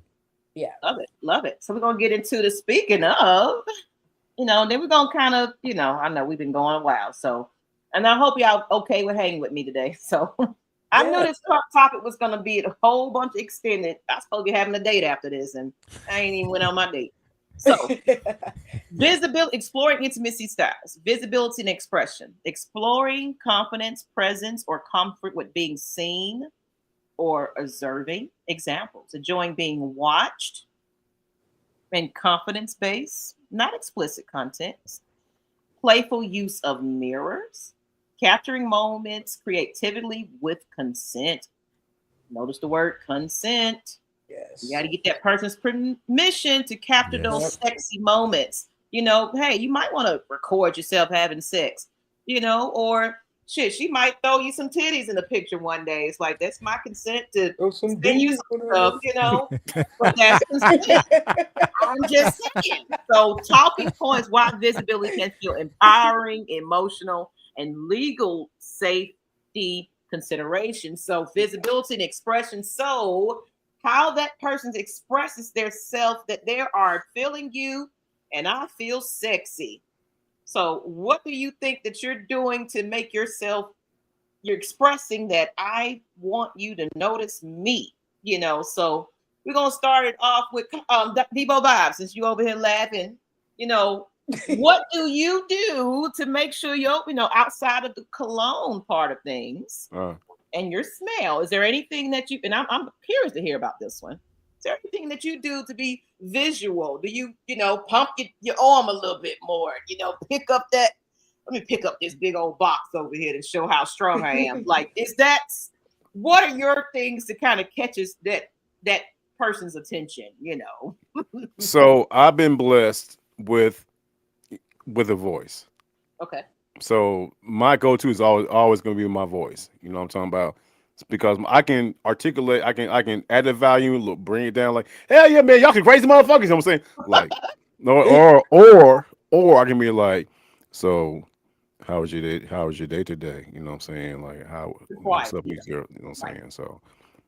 Yeah. Love it. Love it. So we're gonna get into the speaking of, then we're gonna kind of, I know we've been going a while. So And I hope y'all okay with hanging with me today. So I knew Yeah. this topic was going to be a whole bunch extended. I was supposed to be having a date after this, and I ain't even went on my date. So visibility, exploring intimacy styles, visibility and expression, exploring confidence, presence, or comfort with being seen or observing. Examples, enjoying being watched and confidence based, not explicit content. Playful use of mirrors, capturing moments creatively with consent. Notice the word consent. Yes. You got to get that person's permission to capture those Yes. sexy moments. Hey, you might want to record yourself having sex, or shit, she might throw you some titties in the picture one day. It's like, that's my consent to Throw some send you bees some on stuff, but that's consent. I'm just saying. So, talking points why visibility can feel empowering, emotional, and legal safety considerations. So, visibility and expression. So, how that person expresses their self, that they are feeling you, and I feel sexy. So, what do you think that you're doing to make yourself? You're expressing that I want you to notice me. So we're gonna start it off with Debo Bob, since you over here laughing. What do you do to make sure you're outside of the cologne part of things and your smell? Is there anything that you, and I'm curious to hear about this one. Is there anything that you do to be visual? Do you pump your arm a little bit more? Pick up that. Let me pick up this big old box over here to show how strong I am. Like, what are your things to kind of catches that person's attention? So I've been blessed with a voice. Okay. So my go-to is always going to be my voice. You know what I'm talking about? It's because I can articulate, I can add the value, look, bring it down. Like, hell yeah, man, y'all can crazy motherfuckers. You know what I'm saying? Like, no, or I can be like, so how was your day? How was your day today? You know what I'm saying? Like, what's up with your, you know what I'm saying? So,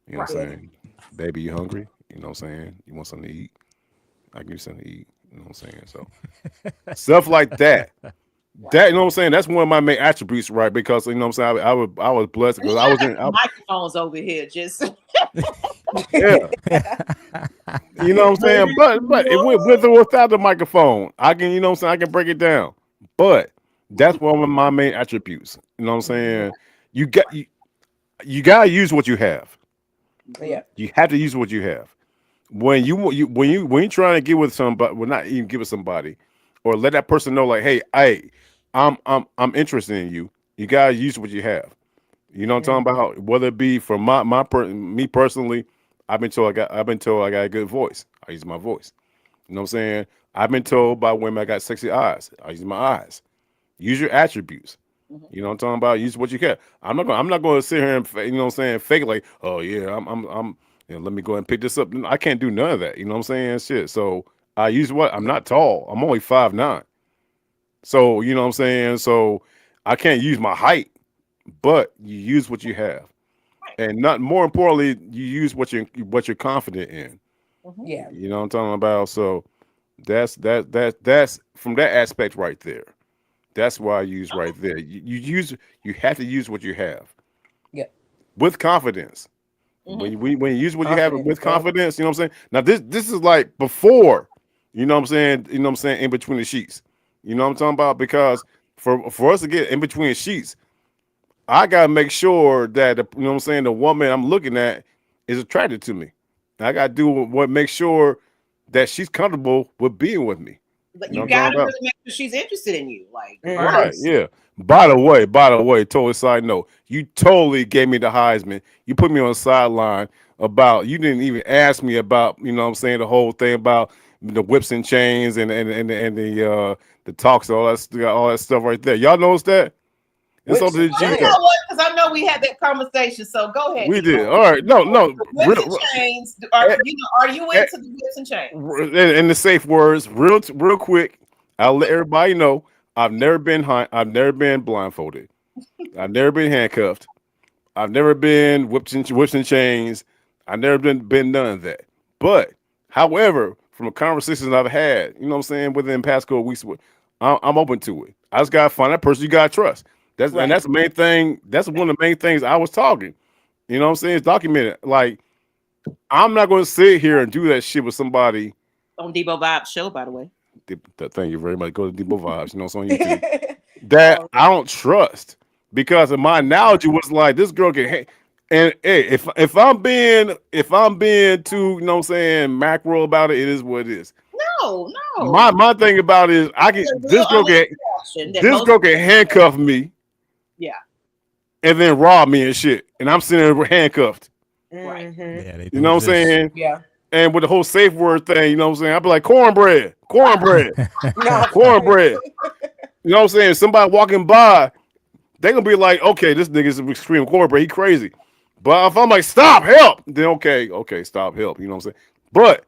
you know what I'm saying? Baby, you hungry? You know what I'm saying? You want something to eat? I give you something to eat. You know what I'm saying? So stuff like that. That, you know what I'm saying? That's one of my main attributes, right? Because you know what I'm saying, I was blessed because I was in microphones over here, just yeah. You know what I'm saying? But with or without the microphone, I can, you know what I'm saying, I can break it down. But that's one of my main attributes. You know what I'm saying? You gotta use what you have. Yeah. You have to use what you have. When you're trying to get with somebody, well, not even get with somebody, or let that person know, like, hey, I'm interested in you. You gotta use what you have. You know what I'm talking about? Whether it be from me personally, I've been told I got a good voice. I use my voice. You know what I'm saying? I've been told by women I got sexy eyes. I use my eyes. Use your attributes. You know what I'm talking about? Use what you can. I'm not going to sit here and you know what I'm saying, fake it like, oh yeah, I'm let me go and pick this up. I can't do none of that. You know what I'm saying? Shit. So I use what? I'm not tall. I'm only 5'9". So you know what I'm saying? So I can't use my height, but you use what you have. And not more importantly, you use what you're confident in. Yeah. You know what I'm talking about? So that's from that aspect right there. That's why I use right there. You have to use what you have. Yeah. With confidence. When you use what you have with confidence, you know what I'm saying? Now this is like before, you know what I'm saying, in between the sheets. You know what I'm talking about? Because for us to get in between the sheets, I gotta make sure that you know what I'm saying, the woman I'm looking at is attracted to me. I gotta do what makes sure that she's comfortable with being with me. But You know you what I'm got talking to about? really make sure she's interested in you, like Right, first. yeah. By the way, totally side note, you totally gave me the Heisman. You put me on the sideline about, you didn't even ask me about, you know what I'm saying, the whole thing about the whips and chains and the talks, all that stuff right there. Y'all notice that? It's on Whips the and Well, you G. know chains. what? Because I know we had that conversation. So go ahead, We Debo. did. All right. No, The whips and real, chains. eh, Are you eh, into the whips and chains? in the safe words, real quick, I'll let everybody know I've never been blindfolded. I've never been handcuffed. I've never been whips and chains. I've never been none of that. But, however, from the conversations I've had, you know what I'm saying, within past couple weeks, I'm open to it. I just gotta find that person you gotta trust. Right. that's the main thing. That's one of the main things I was talking. You know what I'm saying? It's documented. Like, I'm not going to sit here and do that shit with somebody. On Debo Vibe show, by the way. Thank you very much. Go to Debo Vibes. You know, it's on YouTube. That I don't trust, because my analogy was like, this girl can. And hey, if I'm being too, you know what I'm saying, macro about it, it is what it is. No. My thing about it is, this girl can handcuff me. Yeah. And then rob me and shit, and I'm sitting there handcuffed. Right. Yeah, they You know what I'm saying? Yeah. And with the whole safe word thing, you know what I'm saying? I'd be like, cornbread. Cornbread. You know what I'm saying? Somebody walking by, they gonna be like, okay, this nigga's extreme cornbread, he crazy. But if I'm like, stop, help, then okay, stop, help. You know what I'm saying? But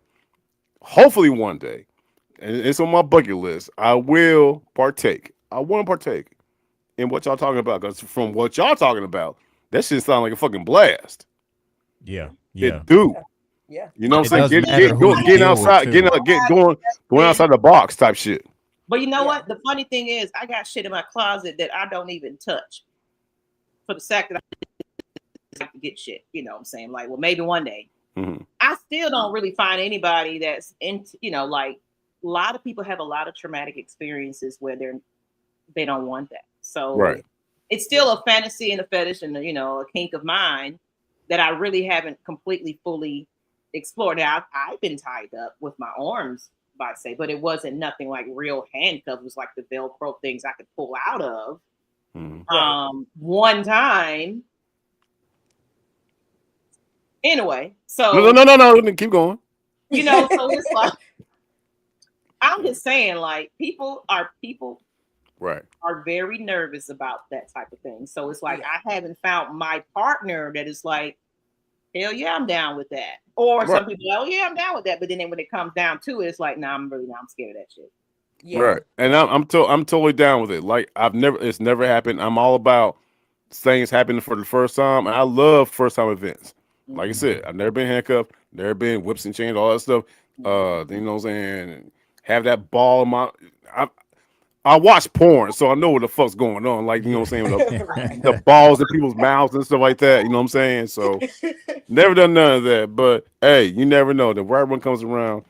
hopefully one day, and it's on my bucket list, I will partake. I want to partake in what y'all talking about, because from what y'all talking about, that shit sound like a fucking blast. Yeah. It do. Yeah. You know what It I'm saying? doesn't matter who you Getting deal with, outside, too. going outside the box type shit. But you know what? The funny thing is, I got shit in my closet that I don't even touch, for the fact that I like to get shit. You know what I'm saying? Like, well, maybe one day. Mm-hmm. I still don't really find anybody that's into, like, a lot of people have a lot of traumatic experiences where they don't want that. So Right. It's still a fantasy and a fetish and a kink of mine that I really haven't completely fully explored. Now I've been tied up with my arms, by say, but it wasn't nothing like real handcuffs. It was like the Velcro things I could pull out of. Mm-hmm. One time. Anyway, so no, keep going. So it's like, I'm just saying, like, people Right. are very nervous about that type of thing. So it's like, I haven't found my partner that is like, hell yeah, I'm down with that. Or some people, oh yeah, I'm down with that. But then when it comes down to it, it's like, nah, I'm scared of that shit. Yeah. Right. And I'm totally down with it. Like, it's never happened. I'm all about things happening for the first time. And I love first time events. Like I said, I've never been handcuffed, never been whips and chains, all that stuff. You know what I'm saying? Have that ball in my. I watch porn, so I know what the fuck's going on. Like, you know what I'm saying? The balls in people's mouths and stuff like that. You know what I'm saying? So, never done none of that. But hey, you never know. The right one comes around,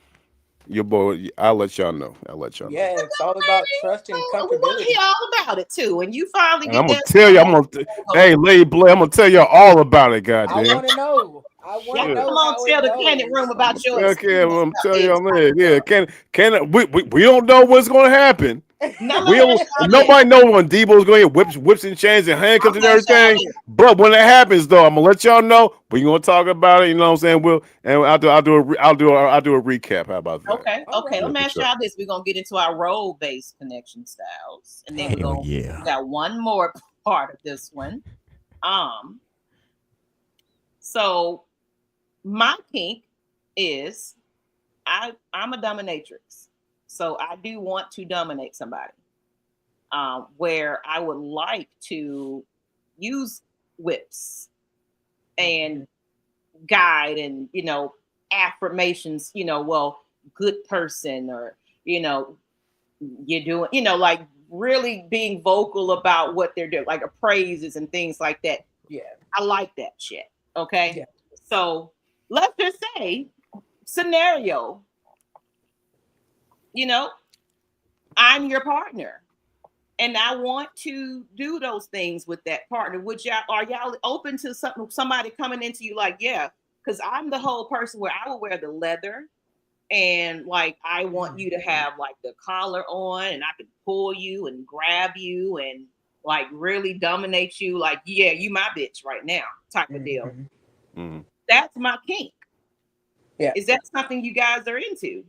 your boy, I'll let y'all know. Yeah, it's all about trust and We want to comfortability. hear all about it too. And you finally And get I'm gonna that. tell you, hey, Lady Blair, I'm gonna tell y'all all about it, goddamn. I want to know. I want to know Come on, how tell it the goes. Kandid Room about your Okay, well, I'm telling y'all, man. Yeah, we don't know what's gonna happen. Nobody knows when Debo's going to get whips and chains and handcuffs and everything. But when it happens, though, I'm gonna let y'all know. We're gonna talk about it. You know what I'm saying? I'll do a recap. How about that? Okay. Right. Let me ask y'all this. We're gonna get into our role-based connection styles, and then we got one more part of this one. So my kink is I'm a dominatrix. So I do want to dominate somebody. Where I would like to use whips and guide and affirmations, well, good person, or you're doing, like really being vocal about what they're doing, like praises and things like that. Yeah. I like that shit. Okay. Yeah. So let's just say scenario, I'm your partner and I want to do those things with that partner. Are y'all open to somebody coming into you like, yeah, because I'm the whole person where I will wear the leather and like I want you to have like the collar on and I can pull you and grab you and like really dominate you, like, yeah, you my bitch right now type of deal. Mm-hmm. That's my kink. Yeah. Is that something you guys are into?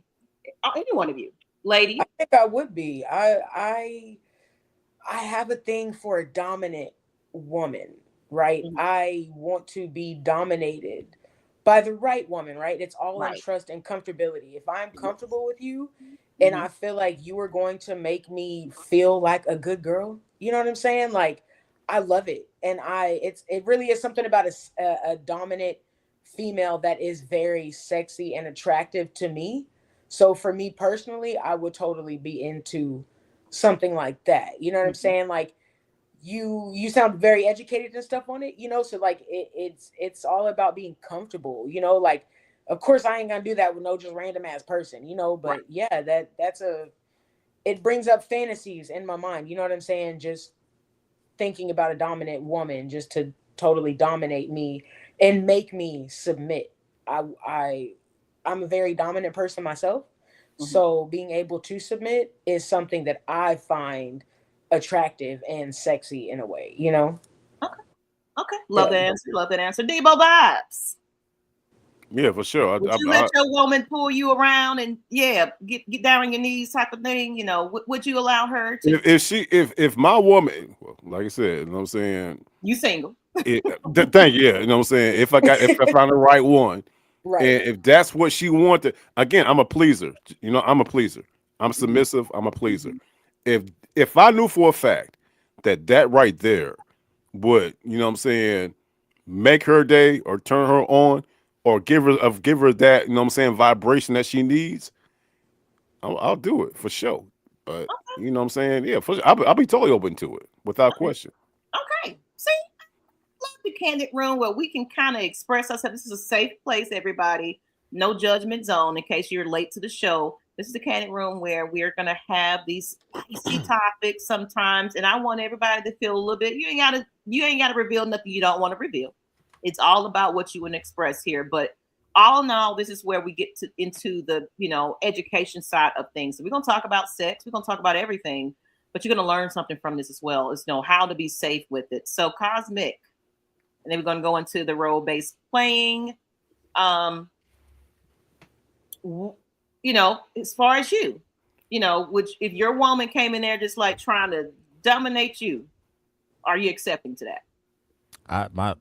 Any one of you, lady? I think I would be. I have a thing for a dominant woman, right? Mm-hmm. I want to be dominated by the right woman, right? It's all in trust and comfortability. If I'm comfortable with you and I feel like you are going to make me feel like a good girl, you know what I'm saying? Like, I love it. And it really is something about a dominant female that is very sexy and attractive to me. So for me personally, I would totally be into something like that. You know what I'm saying? Like, you sound very educated and stuff on it, you know. So like it's all about being comfortable, you know. Like, of course, I ain't gonna do that with no just random ass person, you know. But yeah, it brings up fantasies in my mind. You know what I'm saying? Just thinking about a dominant woman just to totally dominate me and make me submit. I'm a very dominant person myself. So being able to submit is something that I find attractive and sexy in a way, you know? Okay. Love that answer. Love that answer. Debo vibes. Yeah, for sure. Would you let your woman pull you around and get down on your knees type of thing? You know, would you allow her to? If my woman, well, like I said, you know what I'm saying. You single? Thank you. Yeah, you know what I'm saying. If I found the right one, Right. and if that's what she wanted, again, I'm a pleaser. You know, I'm a pleaser. I'm submissive. I'm a pleaser. If I knew for a fact that right there would, you know what I'm saying, make her day or turn her on or give her that, you know what I'm saying, vibration that she needs, I'll do it for sure. But you know what I'm saying, yeah, for sure. I'll be totally open to it without question. Okay. See, love the Kandid Room where we can kind of express ourselves. This is a safe place, everybody. No judgment zone in case you're late to the show. This is the Kandid Room where we're going to have these spicy topics sometimes. And I want everybody to feel a little bit, you ain't got to reveal nothing you don't want to reveal. It's all about what you want to express here. But all in all, this is where we get into the, you know, education side of things. So we're going to talk about sex. We're going to talk about everything. But you're going to learn something from this as well, is know how to be safe with it. So Cosmic, and then we're going to go into the role-based playing. You know, as far as you know, which if your woman came in there just like trying to dominate you, are you accepting to that?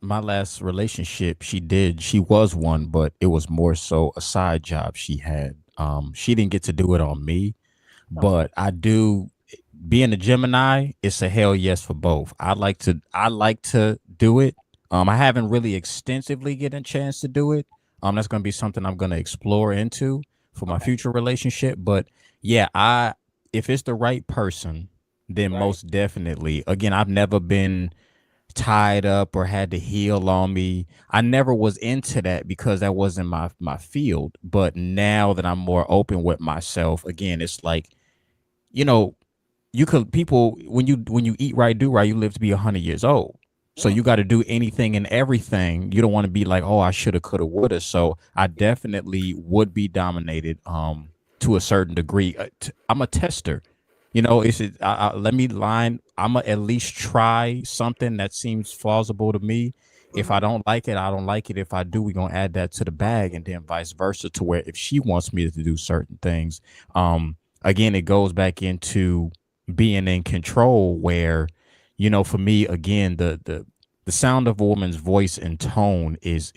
My last relationship, she was one, but it was more so a side job she had. She didn't get to do it on me, but I do. Being a Gemini, it's a hell yes for both. I like to do it. I haven't really extensively get a chance to do it. That's gonna be something I'm gonna explore into for my future relationship. But yeah, if it's the right person, then most definitely. Again, I've never been tied up or had to heal on me. I never was into that because that wasn't my field. But now that I'm more open with myself, again, it's like, you know, people when you eat right, do right, you live to be 100 years old. So you got to do anything and everything. You don't want to be like, oh, I shoulda, coulda, woulda. So I definitely would be dominated to a certain degree. I'm a tester. You know, let me line. I'm gonna at least try something that seems plausible to me. If I don't like it, I don't like it. If I do, we're gonna add that to the bag, and then vice versa. To where if she wants me to do certain things, again, it goes back into being in control. Where, you know, for me, again, the sound of a woman's voice and tone is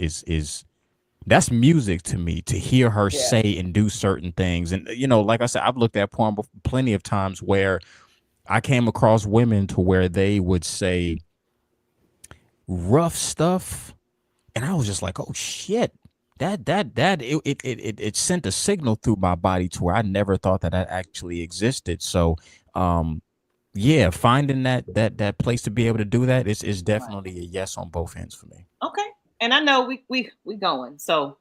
that's music to me, to hear her say and do certain things. And, you know, like I said, I've looked at porn plenty of times where I came across women to where they would say rough stuff. And I was just like, oh, shit. It sent a signal through my body to where I never thought that actually existed. So, yeah, finding that place to be able to do that is definitely a yes on both ends for me. Okay. And I know we going. So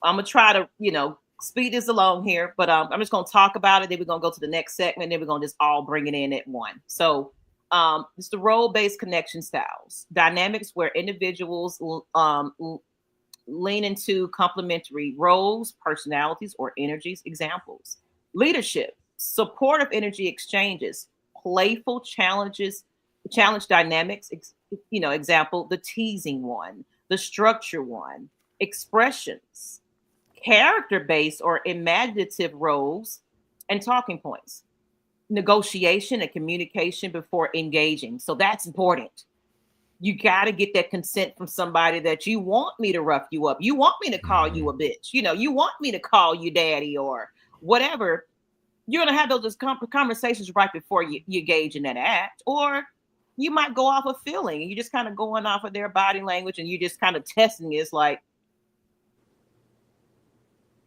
I'm gonna try to, you know, speed this along here, but I'm just gonna talk about it. Then we're gonna go to the next segment. Then we're gonna just all bring it in at one. So it's the role-based connection styles, dynamics where individuals lean into complementary roles, personalities, or energies. Examples: leadership, supportive energy exchanges, playful challenge dynamics. You know, example, the teasing one, the structure one, expressions, character-based or imaginative roles, and talking points, negotiation and communication before engaging. So that's important. You got to get that consent from somebody that you want me to rough you up. You want me to call you a bitch. You know, you want me to call you daddy or whatever. You're going to have those conversations right before you engage in that act. Or you might go off of feeling and you're just kind of going off of their body language and you just kind of testing it. It's like,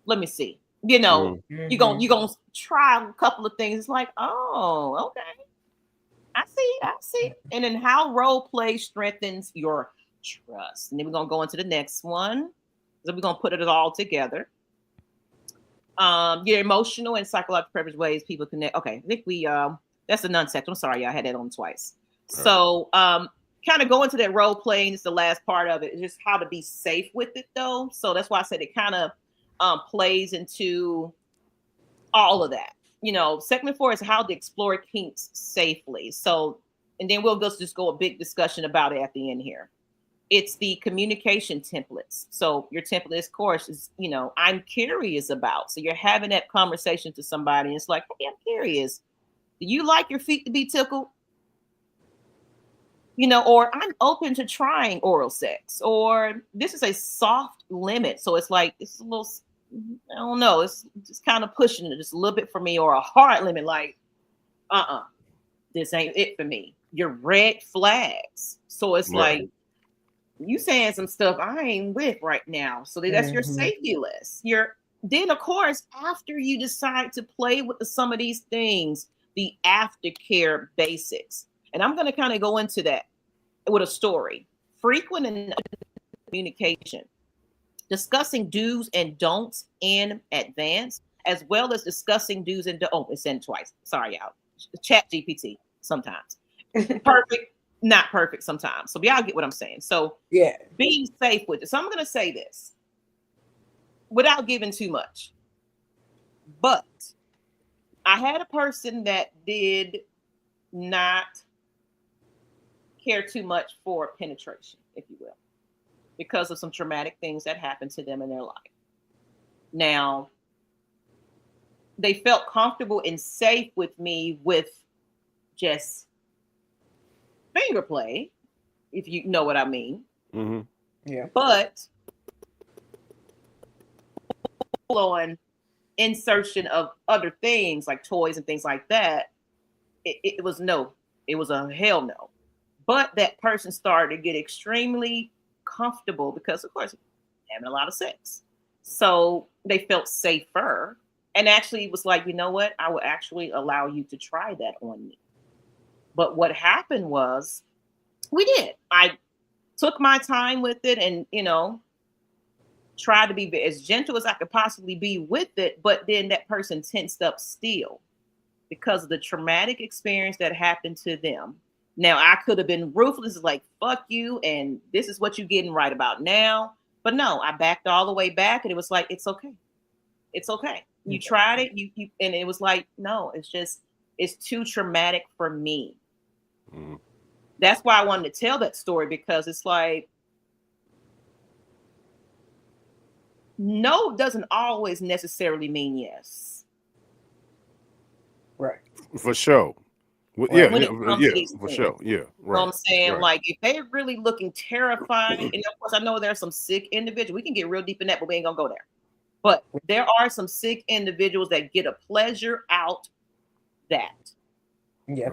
let me see. You know, you're gonna try a couple of things. It's like, oh, okay. I see. And then how role play strengthens your trust. And then we're gonna go into the next one. So we're gonna put it all together. Your emotional and psychological preference ways people connect. Okay, I think we that's the non-sexual. I'm sorry, I had that on twice. So kind of go into that role playing. It's the last part of it. It's just how to be safe with it though. So that's why I said it kind of plays into all of that. Segment 4 is how to explore kinks safely. So, and then we'll just go a big discussion about it at the end here. It's the communication templates. So your template, of course, is, I'm curious about. So you're having that conversation to somebody. And it's like, hey, I'm curious. Do you like your feet to be tickled? Or I'm open to trying oral sex. Or this is a soft limit. So it's like, it's a little, I don't know. It's just kind of pushing it just a little bit for me. Or a hard limit, like, this ain't it for me. Your red flags. So it's like, you saying some stuff I ain't with right now. So that's your safety list. Then of course, after you decide to play with some of these things, the aftercare basics. And I'm going to kind of go into that with a story. Frequent and communication. Discussing do's and don'ts in advance, as well as discussing do's and don'ts. Oh, it's in twice. Sorry, y'all. Chat GPT sometimes. Perfect. Not perfect sometimes. So y'all get what I'm saying. So yeah, being safe with it. So I'm going to say this without giving too much. But I had a person that did not care too much for penetration, if you will, because of some traumatic things that happened to them in their life. Now, they felt comfortable and safe with me with just finger play, if you know what I mean. Mm-hmm. Yeah. But on insertion of other things like toys and things like that, it was no. It was a hell no. But that person started to get extremely comfortable because, of course, having a lot of sex. So they felt safer and actually was like, you know what? I will actually allow you to try that on me. But what happened was we did. I took my time with it and, tried to be as gentle as I could possibly be with it. But then that person tensed up still because of the traumatic experience that happened to them. Now, I could have been ruthless, like, fuck you, and this is what you're getting right about now. But no, I backed all the way back, and it was like, it's okay. It's okay. You tried it, you and it was like, no, it's too traumatic for me. Mm. That's why I wanted to tell that story, because it's like, no doesn't always necessarily mean yes. Right. For sure. Well, yeah, for sure. Yeah, right. You know what I'm saying? Right. Like, if they're really looking terrifying, and of course I know there's some sick individuals. We can get real deep in that, but we ain't gonna go there. But there are some sick individuals that get a pleasure out that. Yeah.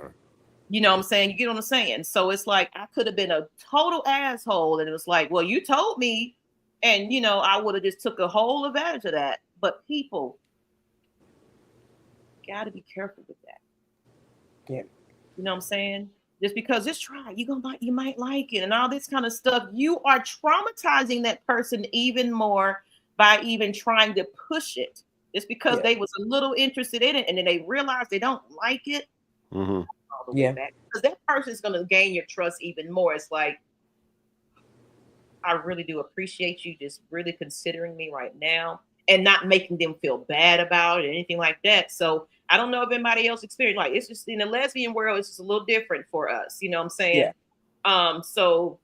You know what I'm saying? You get what I'm saying? So it's like, I could have been a total asshole, and it was like, well, you told me, and I would have just took a whole advantage of that. But people gotta be careful with that. Yeah. You know what I'm saying? Just because just try, you might like it and all this kind of stuff. You are traumatizing that person even more by even trying to push it. Just because they was a little interested in it and then they realize they don't like it. Mm-hmm. Yeah. Because that person is going to gain your trust even more. It's like, I really do appreciate you just really considering me right now and not making them feel bad about it or anything like that. So I don't know if anybody else experienced, like, it's just in the lesbian world, it's just a little different for us. You know what I'm saying? Yeah. So,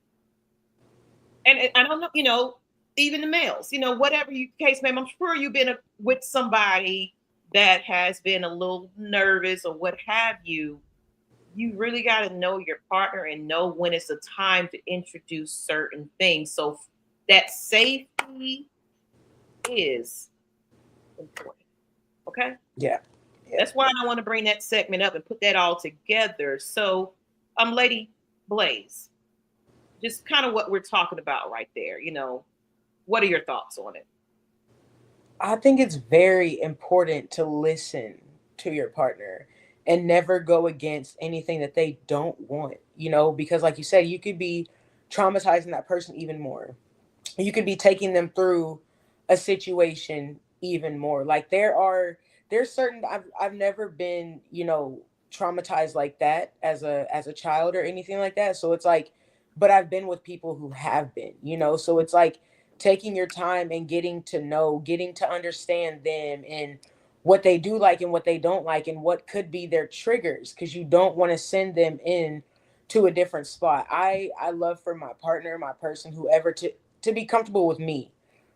and I don't know, even the males, whatever case, ma'am, I'm sure you've been with somebody that has been a little nervous or what have you. You really got to know your partner and know when it's a time to introduce certain things. So that safety is important. Okay? Yeah. That's why I want to bring that segment up and put that all together. So, Lady Blaze, just kind of what we're talking about right there. What are your thoughts on it? I think it's very important to listen to your partner and never go against anything that they don't want, you know, because like you said, you could be traumatizing that person even more. You could be taking them through a situation even more. Like there's certain I've never been, you know, traumatized like that as a child or anything like that. So it's like, but I've been with people who have been, you know, so it's like taking your time and getting to know, getting to understand them and what they do like and what they don't like and what could be their triggers, because you don't want to send them in to a different spot. I love for my partner, my person, whoever, to be comfortable with me.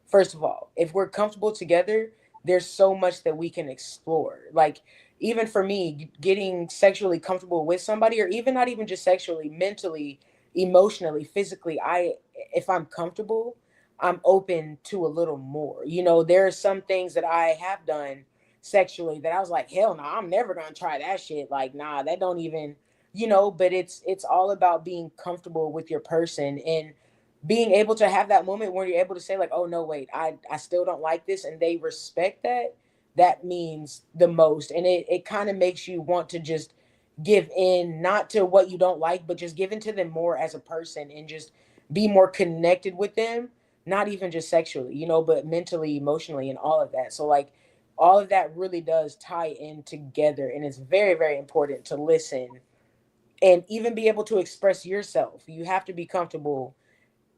First of all, if we're comfortable together, there's so much that we can explore. Like even for me, getting sexually comfortable with somebody, or even not even just sexually, mentally, emotionally, physically, I if I'm comfortable, I'm open to a little more. You know, there are some things that I have done sexually that I was like, hell no, I'm never gonna try that shit. Like, nah, that don't even, you know, but it's all about being comfortable with your person and being able to have that moment where you're able to say like, oh no, wait, I still don't like this, and they respect that. That means the most, and it kind of makes you want to just give in, not to what you don't like, but just give into them more as a person and just be more connected with them, not even just sexually, you know, but mentally, emotionally, and all of that. So like all of that really does tie in together, and it's very, very important to listen and even be able to express yourself. You have to be comfortable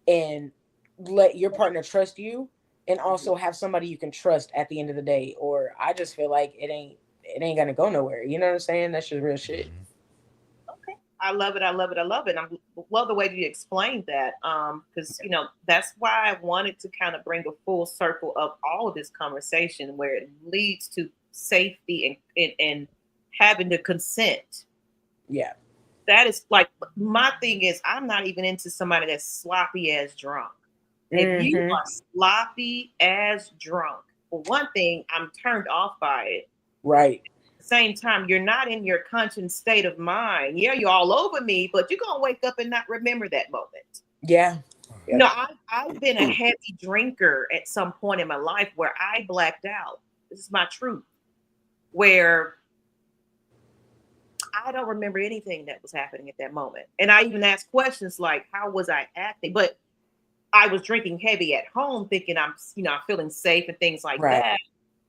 and let your partner trust you, and also have somebody you can trust at the end of the day, or I just feel like it ain't gonna go nowhere. You know what I'm saying? That's just real shit. Mhm. Okay. I love it. I love it. I love it. I love the way you explained that. Because that's why I wanted to kind of bring a full circle of all of this conversation, where it leads to safety and having the consent. Yeah. That is like my thing is I'm not even into somebody that's sloppy as drunk. If you Mm-hmm. are sloppy as drunk, for one thing, I'm turned off by it. Right. At the same time, you're not in your conscious state of mind. Yeah, you're all over me, but you're gonna wake up and not remember that moment. Yeah. You know, Yep. I've been a heavy drinker at some point in my life where I blacked out. This is my truth. Where I don't remember anything that was happening at that moment. And I even asked questions like, how was I acting? But I was drinking heavy at home, thinking I'm feeling safe and things like Right. that.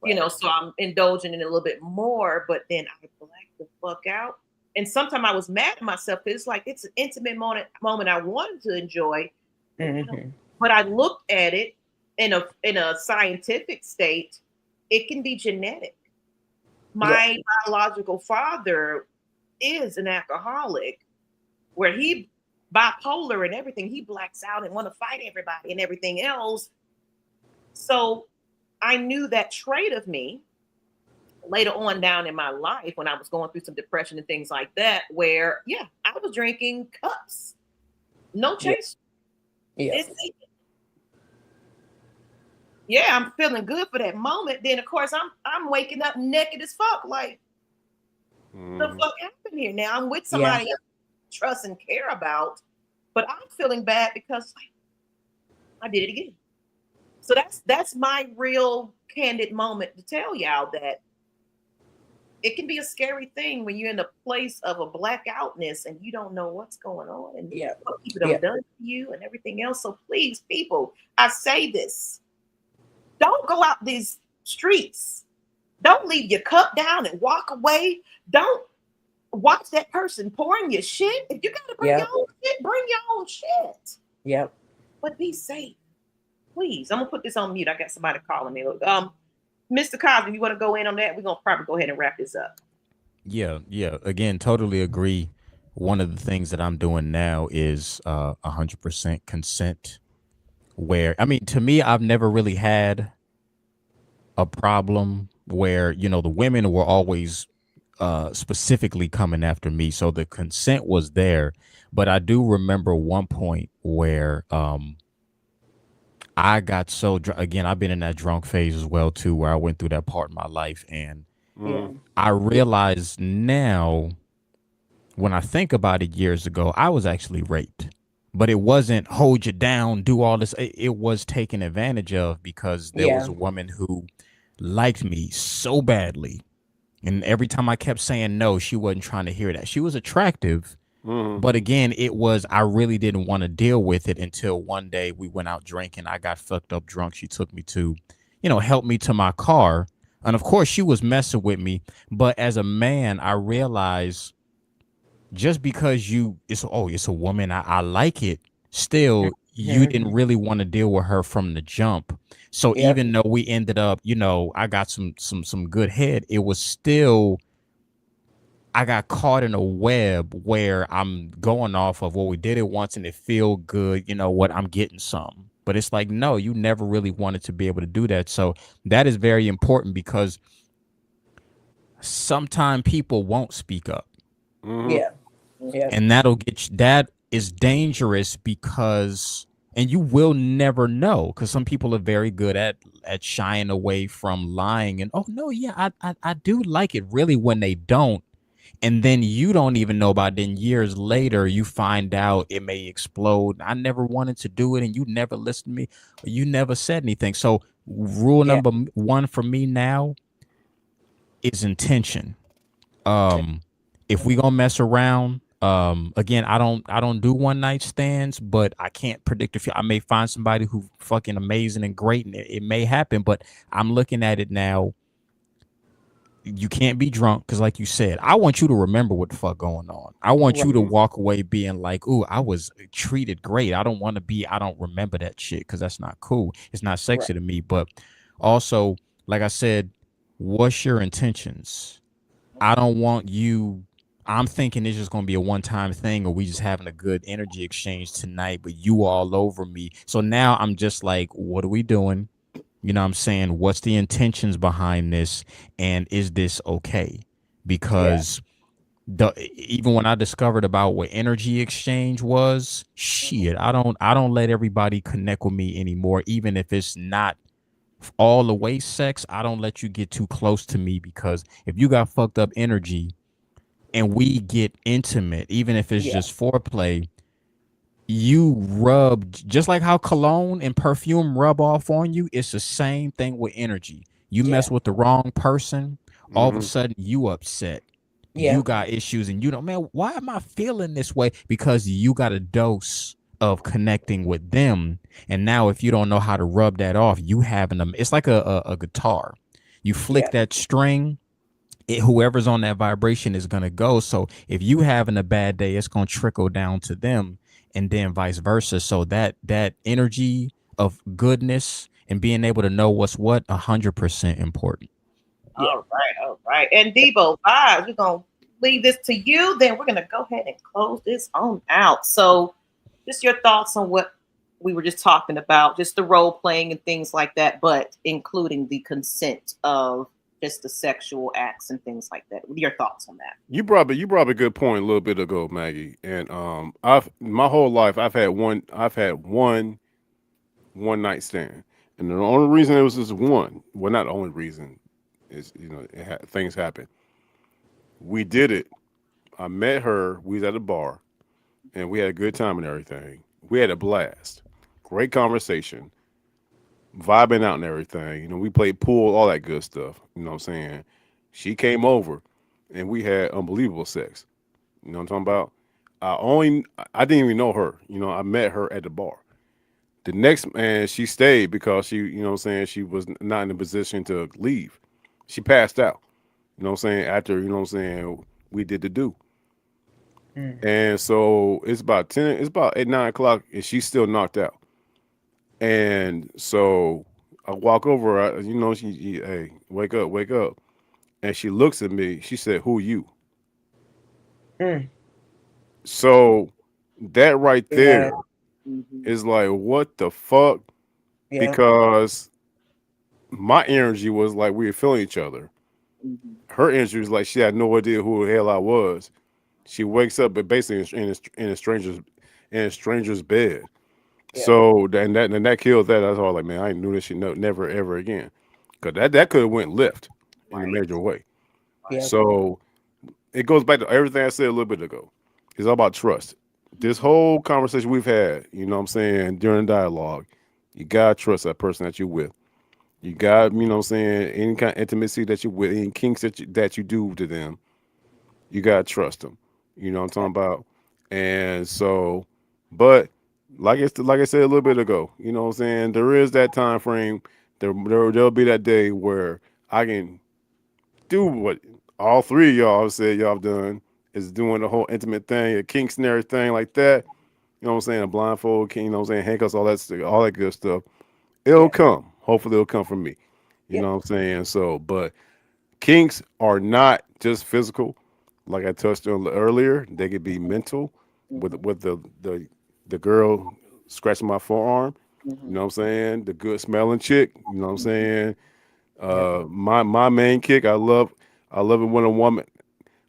Right. So I'm indulging in a little bit more, but then I blacked the fuck out. And sometimes I was mad at myself because it's like it's an intimate moment I wanted to enjoy, and I don't. Mm-hmm. But I looked at it in a scientific state. It can be genetic. Yeah. My biological father is an alcoholic, where he bipolar and everything. He blacks out and want to fight everybody and everything else. So I knew that trait of me later on down in my life when I was going through some depression and things like that, where I was drinking cups, no Yeah. chase. Yeah. It's I'm feeling good for that moment. Then of course I'm waking up naked as fuck. Like the Mhm. fuck happened here? Now I'm with Yeah. somebody I trust and care about, but I'm feeling bad because I did it again. So that's my real candid moment to tell y'all that it can be a scary thing when you're in a place of a blackoutness and you don't know what's going on and Yeah. what people Yeah. have done to you and everything else. So please, people, I say this: don't go out these streets. Don't leave your cup down and walk away. Don't watch that person pouring your shit. If you gotta bring your Yeah. own shit, bring your own shit. Yeah. But be safe. Please. I'm gonna put this on mute. I got somebody calling me. Mr. Cosby, you want to go in on that? We're gonna probably go ahead and wrap this up. Yeah, yeah. Again, totally agree. One of the things that I'm doing now is 100% consent. Where I mean, to me, I've never really had a problem where the women were always specifically coming after me, so the consent was there. But I do remember one point where I got so again, I've been in that drunk phase as well too, where I went through that part of my life, and Yeah. Mhm. I realize now when I think about it, years ago, I was actually raped. But it wasn't hold you down, do all this. It was taken advantage of because there was Yeah. a woman who liked me so badly And every time I kept saying no, she wasn't trying to hear that. She was attractive, Mm-hmm. but again, it was, I really didn't want to deal with it until one day we went out drinking. I got fucked up drunk. She took me to, help me to my car. And of course, she was messing with me. But as a man, I realized just because it's a woman, I like it. Still, you Mhm. didn't really want to deal with her from the jump. So Yep. even though we ended up, I got some good head, it was still, I got caught in a web where I'm going off of, well, we did it once and it feel good. You know what? I'm getting some. But it's like, no, you never really wanted to be able to do that. So that is very important because sometimes people won't speak up. Mm-hmm. Yeah. Yeah. And that'll get you, that is dangerous because, and you will never know, because some people are very good at shying away from lying and, oh no, yeah, I do like it, really, when they don't. And then you don't even know about it. Then years later, you find out it may explode. I never wanted to do it, and you never listened to me, or you never said anything. So, rule Yeah. number one for me now is intention. If we gonna mess around, again, I don't do one night stands, but I can't predict if I may find somebody who fucking amazing and great, and it may happen. But I'm looking at it now. You can't be drunk because, like you said, I want you to remember what the fuck going on. I want you to Right. walk away being like, "Ooh, I was treated great." I don't want to be. I don't remember that shit because that's not cool. It's not Right. sexy to me. But also, like I said, what's your intentions? I don't want you. I'm thinking it's just gonna be a one-time thing, or we just having a good energy exchange tonight. But you all over me, so now I'm just like, what are we doing? You know what I'm saying? What's the intentions behind this? And is this okay? Yeah. Because even when I discovered about what energy exchange was, shit, I don't let everybody connect with me anymore, even if it's not all the way sex. I don't let you get too close to me, because if you got fucked up energy and we get intimate, even if it's Yeah. just foreplay, you rub, just like how cologne and perfume rub off on you. It's the same thing with energy. You Yeah. mess with the wrong person, all of a Mm-hmm. sudden you upset, Yeah. you got issues, and you don't, man, why am I feeling this way? Because you got a dose of connecting with them. And now if you don't know how to rub that off, you having them, it's like a guitar. You flick Yeah. that string, whoever's on that vibration is going to go. So if you having a bad day, it's going to trickle down to them, and then vice versa. So that energy of goodness and being able to know what's what, 100% important. Yeah. All right, all right. And Debo vibes, we're gonna leave this to you. Then we're gonna go ahead and close this on out. So, just your thoughts on what we were just talking about, just the role playing and things like that, but including the consent of just the sexual acts and things like that. What are your thoughts on that? You brought a good point a little bit ago, Maggie. And I've my whole life I've had one night stand, and the only reason it was just one. Well, not the only reason is things happen. We did it. I met her. We was at a bar, and we had a good time and everything. We had a blast. Great conversation, vibing out and everything. We played pool, all that good stuff. You know what I'm saying? She came over, and we had unbelievable sex. You know what I'm talking about? I didn't even know her. I met her at the bar. The next man, she stayed because what I'm saying, she was not in a position to leave. She passed out. You know what I'm saying? After, what I'm saying, we did the do. Mm. And so it's about 8, 9 o'clock, and she's still knocked out. And so I walk over, hey, wake up, wake up. And she looks at me. She said, "Who you?" Mm. So that right Yeah. there Mm-hmm. is like, what the fuck? Yeah. Because my energy was like we were feeling each other. Mm-hmm. Her energy was like she had no idea who the hell I was. She wakes up, but basically in a stranger's bed. Yeah. So that killed that. I was all like, man, I ain't knew this shit, never ever again. Cause that could have went left in a Right, major way. Yeah. right. So it goes back to everything I said a little bit ago. It's all about trust. This Mm-hmm. whole conversation we've had, you know what I'm saying, during dialogue, you gotta trust that person that you're with. You got, you know what I'm saying, any kind of intimacy that you with, any kinks that you do to them, you gotta trust them. You know what I'm talking about? And so, but like I said a little bit ago, you know what I'm saying, there is that time frame. There'll be that day where I can do what all three of y'all have said y'all have done, is doing the whole intimate thing, a kinks and everything like that. You know what I'm saying? A blindfold, you know what I'm saying? Handcuffs, all that good stuff. It'll Yeah. come. Hopefully, it'll come from me. You Yeah. know what I'm saying? So, but kinks are not just physical. Like I touched on earlier, they could be mental. With Mhm. the girl scratching my forearm. You Mhm. know what I'm saying? The good smelling chick. You know what I'm saying? Yeah. My main kick. I love it when a woman.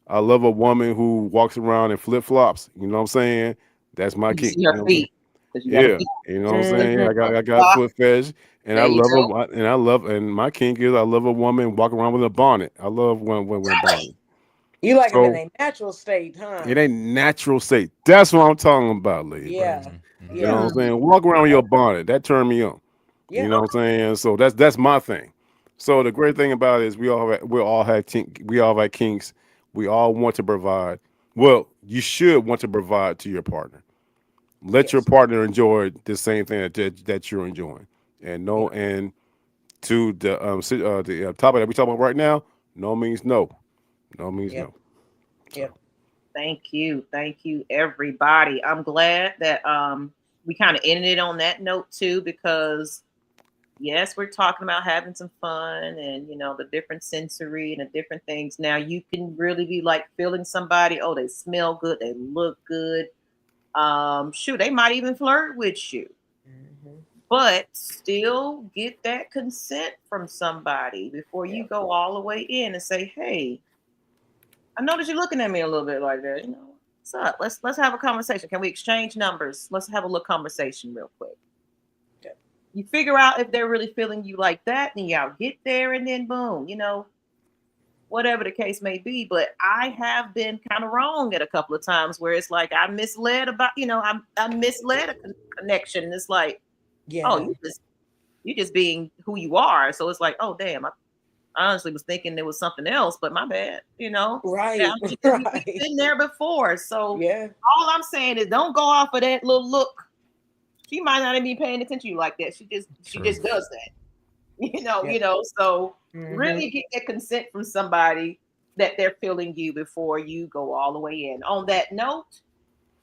I love a woman who walks around in flip flops. You know what I'm saying? That's my You kink. see You her know what I'm saying? feet because you got a Yeah, feet. you know what I'm saying. Hmm. I got Sock. foot fetish, and There you go. and my kink is I love a woman walking around with a bonnet. I love when with a bonnet. You like them in So a natural state, huh? it ain't natural state. That's what I'm talking about, lady bird. Yeah. Mhm, You mhm. know Yeah. what I'm Mm. saying? Walk around with your bonnet. That turned me on. You Yeah. know what I'm saying? So that's my thing. So the great thing about it is we all have kinks. We all want to provide. Well, you should want to provide to your partner. Let your Yes. partner enjoy the same thing that you're enjoying. And Yeah. no, and to the topic that we talking about right now, no means no. No means Yep. no. So Yep. Thank you, everybody. I'm glad that we kind of ended it on that note too, because yes, we're talking about having some fun and the different sensory and the different things. Now you can really be like feeling somebody. Oh, they smell good, they look good. Shoot, they might even flirt with you, Hmm. but still get that consent from somebody before you Yep. go all the way in and say, "Hey, I notice you're looking at me a little bit like that. What's up? Let's have a conversation. Can we exchange numbers? Let's have a little conversation real quick." Yep. You figure out if they're really feeling you like that, then y'all get there, and then boom, whatever the case may be. But I have been kind of wrong at a couple of times where it's like I misled about, I misled a connection. And it's like, oh, Yeah. you just being who you are. So it's like, oh damn, I honestly was thinking there was something else, but my bad. Yeah, Right. we've Right. been there before. So Yeah. all I'm saying is don't go off of that little look. She might not even be paying attention to you like that. She True. just does that. Yep. So Hmm. really get that consent from somebody that they're feeling you before you go all the way in. On that note,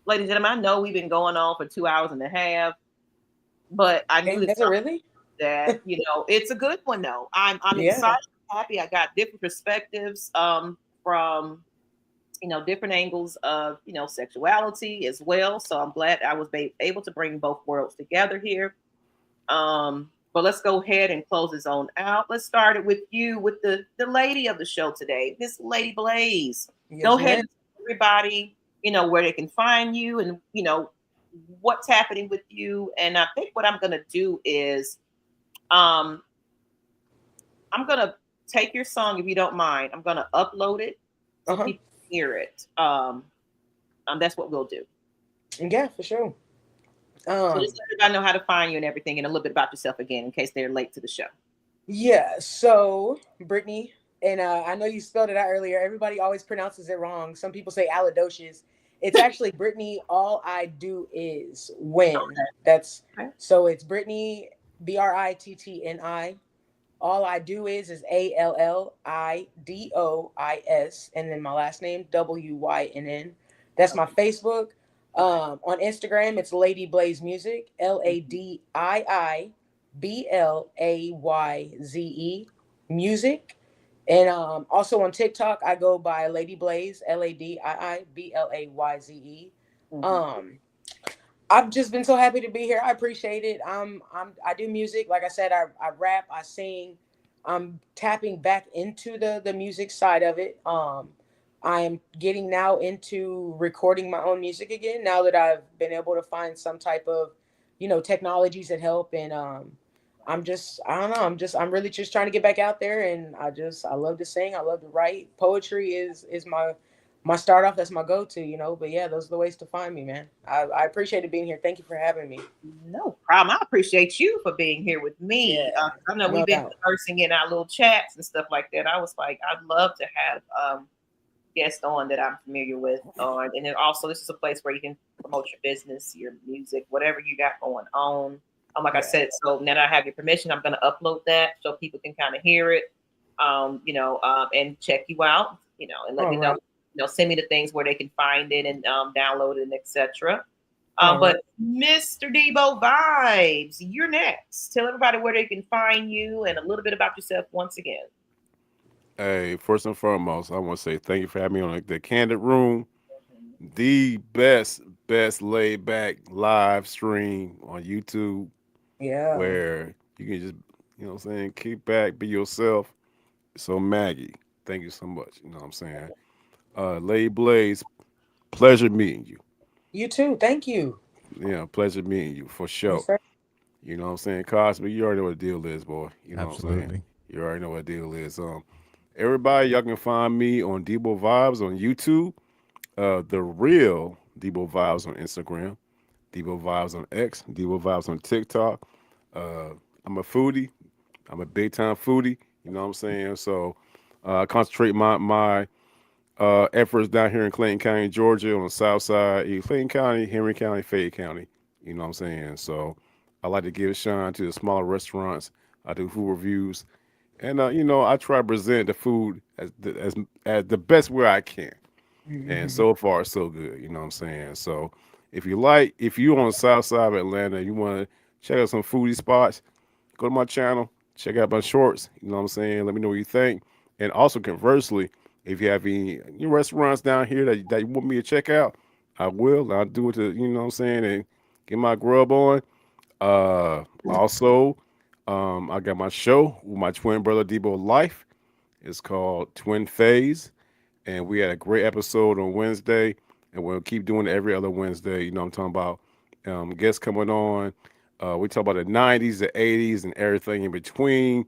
ladies and gentlemen, I know we've been going on for 2 hours and a half, but I knew Dang, this has it really? that it's a good one though. I'm Yeah. excited, happy. I got different perspectives from different angles of sexuality as well. So I'm glad I was able to bring both worlds together here. But let's go ahead and close this on out. Let's start it with you, with the lady of the show today, Miss Lady Blaze. Go Yes, ahead ma'am. and tell everybody where they can find you and what's happening with you. And I think what I'm gonna do is um I'm gonna take your song if you don't mind. I'm gonna upload it Uh so huh. people can hear it. That's what we'll do. Yeah, for sure. So just Um. let everybody know how to find you and everything, and a little bit about yourself again, in case they're late to the show. Yeah. So Brittany, and I know you spelled it out earlier. Everybody always pronounces it wrong. Some people say Alidocious. It's actually Brittany. All I do is when. That's Okay. so. It's Brittany. Brittni. All I do is Allidois, and then my last name Wynn. That's my Okay. Facebook. Okay. On Instagram, it's Lady Blaze Music, LADIIBLAYZE Music. And also on TikTok, I go by Lady Blaze, LADIIBLAYZE. Mm-hmm. Um, I've just been so happy to be here. I appreciate it. I do music. Like I said, I rap, I sing. I'm tapping back into the music side of it. I am getting now into recording my own music again. Now that I've been able to find some type of, technologies that help. And I don't know. I'm really just trying to get back out there. And I love to sing. I love to write. Poetry is my start off. That's my go to, you know. But yeah, those are the ways to find me, man. I appreciate it being here. Thank you for having me. No problem. I appreciate you for being here with me. Yeah, I know no we've been doubt. conversing in our little chats and stuff like that. I was like, I'd love to have guests on that I'm familiar with. And then also, this is a place where you can promote your business, your music, whatever you got going on. Like I Yeah. said, so now that I have your permission, I'm going to upload that so people can kind of hear it, and check you out, and let All me know, right. send me the things where they can find it and download it and etc. All right. But Mr. Debo Vibes, you're next. Tell everybody where they can find you and a little bit about yourself once again. Hey, first and foremost, I want to say thank you for having me on the Candid Room, the best laid back live stream on YouTube Yeah. where you can just, what I'm saying, kick back, be yourself. So Maggie, thank you so much. You know what I'm saying? Lady Blaze, pleasure meeting you. You too. Thank you. Yeah, pleasure meeting you for sure. Yes, sir. You know what I'm saying? Cosby, you already know what the deal is, boy. You know what I'm saying? Absolutely. You already know what the deal is. Everybody, y'all can find me on Debo Vibes on YouTube. The real Debo Vibes on Instagram. Debo Vibes on X. Debo Vibes on TikTok. Uh, I'm a foodie. I'm a big time foodie. You know what I'm saying? So I concentrate my efforts down here in Clayton County, Georgia, on the south side, Clayton County, Henry County, Fayette County. You know what I'm saying? So I like to give a shine to the smaller restaurants. I do food reviews, and I try to present the food as the best way I can. And Mhm. so far, so good. You know what I'm saying? So if you on the south side of Atlanta, you want to check out some foodie spots, go to my channel, check out my shorts. You know what I'm saying? Let me know what you think. And also conversely, if you have any restaurants down here that you want me to check out, I will. I'll do it to, you know what I'm saying, and get my grub on. Also, I got my show with my twin brother Debo Life. It's called Twin Phase. And we had a great episode on Wednesday. And we'll keep doing it every other Wednesday. You know what I'm talking about? Guests coming on. We talk about the 90s, the 80s, and everything in between,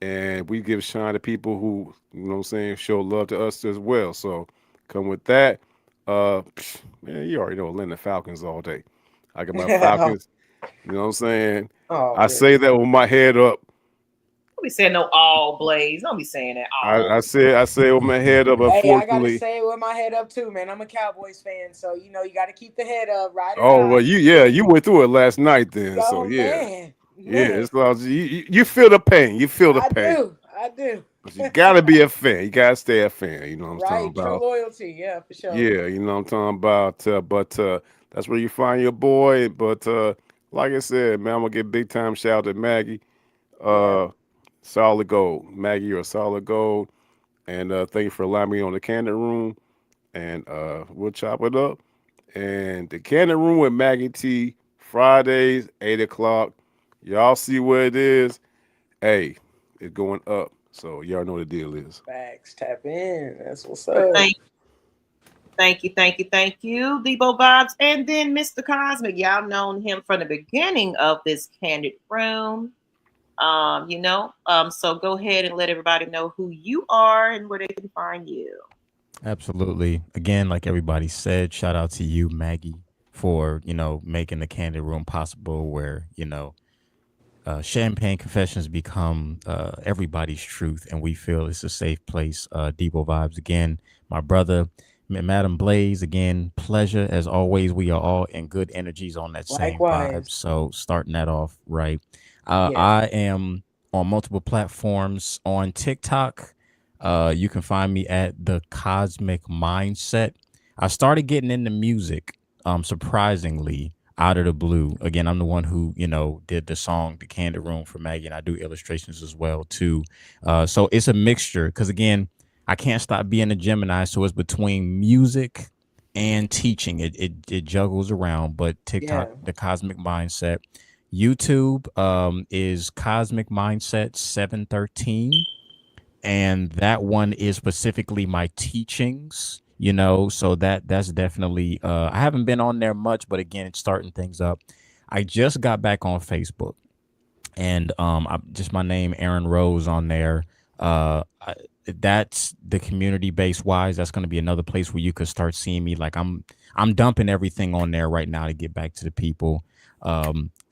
and we give shine to people who, you know what I'm saying, show love to us as well. So come with that. Man, you already know Atlanta Falcons all day. I got my Falcons, you know what I'm saying? Oh, I say really? that with my head up. Don't be saying no all Blaze. Don't be saying that all. I say with my head up, Hey, I gotta unfortunately. say it with my head up too, man. I'm a Cowboys fan, so you got to keep the head up, ride or Oh well, die. you went through it last night then, so Oh yeah. man, Yeah, man, it's all you feel the pain. You feel the I pain. do, I do. But you gotta be a fan. You gotta stay a fan. You know what I'm talking Right, true about? loyalty, yeah, for sure. Yeah, you know what I'm talking about. But that's where you find your boy. But like I said, man, I'm gonna get big time shout out to Maggie. Yeah, Uh, solid gold, Maggie. You're a solid gold. And thank you for allowing me on the Candid Room. And we'll chop it up. And the Candid Room with Maggie T. Fridays, 8 o'clock. Y'all see what it is. Hey, it's going up. So y'all know what the deal is. facts. Tap in. That's what's But up. thank you, Debo Vibes. And then Mr. Cosmic. Y'all known him from the beginning of this Candid Room. So go ahead and let everybody know who you are and where they can find you. Absolutely. Again, like everybody said, shout out to you, Maggie, for, making the Candid Room possible where, Champagne Confessions become everybody's truth, and we feel it's a safe place. Debo Vibes again, my brother, Madam Blaze again. Pleasure as always. We are all in good energies on that same vibe. Likewise. So starting that off right. Yeah. I am on multiple platforms on TikTok. You can find me at the Cosmic Mindset. I started getting into music, surprisingly, out of the blue. Again, I'm the one who, did the song The Candid Room for Maggie, and I do illustrations as well too. So it's a mixture because again, I can't stop being a Gemini, so it's between music and teaching. It juggles around, but TikTok, Yeah. the Cosmic Mindset. YouTube is Cosmic Mindset 713, and that one is specifically my teachings, so that's definitely I haven't been on there much, but again, it's starting things up. I just got back on Facebook, and I just my name Aaron Rose on there. That's the community base wise. That's going to be another place where you could start seeing me. Like I'm dumping everything on there right now to get back to the people.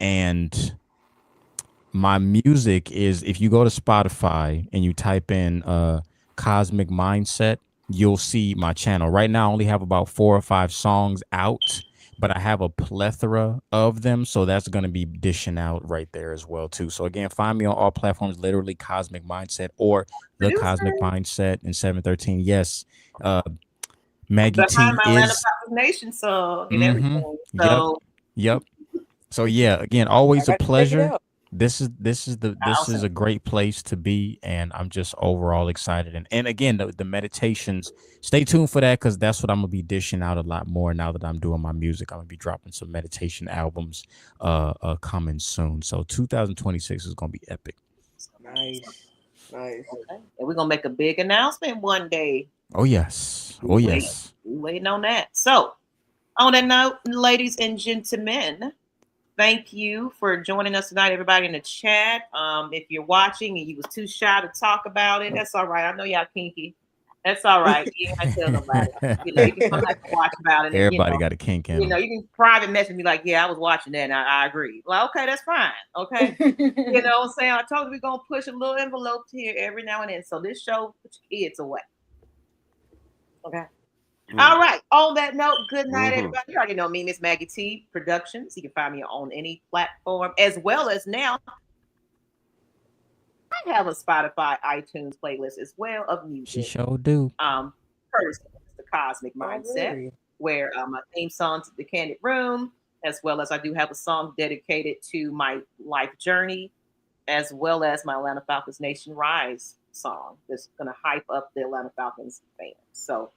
And my music is, if you go to Spotify and you type in Cosmic Mindset, you'll see my channel. Right now I only have about 4 or 5 songs out, but I have a plethora of them, so that's going to be dishing out right there as well too. So again, find me on all platforms, literally Cosmic Mindset or the Cosmic Producer Mindset in 713. Yes. uh Maggie behind T my Atlanta is Falcons Nation song and mm-hmm. everything. Yep. So Yep. So yeah, again, I always a got to check it pleasure. out. This is awesome. a great place to be, and I'm just overall excited. And again, the meditations, stay tuned for that, because that's what I'm gonna be dishing out a lot more now that I'm doing my music. I'm gonna be dropping some meditation albums coming soon. So 2026 is gonna be epic. Nice. Okay. And we're gonna make a big announcement one day. Oh yes. Oh yes. We waiting on that. So on that note, ladies and gentlemen, thank you for joining us tonight, everybody in the chat. If you're watching and you was too shy to talk about it, that's all right. I know y'all kinky. That's all right. You ain't gotta tell nobody. You can come back and watch about it. And, Everybody got a kink in them. you can private message me like, yeah, I was watching that and I agree. Well, okay, that's fine. Okay. You know what I'm saying? I told you we're gonna push a little envelope here every now and then. So this show, put your kids away. Okay. All right. On that note, good night, everybody. You already know me, Miss Maggie T Productions. You can find me on any platform, as well as now I have a Spotify, iTunes playlist as well of music. She sure do. First, the Cosmic Mindset, where my theme song to the Kandid Room, as well as I do have a song dedicated to my life journey, as well as my Atlanta Falcons Nation Rise song that's going to hype up the Atlanta Falcons fans. So,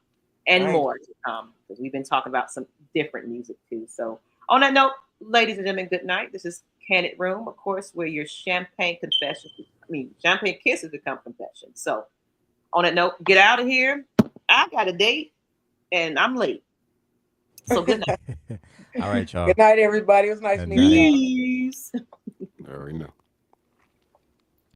and more to come, because we've been talking about some different music too. So, on that note, ladies and gentlemen, good night. This is Kandid Room, of course, where your champagne kisses become confessions. So, on that note, get out of here. I got a date and I'm late. So, good night. All right, y'all. Good night, everybody. It was nice meeting you. Peace. I already know.